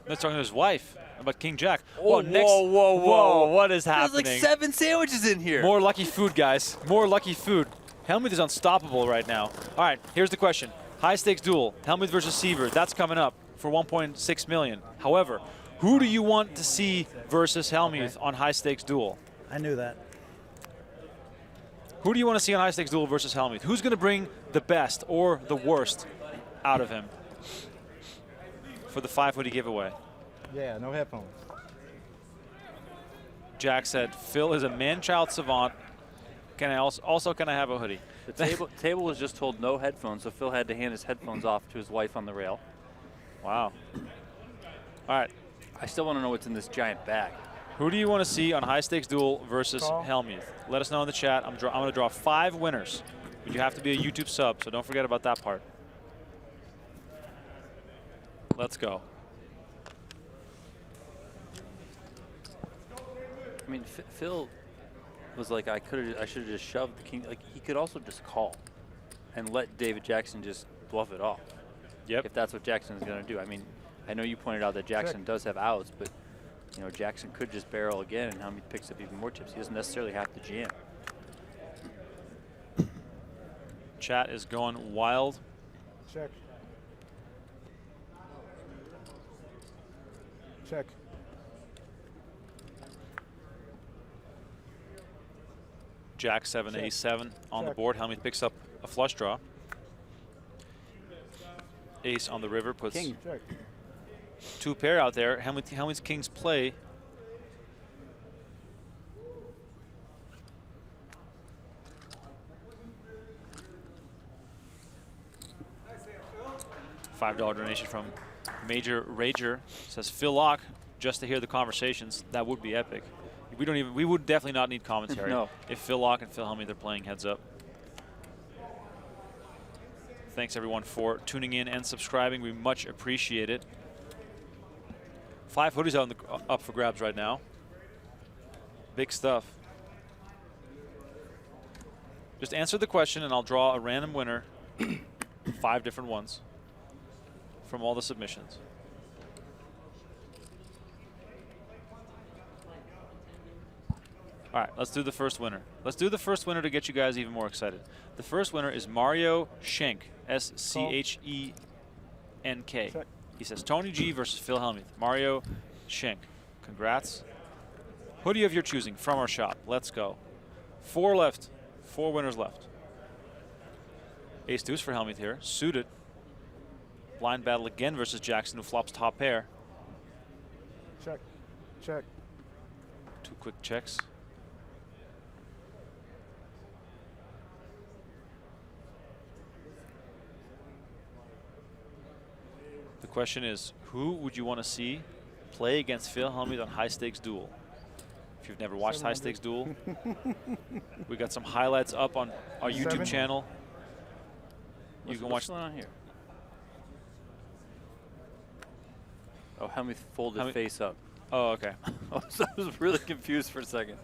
Let's talk to his wife about King Jack. Oh, next, whoa. What is There's happening? like 7 sandwiches in here. More lucky food, guys. More lucky food. Hellmuth is unstoppable right now. All right, here's the question. High stakes duel, Hellmuth versus Seaver. That's coming up for 1.6 million. However, who do you want to see versus Hellmuth on high stakes duel? I knew that. Who do you want to see on high stakes duel versus Hellmuth? Who's going to bring the best or the worst out of him for the 5 hoodie giveaway? Yeah, no headphones. Jack said, Phil is a man-child savant. Can I also can I have a hoodie? The table was just told no headphones, so Phil had to hand his headphones off to his wife on the rail. Wow. All right. I still want to know what's in this giant bag. Who do you want to see on high stakes duel versus Hellmuth? Let us know in the chat. I'm going to draw 5 winners. But you have to be a YouTube sub, so don't forget about that part. Let's go. I mean, Phil was like, I should have just shoved the king. Like, he could also just call and let David Jackson just bluff it off. Yep. If that's what Jackson's going to do. I mean, I know you pointed out that Jackson does have outs, but you know, Jackson could just barrel again, and Hellmuth picks up even more chips. He doesn't necessarily have to jam. Chat is going wild. Check. Check. Jack 7, Ace 7 on the Check. board. Hellmuth picks up a flush draw. Ace on the river puts King. Check. 2 pair out there. Hellmuth's kings play. $5 donation from Major Rager. Says Phil Locke, just to hear the conversations. That would be epic. We would definitely not need commentary. No. If Phil Locke and Phil Hellmuth are playing heads up. Thanks everyone for tuning in and subscribing. We much appreciate it. 5 hoodies up for grabs right now. Big stuff. Just answer the question and I'll draw a random winner. 5 different ones from all the submissions. All right, let's do the first winner. Let's do the first winner to get you guys even more excited. The first winner is Mario Schenk, S-C-H-E-N-K. Check. He says Tony G versus Phil Hellmuth. Mario Schenk, congrats. Hoodie of your choosing from our shop. Let's go. 4 left. 4 winners left. Ace deuce for Hellmuth here. Suited. Blind battle again versus Jackson, who flops top pair. Check. Check. 2 quick checks. The question is, who would you want to see play against Phil Hellmuth on High Stakes Duel? If you've never watched High Stakes Duel, we got some highlights up on our YouTube 7. channel. You can watch. What's going on here? Oh, Hellmuth folded face up. Oh, okay. I was really confused for a second.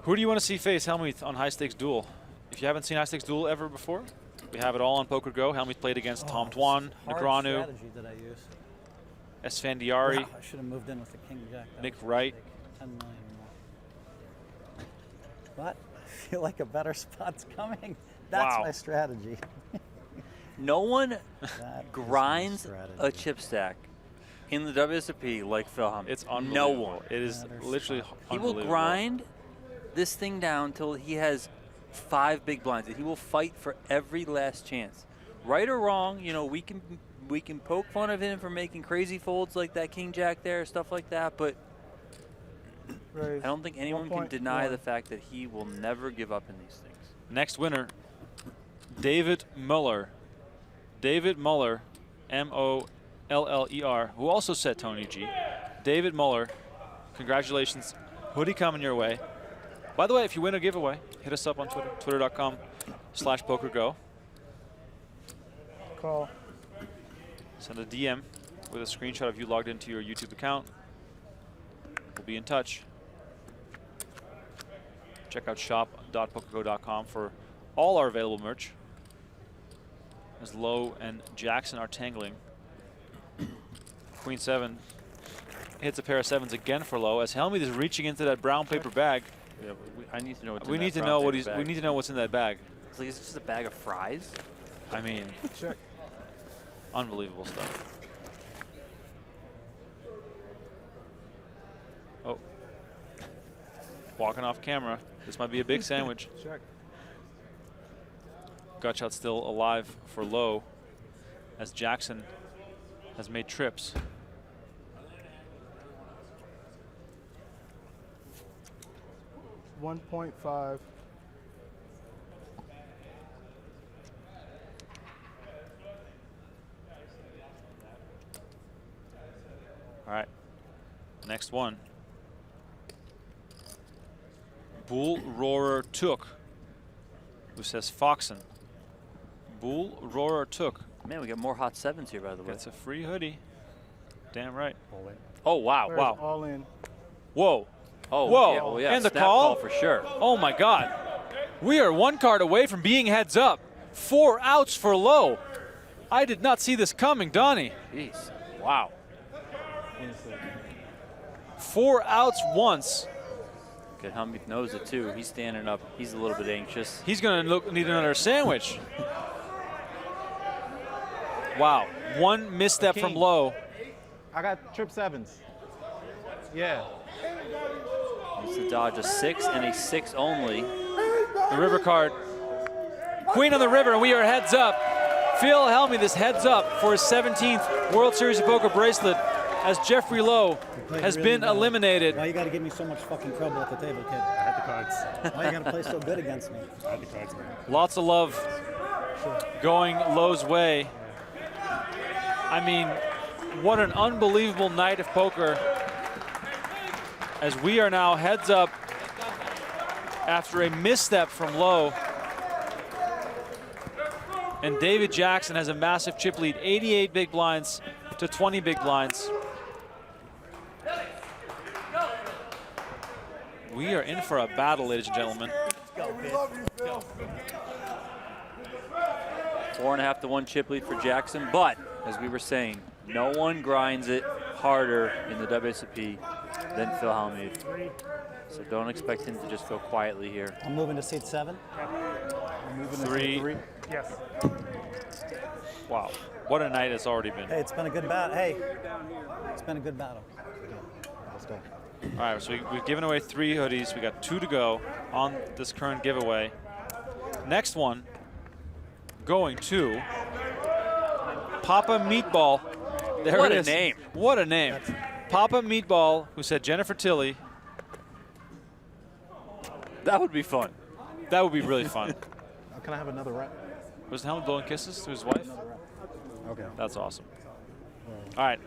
Who do you want to see face Hellmuth on High Stakes Duel? If you haven't seen High Stakes Duel ever before, we have it all on PokerGo. Helmuth played against Tom Tuan, Negreanu, strategy that I use. Esfandiari, Wow, I should have moved in with the King Jack. That Nick was a Wright. mistake. 10 million more. But I feel like a better spot's coming. That's Wow. my strategy. No one That is my grinds strategy. a chip stack in the WSOP like Phil Hellmuth. It's No unbelievable. one. It is Better literally spot. He will unbelievable. grind this thing down until he has 5 big blinds. He will fight for every last chance. Right or wrong, you know, we can poke fun of him for making crazy folds like that King Jack there, stuff like that, but Raise. I don't think anyone can 1.1. deny the fact that he will never give up in these things. Next winner, David Muller. David Muller, M-O-L-L-E-R, who also said Tony G. David Muller, congratulations. Hoodie coming your way. By the way, if you win a giveaway, hit us up on Twitter, twitter.com/PokerGo. Call. Send a DM with a screenshot of you logged into your YouTube account. We'll be in touch. Check out shop.pokergo.com for all our available merch. As Lowe and Jackson are tangling. Queen 7 hits a pair of 7s again for Lowe as Hellmuth is reaching into that brown paper bag. Yeah, I need to know what's We in need that to brown know paper what he's. bag. We need to know what's in that bag. It's like, is it just a bag of fries? I mean, Check. unbelievable stuff. Oh, walking off camera. This might be a big sandwich. Check. Gutshot still alive for Lowe as Jackson has made trips. $1.5. All right, next one. Bull Roarer Took, who says Foxen. Bull Roarer Took Man, we got more hot 7s here, by the way. gets a free hoodie. Damn right. Oh, wow. There's Wow. All in. Whoa. Oh, Whoa. yeah, well, yeah, And the snap call? for sure. Oh my God. We are one card away from being heads up. 4 outs for Lowe. I did not see this coming, Donnie. Jeez. Wow. 4 outs once. Good, Hellmuth knows it too. He's standing up. He's a little bit anxious. He's going to need another sandwich. Wow. One misstep from King. Lowe. I got trip 7s. Yeah. Needs to dodge a 6 and a 6 only. The river card. Queen on the river, and we are heads up. Phil Hellmuth is heads up for his 17th World Series of Poker bracelet as Jeffrey Lowe has been eliminated. Why you got to give me so much fucking trouble at the table, kid? I had the cards. Why you got to play so good against me? I had the cards, man. Lots of love going Lowe's way. I mean, what an unbelievable night of poker as we are now heads up after a misstep from Lowe. And David Jackson has a massive chip lead, 88 big blinds to 20 big blinds. We are in for a battle, ladies and gentlemen. We love you, Phil. 4.5 to 1 chip lead for Jackson, but as we were saying, no one grinds it harder in the WSOP than Phil Hellmuth. So don't expect him to just go quietly here. I'm moving to seat 7. I'm moving to 3. Yes. Wow, what a night it's already been. Hey, it's been a good battle. Hey, it's been a good battle. Let's go. All right, so we've given away 3 hoodies. We got 2 to go on this current giveaway. Next one going to Papa Meatball. There What it a is. name. What a name. Papa Meatball, who said Jennifer Tilly. That would be fun. That would be really fun. Can I have another wrap? Was Hellmuth blowing kisses to his wife? Okay. That's awesome. All right,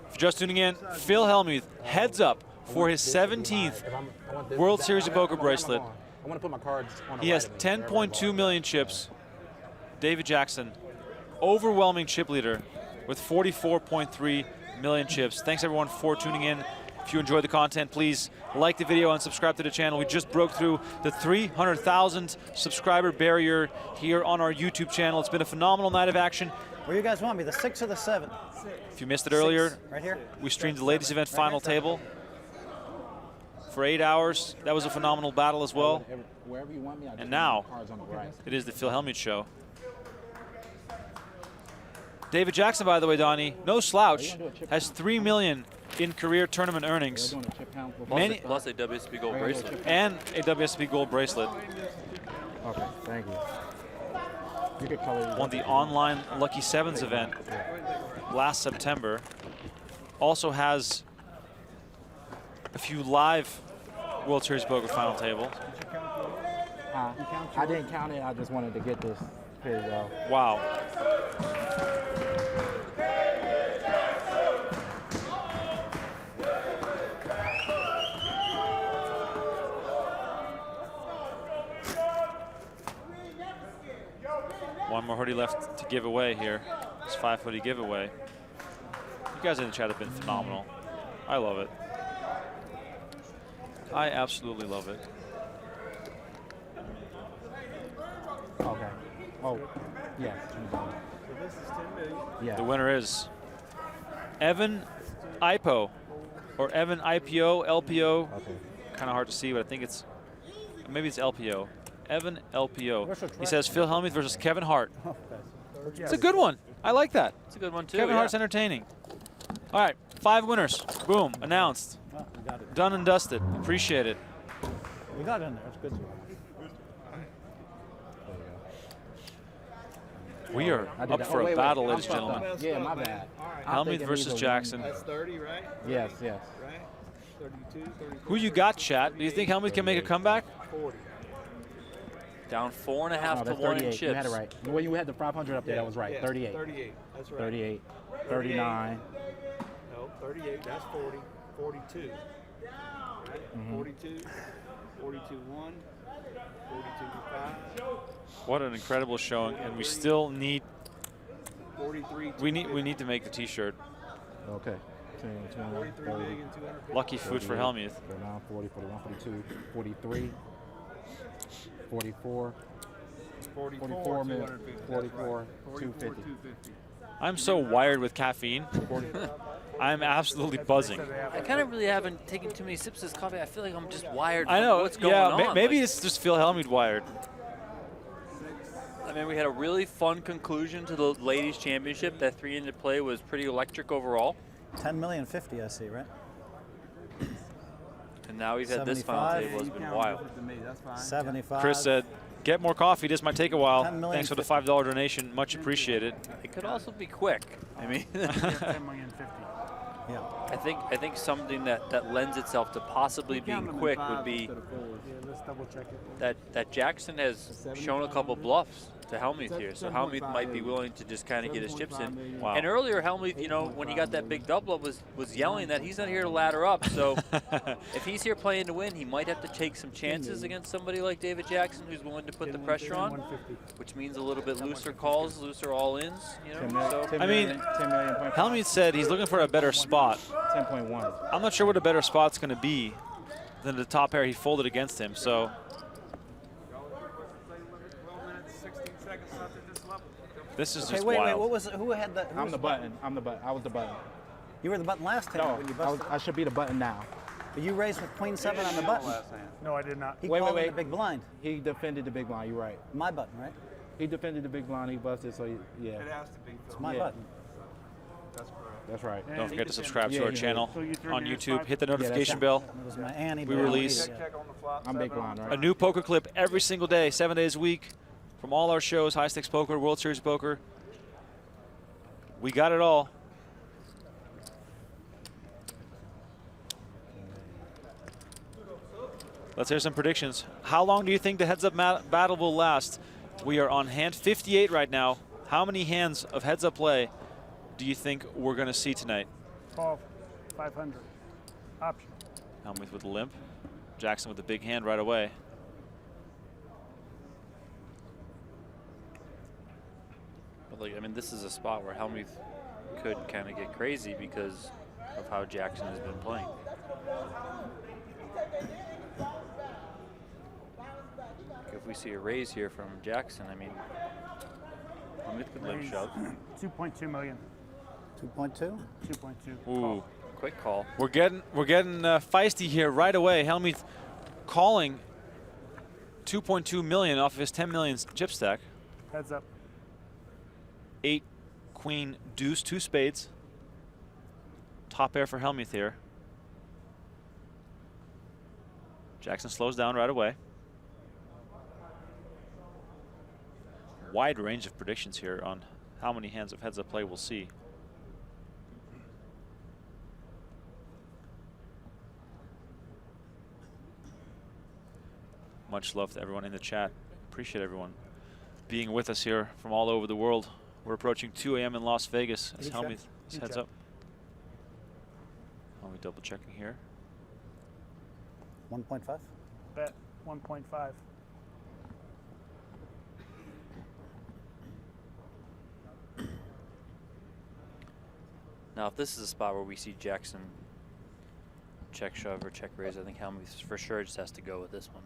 if you're just tuning in, Phil Hellmuth heads up for his 17th World Series of Poker bracelet. I want to put my cards on. He has 10.2 million chips. David Jackson, overwhelming chip leader with 44.3 million chips. Thanks everyone for tuning in. If you enjoyed the content, please like the video and subscribe to the channel. We just broke through the 300,000 subscriber barrier here on our YouTube channel. It's been a phenomenal night of action. Where you guys want me, the 6 or the 7? If you missed it earlier, 6, right here. we streamed the ladies event final table for 8 hours. That was a phenomenal battle as well. Wherever you want me, I just And want now, my cards on the right. it is the Phil Hellmuth show. David Jackson, by the way, Donnie, no slouch, has $3 million in career tournament We're earnings doing a chip count before. Plus, Many- plus a WSOP gold bracelet. and a WSOP gold bracelet. Okay, thank you. You could color. Won the online Lucky Sevens event last September. Also has a few live World Series Poker final table. I didn't count it. I just wanted to get this. Here you go. Wow. One more hoodie left to give away here. It's 5 hoodie giveaway. You guys in the chat have been phenomenal. I love it. I absolutely love it. Okay. Oh, yes. Yeah. The winner is Evan IPO, or Evan IPO, LPO. Okay. Kind of hard to see, but I think it's, maybe it's LPO. Evan LPO. Where's your He track? says Phil Hellmuth versus Kevin Hart. Oh, okay. It's a good one. I like that. It's a good one too. Kevin yeah. Hart's entertaining. All right, 5 winners. Boom, announced. Oh, we got it. Done and dusted. Appreciate it. We got it in there. It's good. We are I did up that. for Oh, a wait, battle, wait. ladies and I'm fucked gentlemen. up. Yeah, my bad. I'm Hellmuth thinking versus these are Jackson. wins. That's 30, right? Yes, yes. Right? 32, 34. Who you got, chat? Do you think Hellmuth can make a comeback? 40. Down 4.5 No, to that's 1 in 38. chips. You had it right. When you had the 500 up there, that was right. Yeah, 38. 38. That's right. 38. 39. No, 38. That's 40. 42. Right? 42. 42 1. 42 5. What an incredible showing, and we still need 43. we need to make the T-shirt. Okay. 10, 20, 43 30, million 250. Lucky food for Hellmuth. 39, 40, 41, 42, 43, 44, 44 million, 44, 250. I'm so wired with caffeine. I'm absolutely buzzing. I kind of really haven't taken too many sips of this coffee. I feel like I'm just wired. I from know. What's going Yeah, on? maybe Like, it's just Phil Hellmuth wired. I mean, we had a really fun conclusion to the ladies' championship. That 3-handed play was pretty electric overall. 10,050,000 I see, right? And now we've had this final 75. table has been wild. 75. Chris said, "Get more coffee. This might take a while. 10 million Thanks for the $5 donation. Much appreciated." It could also be quick. I mean, 10,050,000. Yeah. I think something that lends itself to possibly being quick would be Let's double check it. that Jackson has shown a couple bluffs to Hellmuth here. So Hellmuth might be willing to just kind of get his chips in. Wow. And earlier Hellmuth, you know, when he got that big double up, was yelling that he's not here to ladder up. So if he's here playing to win, he might have to take some chances against somebody like David Jackson, who's willing to put the pressure on, which means a little bit looser calls, looser all-ins. You know, so 10 I mean, million, 10 million. Hellmuth said he's looking for a better spot. 10.1. I'm not sure what a better spot's going to be than the top pair he folded against him. So 12 minutes, 16 seconds left at this level. this is Okay, just wait, wild. wait. What was? Who had that? who I'm was the button. I'm the button. I was the button. You were the button last time No, when you I, busted. I should be the button now. But you raised with Queen 7 on the button. No, I did not. He Wait, called wait, it wait. the big blind. He defended the big blind. You're right. My button, right? He defended the big blind. He busted. So yeah, It has to be. It's my Yeah. button. That's correct. that's right. Don't forget to subscribe to Yeah, our yeah. channel So you threw on me your YouTube. spot? Hit the that's notification it. bell. It was my Annie. We button. release Yeah. Check on the flop. I'm big 7 blind, on right? a new poker clip every single day, 7 days a week, from all our shows: High Stakes Poker, World Series Poker. We got it all. Let's hear some predictions. How long do you think the heads-up battle will last? We are on hand 58 right now. How many hands of heads-up play do you think we're going to see tonight? 12, 500. Option. Hellmuth with a limp. Jackson with a big hand right away. But like, I mean, this is a spot where Hellmuth could kind of get crazy because of how Jackson has been playing. If we see a raise here from Jackson, I mean, Hellmuth could limp shove. 2.2 million. 2.2. 2.2. Ooh, Quick call. we're getting feisty here right away. Hellmuth calling 2.2 million off of his 10 million chip stack. Heads up. 8 queen deuce, 2 spades. Top pair for Hellmuth here. Jackson slows down right away. Wide range of predictions here on how many hands of heads up play we'll see. Much love to everyone in the chat. Appreciate everyone being with us here from all over the world. We're approaching 2 a.m. in Las Vegas as Hellmuth heads up. Are we double checking here? 1.5. Bet 1.5. Now, if this is a spot where we see Jackson check shove or check raise. I think Hellmuth for sure just has to go with this one.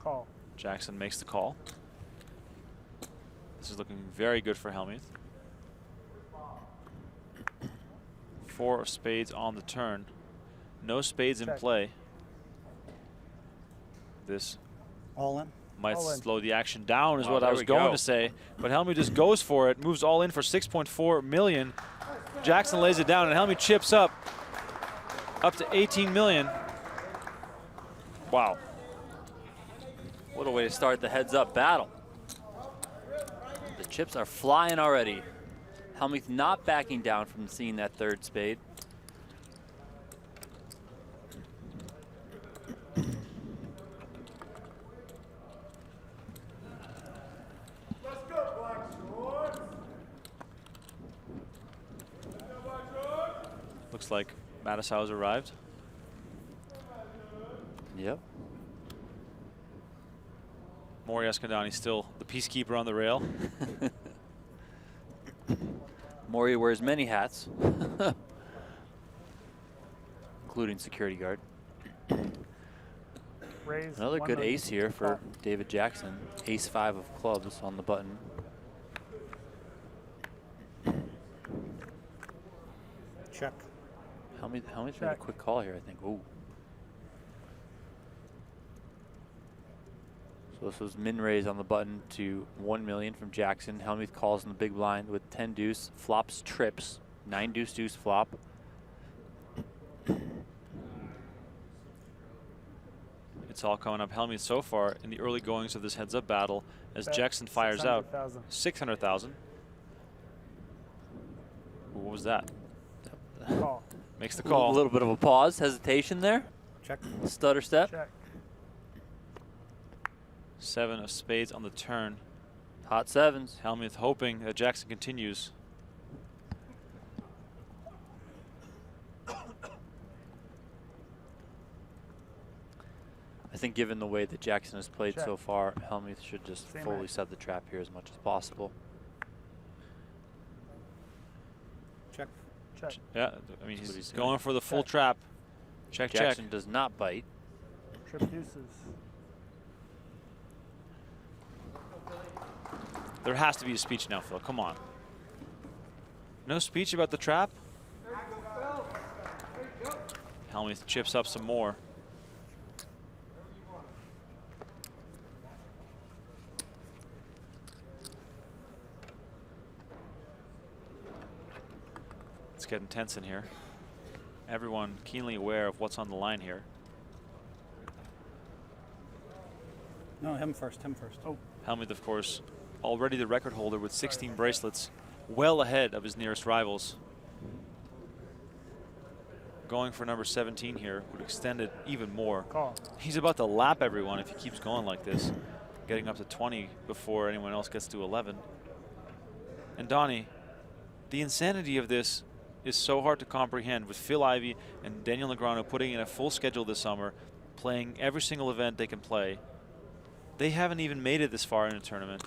Call. Jackson makes the call. This is looking very good for Hellmuth. 4 of spades on the turn. No spades in Check. play. This All in. might All in. slow the action down is Oh, what I there was we going go. to say. But Hellmuth just goes for it, moves all in for 6.4 million. Jackson lays it down and Hellmuth chips up to 18 million. Wow. What a way to start the heads-up battle. The chips are flying already. Hellmuth not backing down from seeing that third spade. Looks like Mattisau's arrived. Yep. Maury Escandani still the peacekeeper on the rail. Maury wears many hats, including security guard. Raise. Another 1 good million. ace here for David Jackson. Ace-5 of clubs on the button. Check. Hellmuth made a Check. quick call here, I think. Ooh. So this was min raise on the button to 1 million from Jackson. Hellmuth calls in the big blind with 10 deuce, flops trips, 9 deuce deuce flop. It's all coming up Hellmuth so far in the early goings of this heads-up battle as Bet Jackson fires out 600,000. 600,000. What was that? Call. Makes the A call. little bit of a pause, hesitation there. Check. Stutter step. Check. 7 of spades on the turn. Hot sevens. Hellmuth hoping that Jackson continues. I think given the way that Jackson has played Check. so far, Hellmuth should just Same fully raise. set the trap here as much as possible. Check. Check. Yeah, I mean, That's what he's he's going doing. for the full Check. trap. Check, Jackson check. does not bite. Trip deuces. There has to be a speech now, Phil. Come on. No speech about the trap? Hellmuth chips up some more. It's getting tense in here. Everyone keenly aware of what's on the line here. No, him first. Him first. Oh. Hellmuth, of course, already the record holder with 16 bracelets, well ahead of his nearest rivals. Going for number 17 here would extend it even more. Call. He's about to lap everyone if he keeps going like this, getting up to 20 before anyone else gets to 11. And Donnie, the insanity of this is so hard to comprehend with Phil Ivey and Daniel Negreanu putting in a full schedule this summer, playing every single event they can play. They haven't even made it this far in a tournament.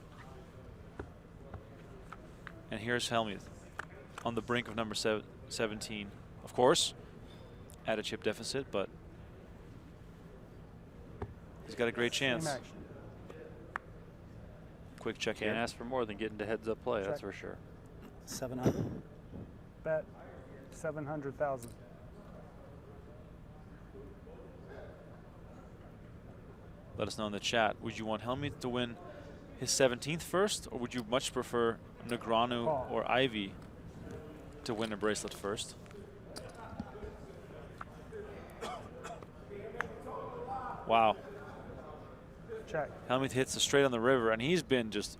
And here's Hellmuth on the brink of number 17. Of course, at a chip deficit, but he's got a great chance. Same action. Quick check Can't here. ask for more than getting to heads up play, that's Check. for sure. 700. Bet 700,000. Let us know in the chat. Would you want Hellmuth to win his 17th first, or would you much prefer Negreanu Call. or Ivy to win a bracelet first? Wow. Check. Hellmuth hits the straight on the river, and he's been just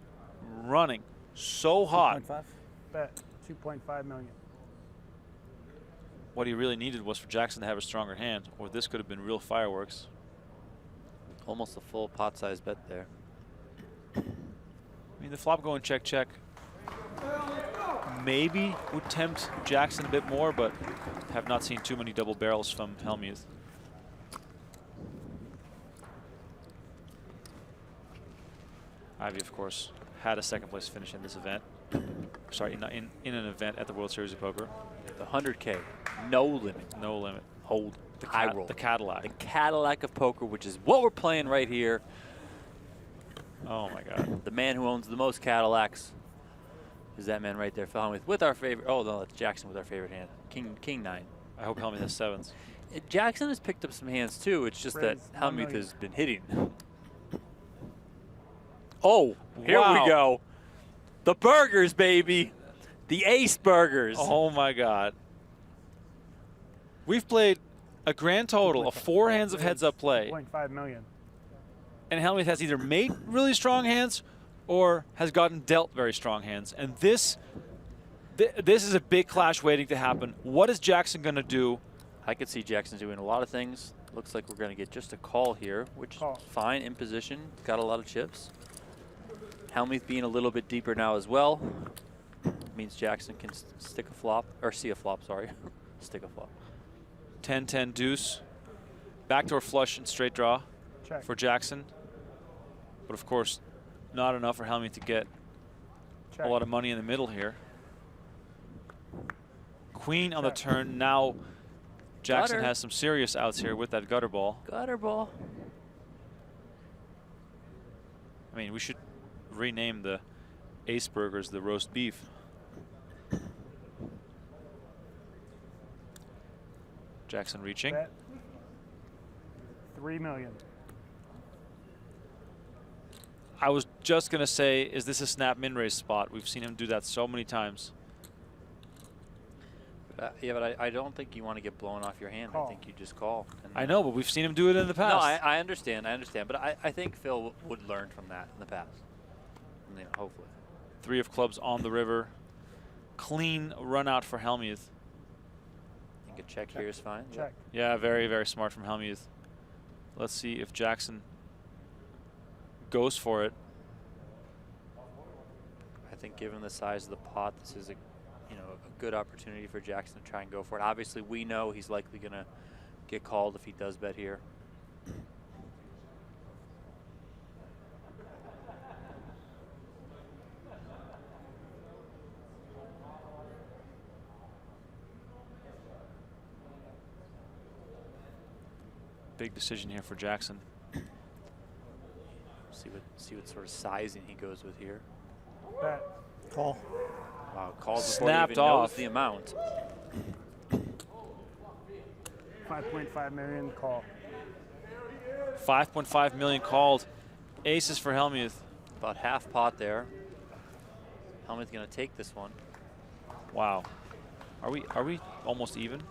running so hot. 2.5. Bet 2.5 million. What he really needed was for Jackson to have a stronger hand, or this could have been real fireworks. Almost a full pot-sized bet there. I mean, the flop going check, check maybe would tempt Jackson a bit more, but have not seen too many double barrels from Hellmuth. Ivy, of course, had a second place finish in this event. Sorry, in an event at the World Series of Poker. The 100K, no limit. No limit. Hold the high roll. The Cadillac. The Cadillac of poker, which is what we're playing right here. Oh my God. The man who owns the most Cadillacs is that man right there, Hellmuth, with our favorite. Oh no, that's Jackson with our favorite hand, King 9. I hope Hellmuth has 7s. Jackson has picked up some hands too. It's just that Raise Hellmuth 1 has been hitting. Oh, here Wow. we go. The burgers, baby. The Ace burgers. Oh my God. We've played a grand total of 4 hands of heads-up play, 2.5 million. and Hellmuth has either made really strong hands or has gotten dealt very strong hands. And this is a big clash waiting to happen. What is Jackson going to do? I could see Jackson doing a lot of things. Looks like we're going to get just a call here, which is fine in position. Got a lot of chips. Hellmuth being a little bit deeper now as well. Means Jackson can stick a flop, or see a flop, sorry. Stick a flop. 10-10 deuce. Backdoor flush and straight draw Check. for Jackson. But of course, not enough for Hellmuth to get Check. a lot of money in the middle here. Queen on the turn. Now Jackson Gutter. has some serious outs here with that gutter ball. Gutter ball. I mean, we should rename the Ace burgers the roast beef. Jackson reaching. Bet. 3 million. I was just going to say, is this a snap min raise spot? We've seen him do that so many times. Yeah, but I don't think you want to get blown off your hand. Call. I think you just call. And I know, but we've seen him do it in the past. No, I understand. I understand. But I think Phil would learn from that in the past. You know, hopefully. 3 of clubs on the river. Clean run out for Hellmuth. I think a check here is fine. Check. Yeah, very, very smart from Hellmuth. Let's see if Jackson goes for it. I think given the size of the pot, this is a good opportunity for Jackson to try and go for it. Obviously, we know he's likely going to get called if he does bet here. Big decision here for Jackson. See what sort of sizing he goes with here. Bet. Call. Wow, calls before Snapped he even knows off. the amount. 5.5 million. Call. 5.5 million called. Aces for Hellmuth. About half pot there. Hellmuth going to take this one. Wow. Are we almost even?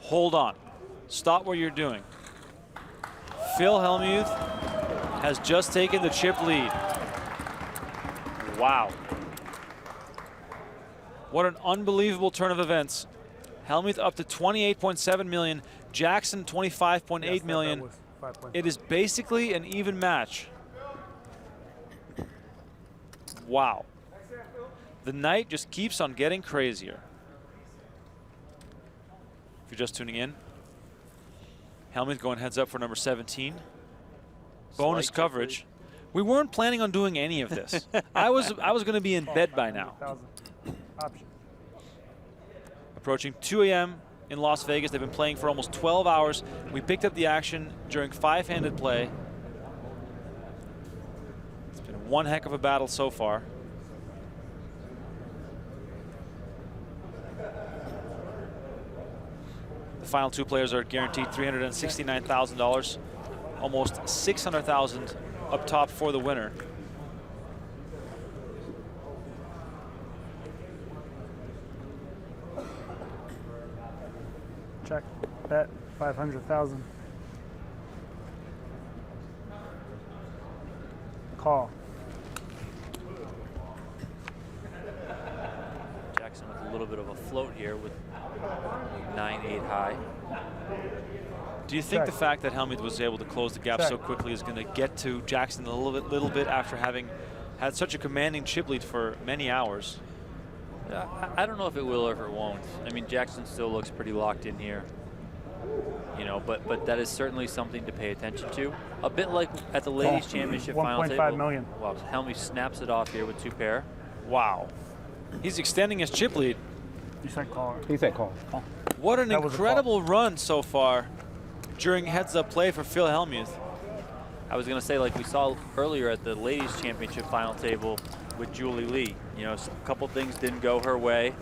Hold on. Stop what you're doing. Phil Hellmuth has just taken the chip lead. Wow. What an unbelievable turn of events. Hellmuth up to 28.7 million. Jackson 25.8 million. It is basically an even match. Wow. The night just keeps on getting crazier. If you're just tuning in, Hellmuth going heads up for number 17. Bonus Slight coverage. We weren't planning on doing any of this. I was going to be in bed by now. Option. Approaching 2 a.m. in Las Vegas. They've been playing for almost 12 hours. We picked up the action during 5-handed play. It's been one heck of a battle so far. The final 2 players are guaranteed $369,000, almost $600,000 up top for the winner. Check. Bet. 500,000. Call. Jackson with a little bit of a float here with 9-8 high. Do you think Check. the fact that Hellmuth was able to close the gap Check. so quickly is going to get to Jackson a little bit after having had such a commanding chip lead for many hours? I don't know if it will or if it won't. I mean, Jackson still looks pretty locked in here. You know, but that is certainly something to pay attention to. A bit like at the ladies' championship final 1.5 table. million. Wow, Hellmuth snaps it off here with 2 pair. Wow. He's extending his chip lead. You said call. He said call. What an That was a incredible run so far during heads-up play for Phil Hellmuth. I was going to say, like we saw earlier at the ladies' championship final table with Julie Lee. You know, a couple things didn't go her way.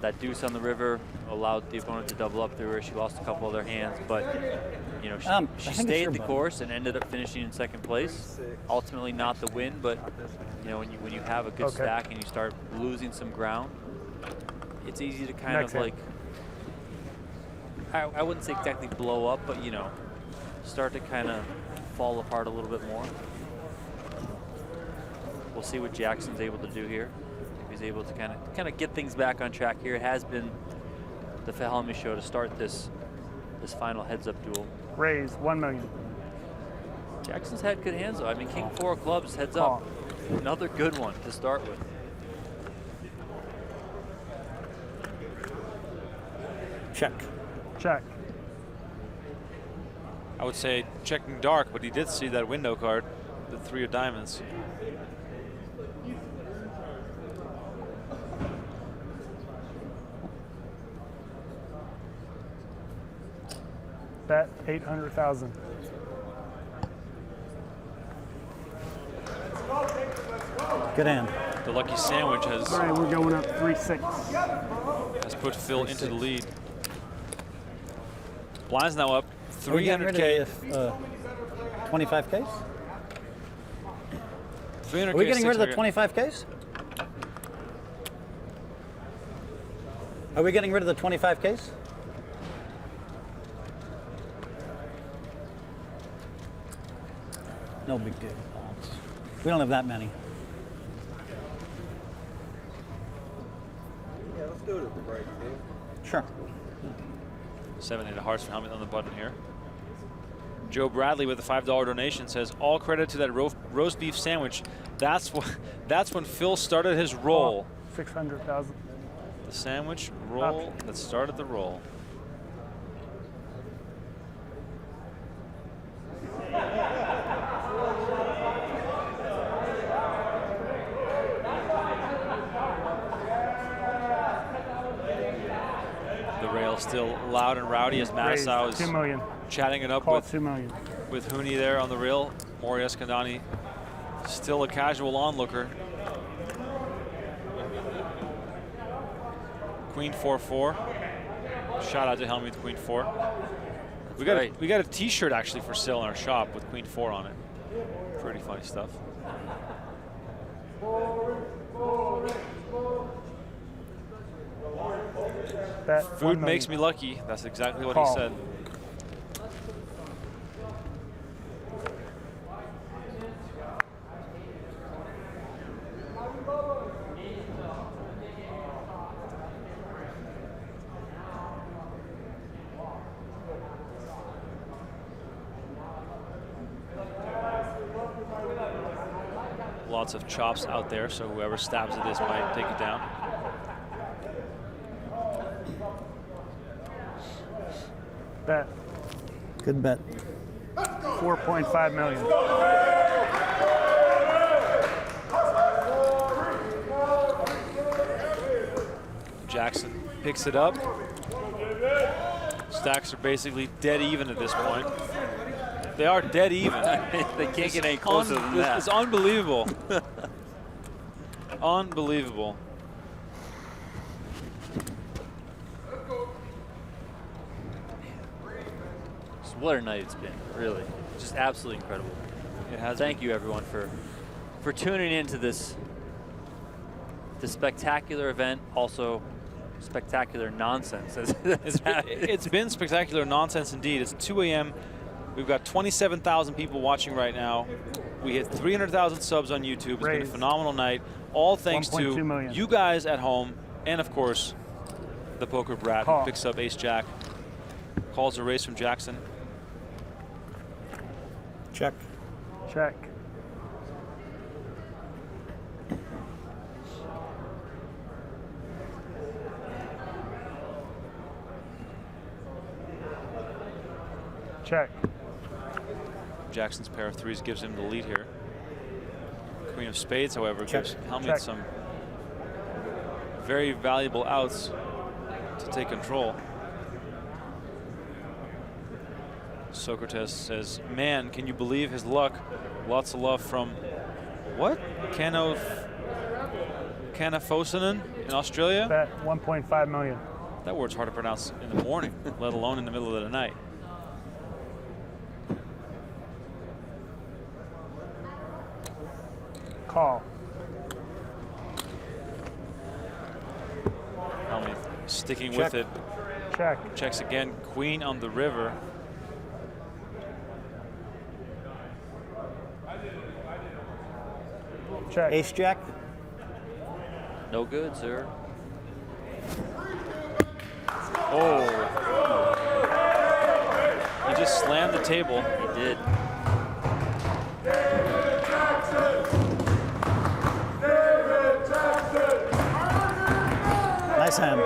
That deuce on the river allowed the opponent to double up through her. She lost a couple other hands, but you know, she stayed the course and ended up finishing in 2nd place. Ultimately, not the win, but you know, when you have a good stack and you start losing some ground, it's easy to kind of like, I wouldn't say exactly blow up, but you know, start to kind of fall apart a little bit more. We'll see what Jackson's able to do here. If he's able to kind of get things back on track here. It has been the Phil Hellmuth show to start this final heads-up duel. Raise 1 million. Jackson's had good hands though. I mean, King 4 of clubs heads up. Another good one to start with. Check. Check. I would say checking dark, but he did see that window card, the 3 of diamonds. Bet 800,000. Good hand. The lucky sandwich All right, we're going up 3-6. has put Phil into the lead. Blind's now up Are we getting rid 300K. of the 25Ks? 300K. Are we getting rid of the 600K. 25Ks? Are we getting rid of the 25Ks? No big deal. We don't have that many. Yeah, let's do it at the break, dude. Sure. 7 8 of hearts for Hellmuth on the button here. Joe Bradley with a $5 donation says, all credit to that roast beef sandwich. That's when Phil started his roll. 600,000. The sandwich roll that started the roll. The rail still loud and rowdy as Raise Mattisau is 2 million. chatting it up Call with 2 million. Hooney there on the rail. Mori Escandani still a casual onlooker. Queen 4-4. Shout out to Hellmuth Queen 4. We got a T-shirt actually for sale in our shop with Queen 4 on it. Pretty funny stuff. Bet Food makes me lucky. That's exactly what he said. Lots of chops out there, so whoever stabs at this might take it down. Bet. Good bet. 4.5 million. Jackson picks it up. Stacks are basically dead even at this point. They are dead even. They can't get any closer than that. It's unbelievable. Unbelievable. Just what a night it's been, really. Just absolutely incredible. It has. Thank you everyone for tuning into this spectacular event, also spectacular nonsense. It's been spectacular nonsense indeed. It's 2 a.m. We've got 27,000 people watching right now. We hit 300,000 subs on YouTube. It's been a phenomenal night. All thanks to 1.2 million. you guys at home, and of course, the poker brat who picks up ace jack. Calls a raise from Jackson. Check. Check. Check. Jackson's pair of threes gives him the lead here. Queen of spades, however, Check. gives Hellmuth Check. some very valuable outs to take control. Socrates says, man, can you believe his luck? Lots of love from, what? Canafosanen in Australia? Bet 1.5 million. That word's hard to pronounce in the morning, let alone in the middle of the night. Call. Hellmuth sticking Check. with it. Check. Checks again, queen on the river. Check. Ace jack. No good, sir. Oh. He just slammed the table. He did. Nice hand.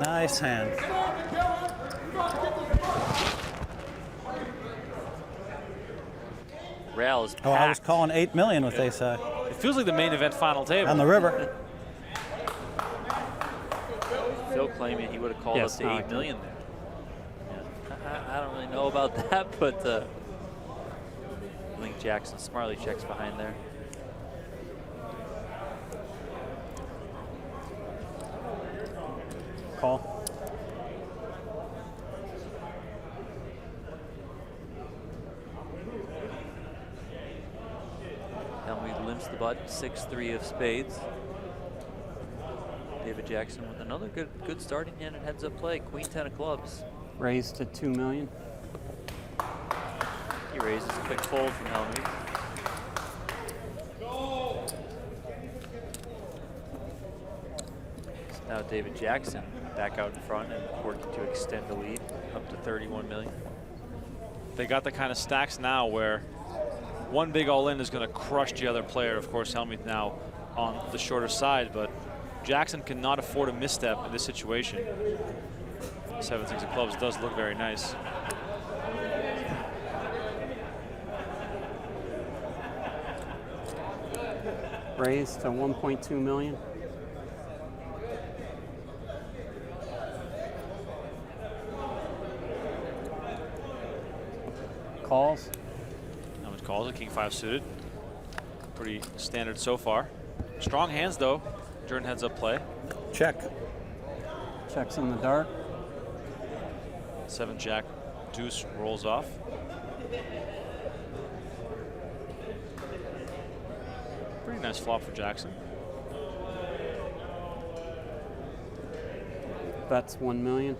Nice hand. Rail is packed. Oh, I was calling 8 million with ace high It feels like the main event final table. on the river. Phil claiming he would have called Yes, up to no, I 8 can. million there. Yeah. I don't really know about that, but I think Jackson smartly checks behind there. Call. Hellmuth limps the button, 6-3 of spades. David Jackson with another good starting hand and heads up play. Queen 10 of clubs. Raise to 2 million. He raises a quick fold from Hellmuth. So now David Jackson back out in front and working to extend the lead up to 31 million. They got the kind of stacks now where one big all-in is going to crush the other player. Of course, Hellmuth now on the shorter side, but Jackson cannot afford a misstep in this situation. 17 of clubs does look very nice. Raise to 1.2 million. Calls. Hellmuth calls it, king 5 suited. Pretty standard so far. Strong hands though during heads up play. Check. Checks in the dark. 7 jack deuce rolls off. Pretty nice flop for Jackson. Bets 1 million.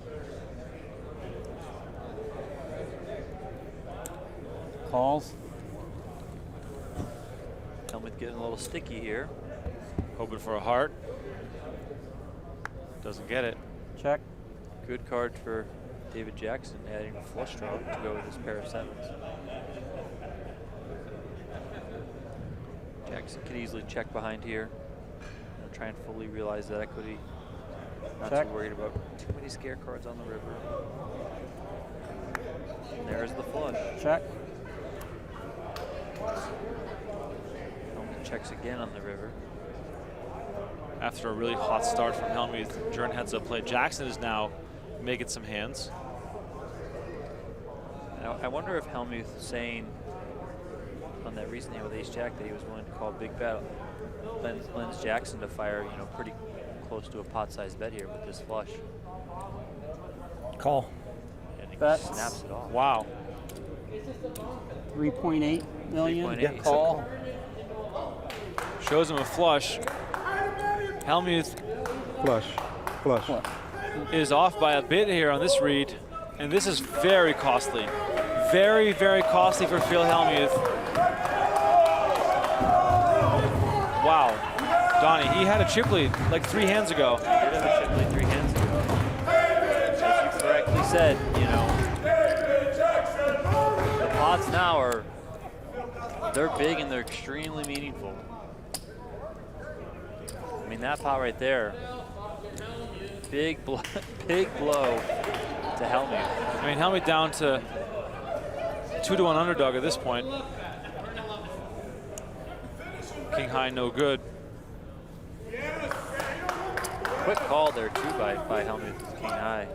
Calls. Hellmuth getting a little sticky here. Hoping for a heart. Doesn't get it. Check. Good card for David Jackson, adding a flush draw to go with his pair of sevens. Jackson could easily check behind here. Try and fully realize that equity. Not Check. too worried about too many scare cards on the river. And there's the flush. Check. Hellmuth checks again on the river. After a really hot start from Hellmuth during heads up play, Jackson is now making some hands. Now, I wonder if Hellmuth saying on that recent hand with Ace Jack that he was willing to call big bet lends Jackson to fire, you know, pretty close to a pot-sized bet here with this flush. Call. And he Bet. snaps it off. Wow. 3.8 million. 3.8. Yeah, call. Shows him a flush. Hellmuth Flush. Flush. is off by a bit here on this read, and this is very costly. Very, very costly for Phil Hellmuth. Wow. Donnie, he had a chip lead like 3 hands ago. He did have a chip lead 3 hands ago. As you correctly said, you know, the pots now they're big and they're extremely meaningful. I mean, that pot right there, big blow to Hellmuth. I mean, Hellmuth down to 2-1 underdog at this point. King high, no good. Quick call there too by Hellmuth with king high.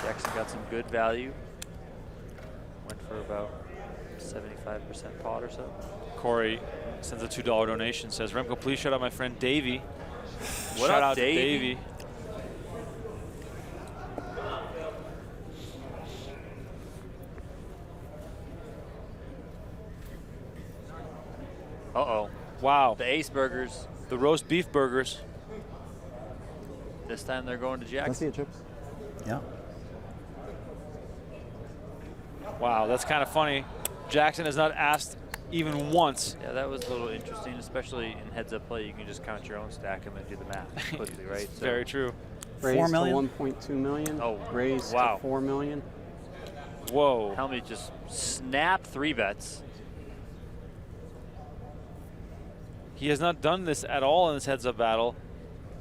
Jackson got some good value. Went for about 75% pot or so. Corey sends a $2 donation, says, Remko, please shout out my friend Davey. What Shout up, out Davey? to Davey. Uh-oh. Wow. The ace burgers. The roast beef burgers. This time they're going to Can I see Jackson. it, Chips? Yeah. Wow, that's kind of funny. Jackson has not asked even once. Yeah, that was a little interesting, especially in heads-up play. You can just count your own stack and then do the math quickly, right? So Very true. Raised 4 to million? 1.2 million. Oh, Raised wow. to 4 million. Whoa. Hellmuth just snapped 3 bets. He has not done this at all in this heads-up battle.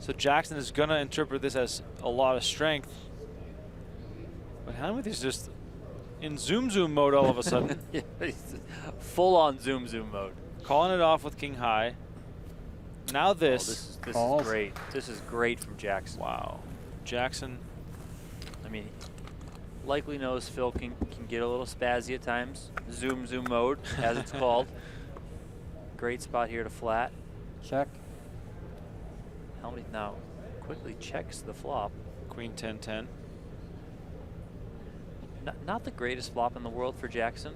So Jackson is going to interpret this as a lot of strength. But Hellmuth is just in zoom mode all of a sudden. Yeah, he's full-on zoom mode. Calling it off with king high. Now Oh, this. this is Calls. great. This is great from Jackson. Wow. Jackson. I mean, likely knows Phil can get a little spazzy at times. Zoom mode, as it's called. Great spot here to flat. Check. Hellmuth now quickly checks the flop. Queen 10-10. Not the greatest flop in the world for Jackson.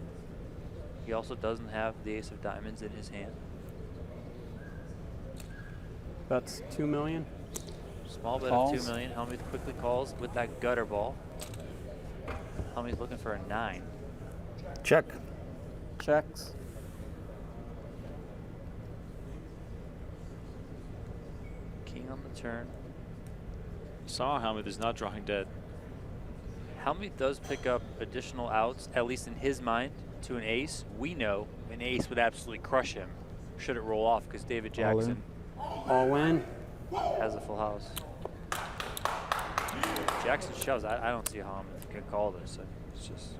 He also doesn't have the ace of diamonds in his hand. That's 2 million. Small bet Calls. of 2 million. Hellmuth quickly calls with that gutter ball. Hellmuth looking for a 9. Check. Checks. King on the turn. Saw Hellmuth is not drawing dead. Hellmuth does pick up additional outs, at least in his mind, to an ace. We know an ace would absolutely crush him should it roll off because David Jackson All in. has a full house. Jackson shoves. I don't see how Hellmuth can call this. It's just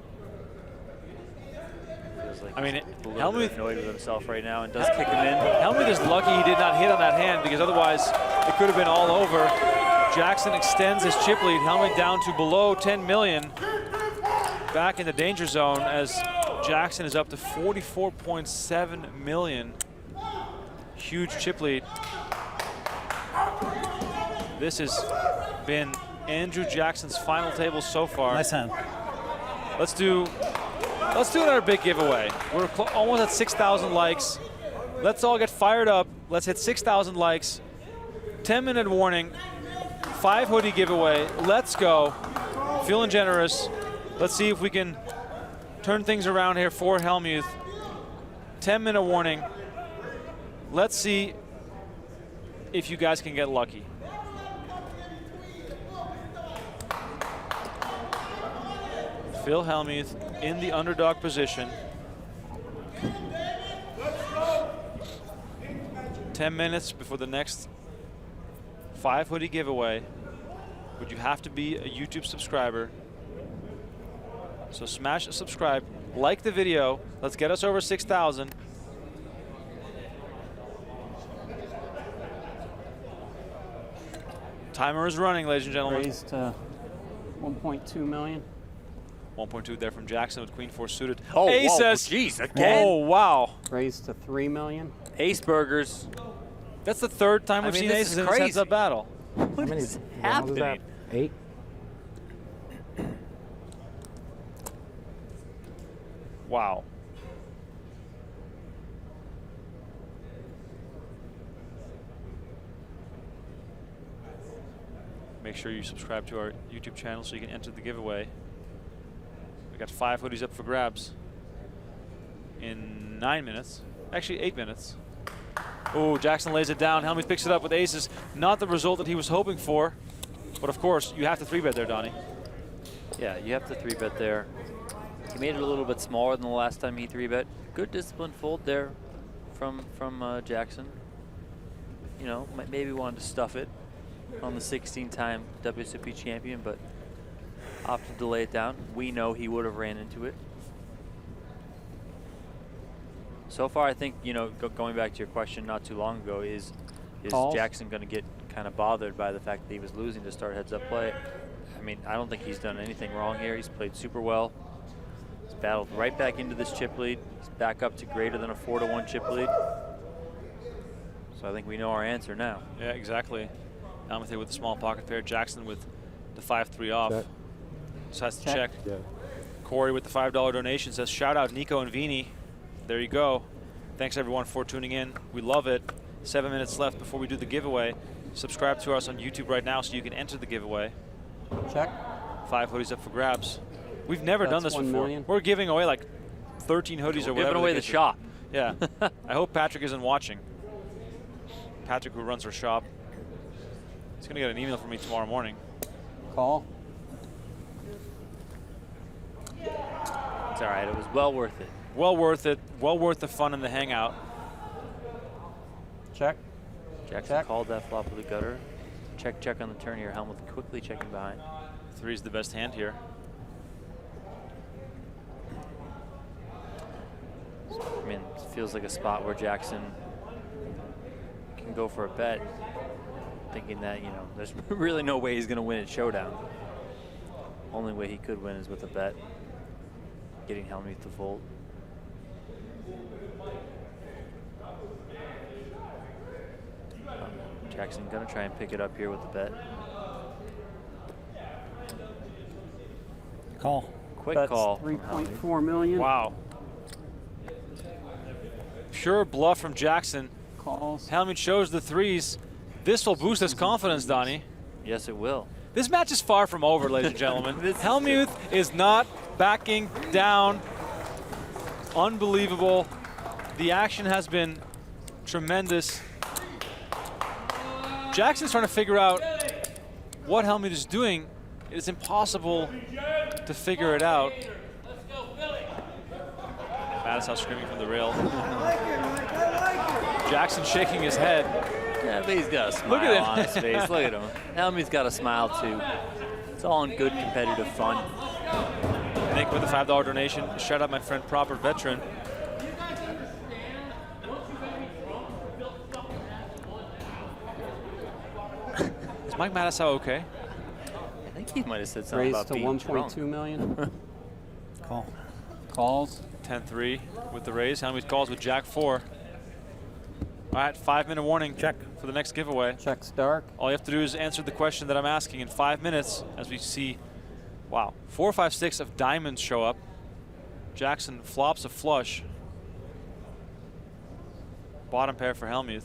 feels like I mean, he's a little Hellmuth- bit annoyed with himself right now and does kick him in. Hellmuth is lucky he did not hit on that hand because otherwise it could have been all over. Jackson extends his chip lead. Hellmuth down to below 10 million. Back in the danger zone as Jackson is up to 44.7 million. Huge chip lead. This has been Andrew Jackson's final table so far. Nice hand. Let's do another big giveaway. We're almost at 6,000 likes. Let's all get fired up. Let's hit 6,000 likes. 10-minute warning. 5 hoodie giveaway. Let's go. Feeling generous. Let's see if we can turn things around here for Hellmuth. 10-minute warning. Let's see if you guys can get lucky. Phil Hellmuth in the underdog position. 10 minutes before the next 5 hoodie giveaway. Would you have to be a YouTube subscriber? So smash subscribe, like the video. Let's get us over 6,000. Timer is running, ladies and gentlemen. Raised to 1.2 million. 1.2 there from Jackson with Queen 4 suited. Oh, Aces. Jeez, again? Oh, wow. Raised to 3 million. Ace burgers. That's the 3rd time we've seen this aces is in this crazy. heads-up battle. What many is rounds is happening? that? 8? Wow. Make sure you subscribe to our YouTube channel so you can enter the giveaway. We got 5 hoodies up for grabs in 9 minutes. Actually, 8 minutes. Oh, Jackson lays it down. Hellmuth picks it up with aces. Not the result that he was hoping for. But of course, you have to 3-bet there, Donnie. Yeah, you have to 3-bet there. He made it a little bit smaller than the last time he 3-bet. Good disciplined fold there from Jackson. You know, maybe wanted to stuff it on the 16-time WSOP champion, but opted to lay it down. We know he would have ran into it. So far, I think, you know, going back to your question not too long ago, is Jackson going to get kind of bothered by the fact that he was losing to start heads-up play? I mean, I don't think he's done anything wrong here. He's played super well. He's battled right back into this chip lead. He's back up to greater than a 4-1 chip lead. So I think we know our answer now. Yeah, exactly. Hellmuth with the small pocket pair. Jackson with the 5-3 off. Check. Just has to check. Yeah. Corey with the $5 donation says, shout out Nico and Vini. There you go. Thanks everyone for tuning in. We love it. 7 minutes left before we do the giveaway. Subscribe to us on YouTube right now so you can enter the giveaway. Check. 5 hoodies up for grabs. We've never done this 1 before. million. We're giving away like 13 hoodies or whatever. Giving away the shop. Yeah. I hope Patrick isn't watching. Patrick, who runs our shop. He's going to get an email from me tomorrow morning. Call. It's all right. It was well worth it. Well worth it. Well worth the fun and the hangout. Check. Jackson Check. called that flop with a gutter. Check, check on the turn here. Hellmuth quickly checking behind. 3 is the best hand here. I mean, it feels like a spot where Jackson can go for a bet, thinking that, you know, there's really no way he's going to win at showdown. Only way he could win is with a bet, getting Hellmuth to fold. Jackson going to try and pick it up here with the bet. Call. Quick That's call. 3.4 million. Wow. Pure bluff from Jackson. Calls. Hellmuth shows the 3s. This will boost his confidence, Donnie. Yes, it will. This match is far from over, ladies and gentlemen. Hellmuth is not backing down. Unbelievable. The action has been tremendous. Jackson's trying to figure out what Hellmuth is doing. It is impossible to figure it out. Madison screaming from the rail. Jackson shaking his head. Yeah, but he's got a smile Look at him. on his face. Look at him. Hellmuth's got a smile too. It's all in good competitive fun. Nick with the $5 donation. Shout out my friend Proper Veteran. Is Mike Madison okay? I think he might have said something Raised about to being 1.2 drunk. million. Call. Calls. 10-3 with the raise. Hellmuth calls with Jack 4. All right, 5-minute warning. Check. For the next giveaway. Checks dark. All you have to do is answer the question that I'm asking in 5 minutes as we see, wow, 4, 5, 6 of diamonds show up. Jackson flops a flush. Bottom pair for Hellmuth.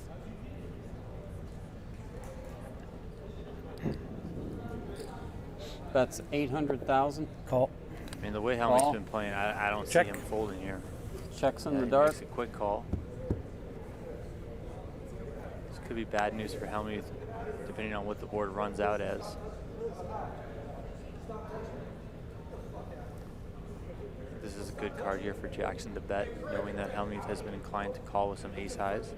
That's 800,000. Call. I mean, the way Hellmuth's Call. been playing, I don't Check. see him folding here. Checks in Yeah, the he dark. makes a quick call. This could be bad news for Hellmuth, depending on what the board runs out as. This is a good card here for Jackson to bet, knowing that Hellmuth has been inclined to call with some ace highs.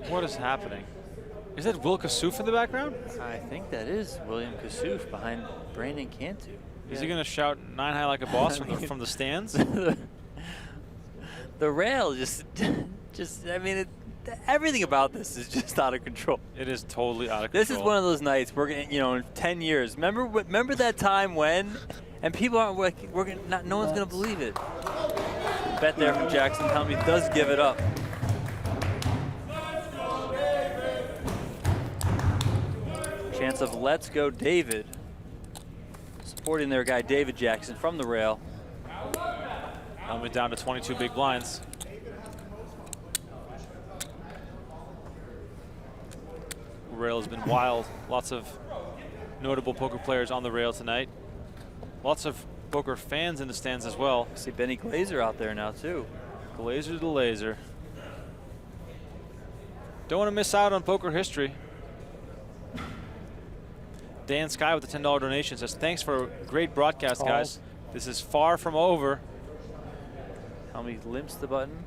What is happening? Is that Will Kassouf in the background? I think that is William Kassouf behind Brandon Cantu. Is he going to shout 9 high like a boss from the stands? The rail just I mean, everything about this is just out of control. It is totally out of This control. is one of those nights we're gonna, you know, in 10 years. Remember that time when, and people aren't like, no one's gonna believe it. Bet there from Jackson. Hellmuth does give it up. Chance of Let's Go David. Supporting their guy David Jackson from the rail. Hellmuth down to 22 big blinds. Rail has been wild. Lots of notable poker players on the rail tonight. Lots of poker fans in the stands as well. I see Benny Glazer out there now too. Glazer the laser. Don't want to miss out on poker history. Dan Sky with the $10 donation says, thanks for a great broadcast, Calls. guys. This is far from over. Hellmuth limps the button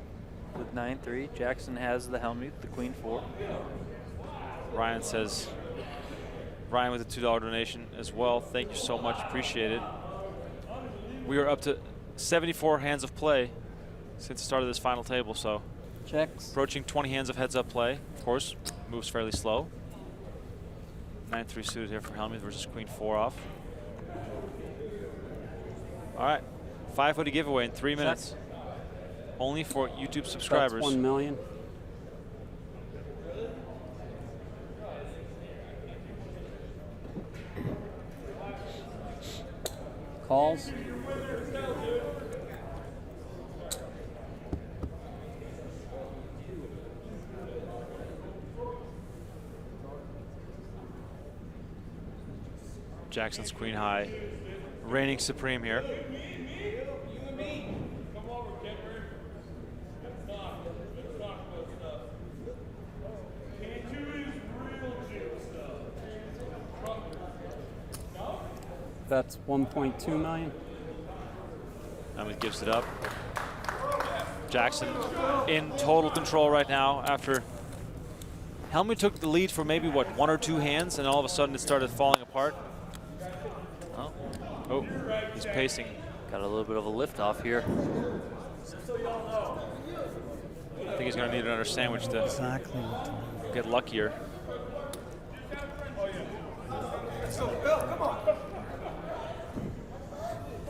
with 9-3. Jackson has the Hellmuth, the queen 4. Ryan says, Ryan with a $2 donation as well. Thank you so much, appreciate it. We are up to 74 hands of play since the start of this final table, so Checks. approaching 20 hands of heads-up play. Of course, moves fairly slow. 9-3 suited here for Hellmuth versus queen 4 off. All right, 5 Hoodie giveaway in 3 minutes. Only for YouTube subscribers. That's 1 million. Calls. Jackson's queen high, reigning supreme here. That's 1.2 million. Hellmuth gives it up. Jackson in total control right now after Hellmuth took the lead for maybe, what, 1 or 2 hands, and all of a sudden it started falling apart. Oh, he's pacing. Got a little bit of a lift off here. I think he's going to need another sandwich to Exactly. get luckier.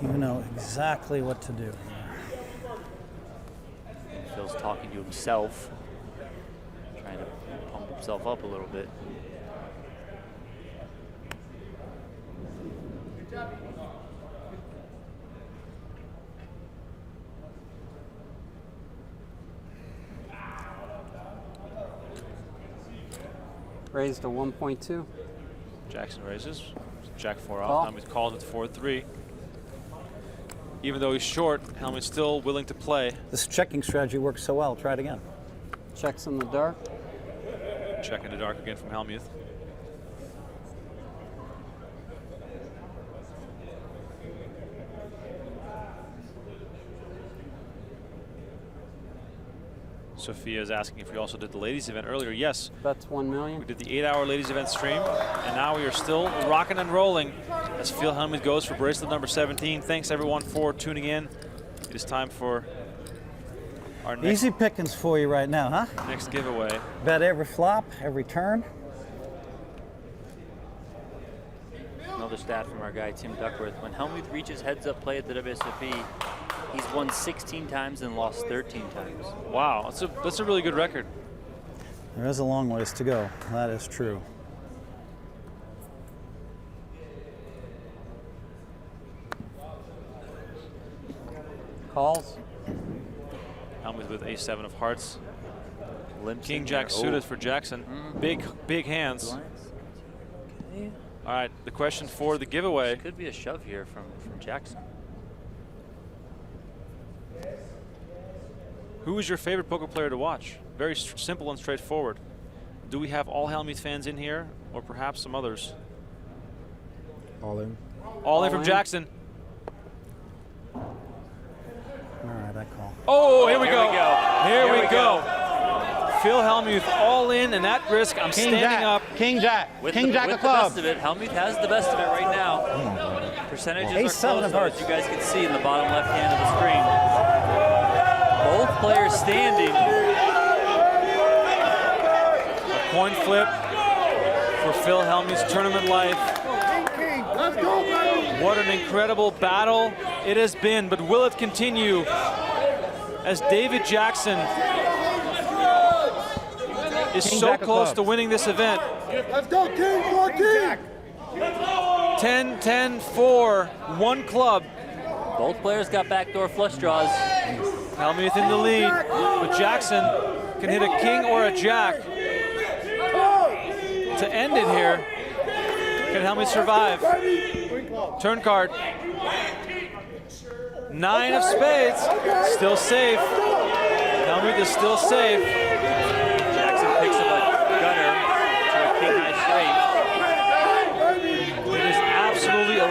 You know exactly what to do. Phil's talking to himself, trying to pump himself up a little bit. Raised to 1.2. Jackson raises. Jack 4 Call. off. Hellmuth calls with 4-3. Even though he's short, Hellmuth's still willing to play. This checking strategy works so well. Try it again. Checks in the dark. Check in the dark again from Hellmuth. Sophia is asking if we also did the ladies event earlier. Yes, That's 1 million. we did the 8-hour ladies event stream, and now we are still rocking and rolling as Phil Hellmuth goes for bracelet number 17. Thanks everyone for tuning in. It is time for our next, Easy pickings for you right now, huh? next giveaway. Bet every flop, every turn. Another stat from our guy Tim Duckworth. When Hellmuth reaches heads-up play at the WSOP, he's won 16 times and lost 13 times. Wow, that's a really good record. There is a long ways to go. That is true. Calls. Hellmuth with ace-7 of hearts. Limps King in Jack there. suited Oh. for Jackson. Big hands. Okay. All right, the question for the giveaway. Could be a shove here from Jackson. Who is your favorite poker player to watch? Very simple and straightforward. Do we have all Hellmuth fans in here, or perhaps some others? All in. All in All from in. Jackson. All right, I call. Oh, here we Here go. we go. Here we we go. Phil Hellmuth all in, and at risk, I'm standing up. King Jack. With King the, Jack with of the clubs. best of it, Hellmuth has the best of it right now. Percentages are Ace-7 close, of though, hearts. as you guys can see in the bottom left hand of the screen. Both players standing. A coin flip for Phil Hellmuth's tournament life. What an incredible battle it has been, but will it continue as David Jackson is King so Jack of close clubs. to winning this event. Let's go, King, 14! 10-10-4, one club. Both players got backdoor flush draws. Hellmuth in the lead, but Jackson can hit a king or a jack to end it here. Can Hellmuth survive? Turn card. 9 of spades, still safe. Hellmuth is still safe. Jackson picks up a gutter to a king high straight.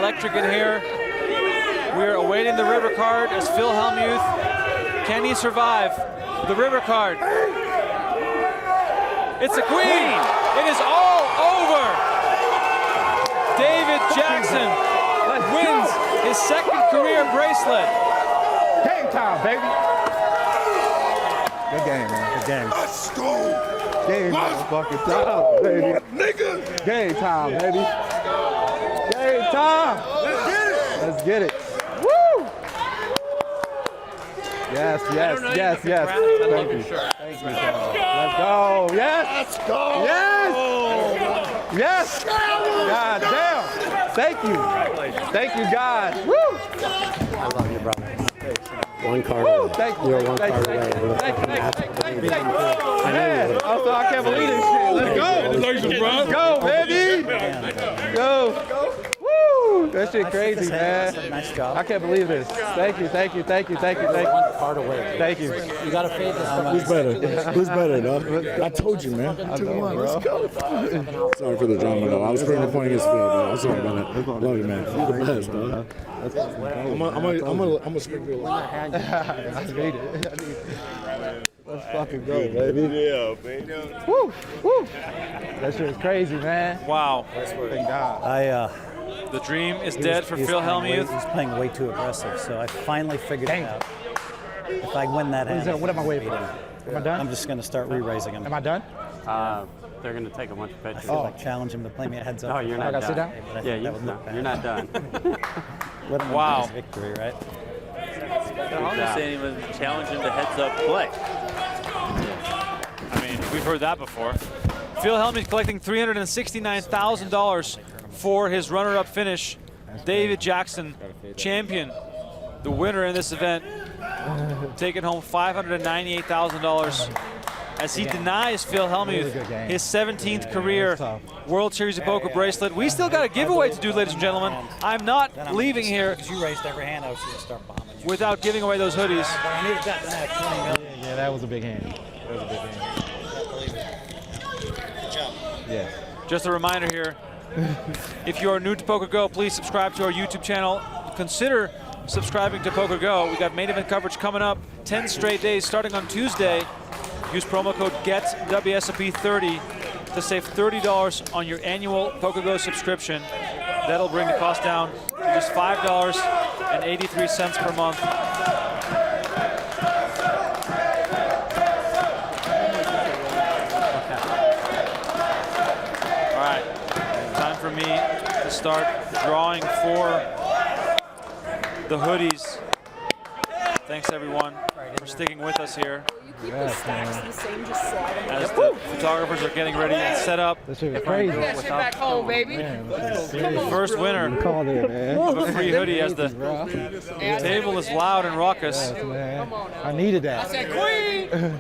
electric in here. We're awaiting the river card as Phil Hellmuth. Can he survive the river card? It's a queen. It is all over. David Jackson wins his second career bracelet. Game time, baby. Good game, man. Good game. Let's go. Game fucking time, baby. Nigga. Game time, baby. Game time. Let's get it. Woo! Yes, yes, yes, yes. Thank you. Thank you. Let's go. Yes. Let's go. Yes. Yes. God damn. Thank you. Thank you, God. Woo! I love you, brother. One card Woo! away. Thank you. You're one Thank card you. away. Thank you. Thank you. I know you would. Also, I can't believe this shit. Let's go. Let's go, baby. Go. Woo! That shit crazy, man. Nice job. I can't believe this. Thank you, thank you, thank you, thank you, thank you. One card away. Thank you. You got to fade this stuff. Who's better? Who's better, dog? I told you, man. 2-1. Let's go. Sorry for the drama, though. I was proving the point against Phil, though. I'm sorry about that. Love you, man. You're the best, dog. I'm a spectator. I need it. Let's fucking go, baby. Yeah, baby. Woo! Woo! That shit is crazy, man. Wow. Thank God. The dream is dead for Phil Hellmuth. He's playing way too aggressive, so I finally figured it out. If I win that hand, What am I waiting for? Am I done? I'm just going to start re-raising him. Am I done? They're going to take a bunch of I pitches. feel like challenge him to play me a heads up. No, you're not I gotta sit done. down? But I Yeah, think that would look bad. you're not done. Let him Wow. win his victory, right? I'm just saying even challenge him to heads-up play. I mean, we've heard that before. Phil Hellmuth collecting $369,000 for his runner-up finish. David Jackson, champion, the winner in this event, taking home $598,000 as he denies Phil Hellmuth his 17th career World Series of Poker bracelet. We still got a giveaway to do, ladies and gentlemen. I'm not leaving here Because you raised every hand, I was going to start bombing you. without giving away those hoodies. But I needed that, then I had 20 million. Yeah, that was a big hand. That was a big hand. Good job. Yeah. Just a reminder here, if you are new to PokerGO, please subscribe to our YouTube channel. Consider subscribing to PokerGO. We got main event coverage coming up, 10 straight days starting on Tuesday. Use promo code GETWSOP30 to save $30 on your annual PokerGO subscription. That'll bring the cost down to just $5.83 per month. All right, time for me to start drawing for the hoodies. Thanks everyone for sticking with us here. As the photographers are getting ready and set up. That shit was crazy. Back home, baby. The first winner Called it, man. of a free hoodie as the table is loud and raucous. Yes, man. I needed that. Queen.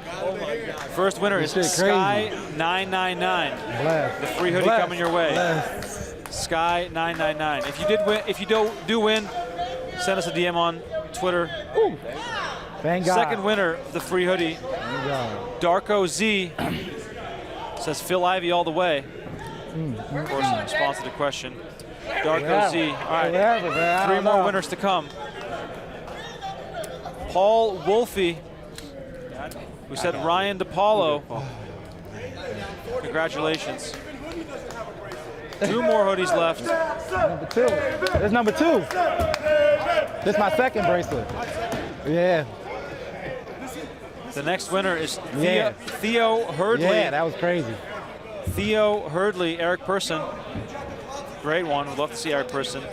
First winner is This shit crazy. Sky999. Bless. The free hoodie Bless. coming your way. Bless. Sky999. If you did win, if you do win, send us a DM on Twitter. Ooh. Thank God. Second winner of the free hoodie, Thank God. Darko Z, says Phil Ivey all the way. Of course, in response to the question. Darko Z. All right, Whatever, man. I three don't more know. winners to come. Paul Wolfie, who said Ryan DePaulo. Congratulations. Two more hoodies left. Number two. That's number two. This is my second bracelet. Yeah. The next winner is Yeah. Theo Hurdley. Yeah, that was crazy. Theo Hurdley, Eric Person. Great one. We'd love to see Eric Person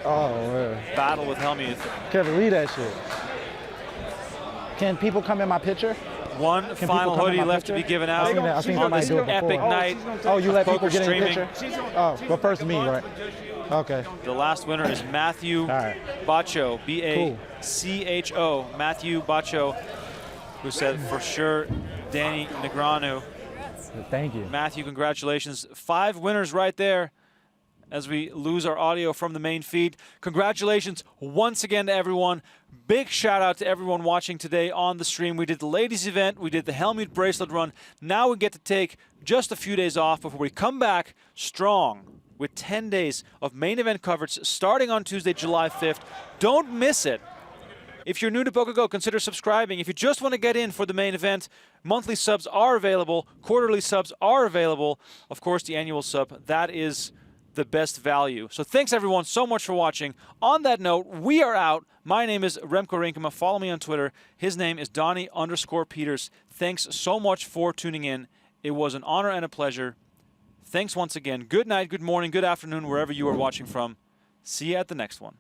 Oh, man. battle with Hellmuth. Can't believe that shit. Can people come in my picture? One Can final people come in hoodie my left to be picture? given I've out seen that- I've seen on somebody this do it before. epic night. Oh, you let Poker people get in streaming. the picture? Oh, but first me, right? Okay. The last winner is Matthew Bacho, B-A-C-H-O. Matthew Bacho, who said for sure Danny Negreanu. Thank you. Matthew, congratulations. 5 winners right there as we lose our audio from the main feed. Congratulations once again to everyone. Big shout out to everyone watching today on the stream. We did the ladies event, we did the Hellmuth bracelet run. Now we get to take just a few days off before we come back strong with 10 days of main event coverage starting on Tuesday, July 5th. Don't miss it. If you're new to PokerGO, consider subscribing. If you just want to get in for the main event, monthly subs are available, quarterly subs are available. Of course, the annual sub, that is the best value. So thanks everyone so much for watching. On that note, we are out. My name is Remko Rinkema. Follow me on Twitter. His name is Donnie_Peters. Thanks so much for tuning in. It was an honor and a pleasure. Thanks once again. Good night, good morning, good afternoon, wherever you are watching from. See you at the next one.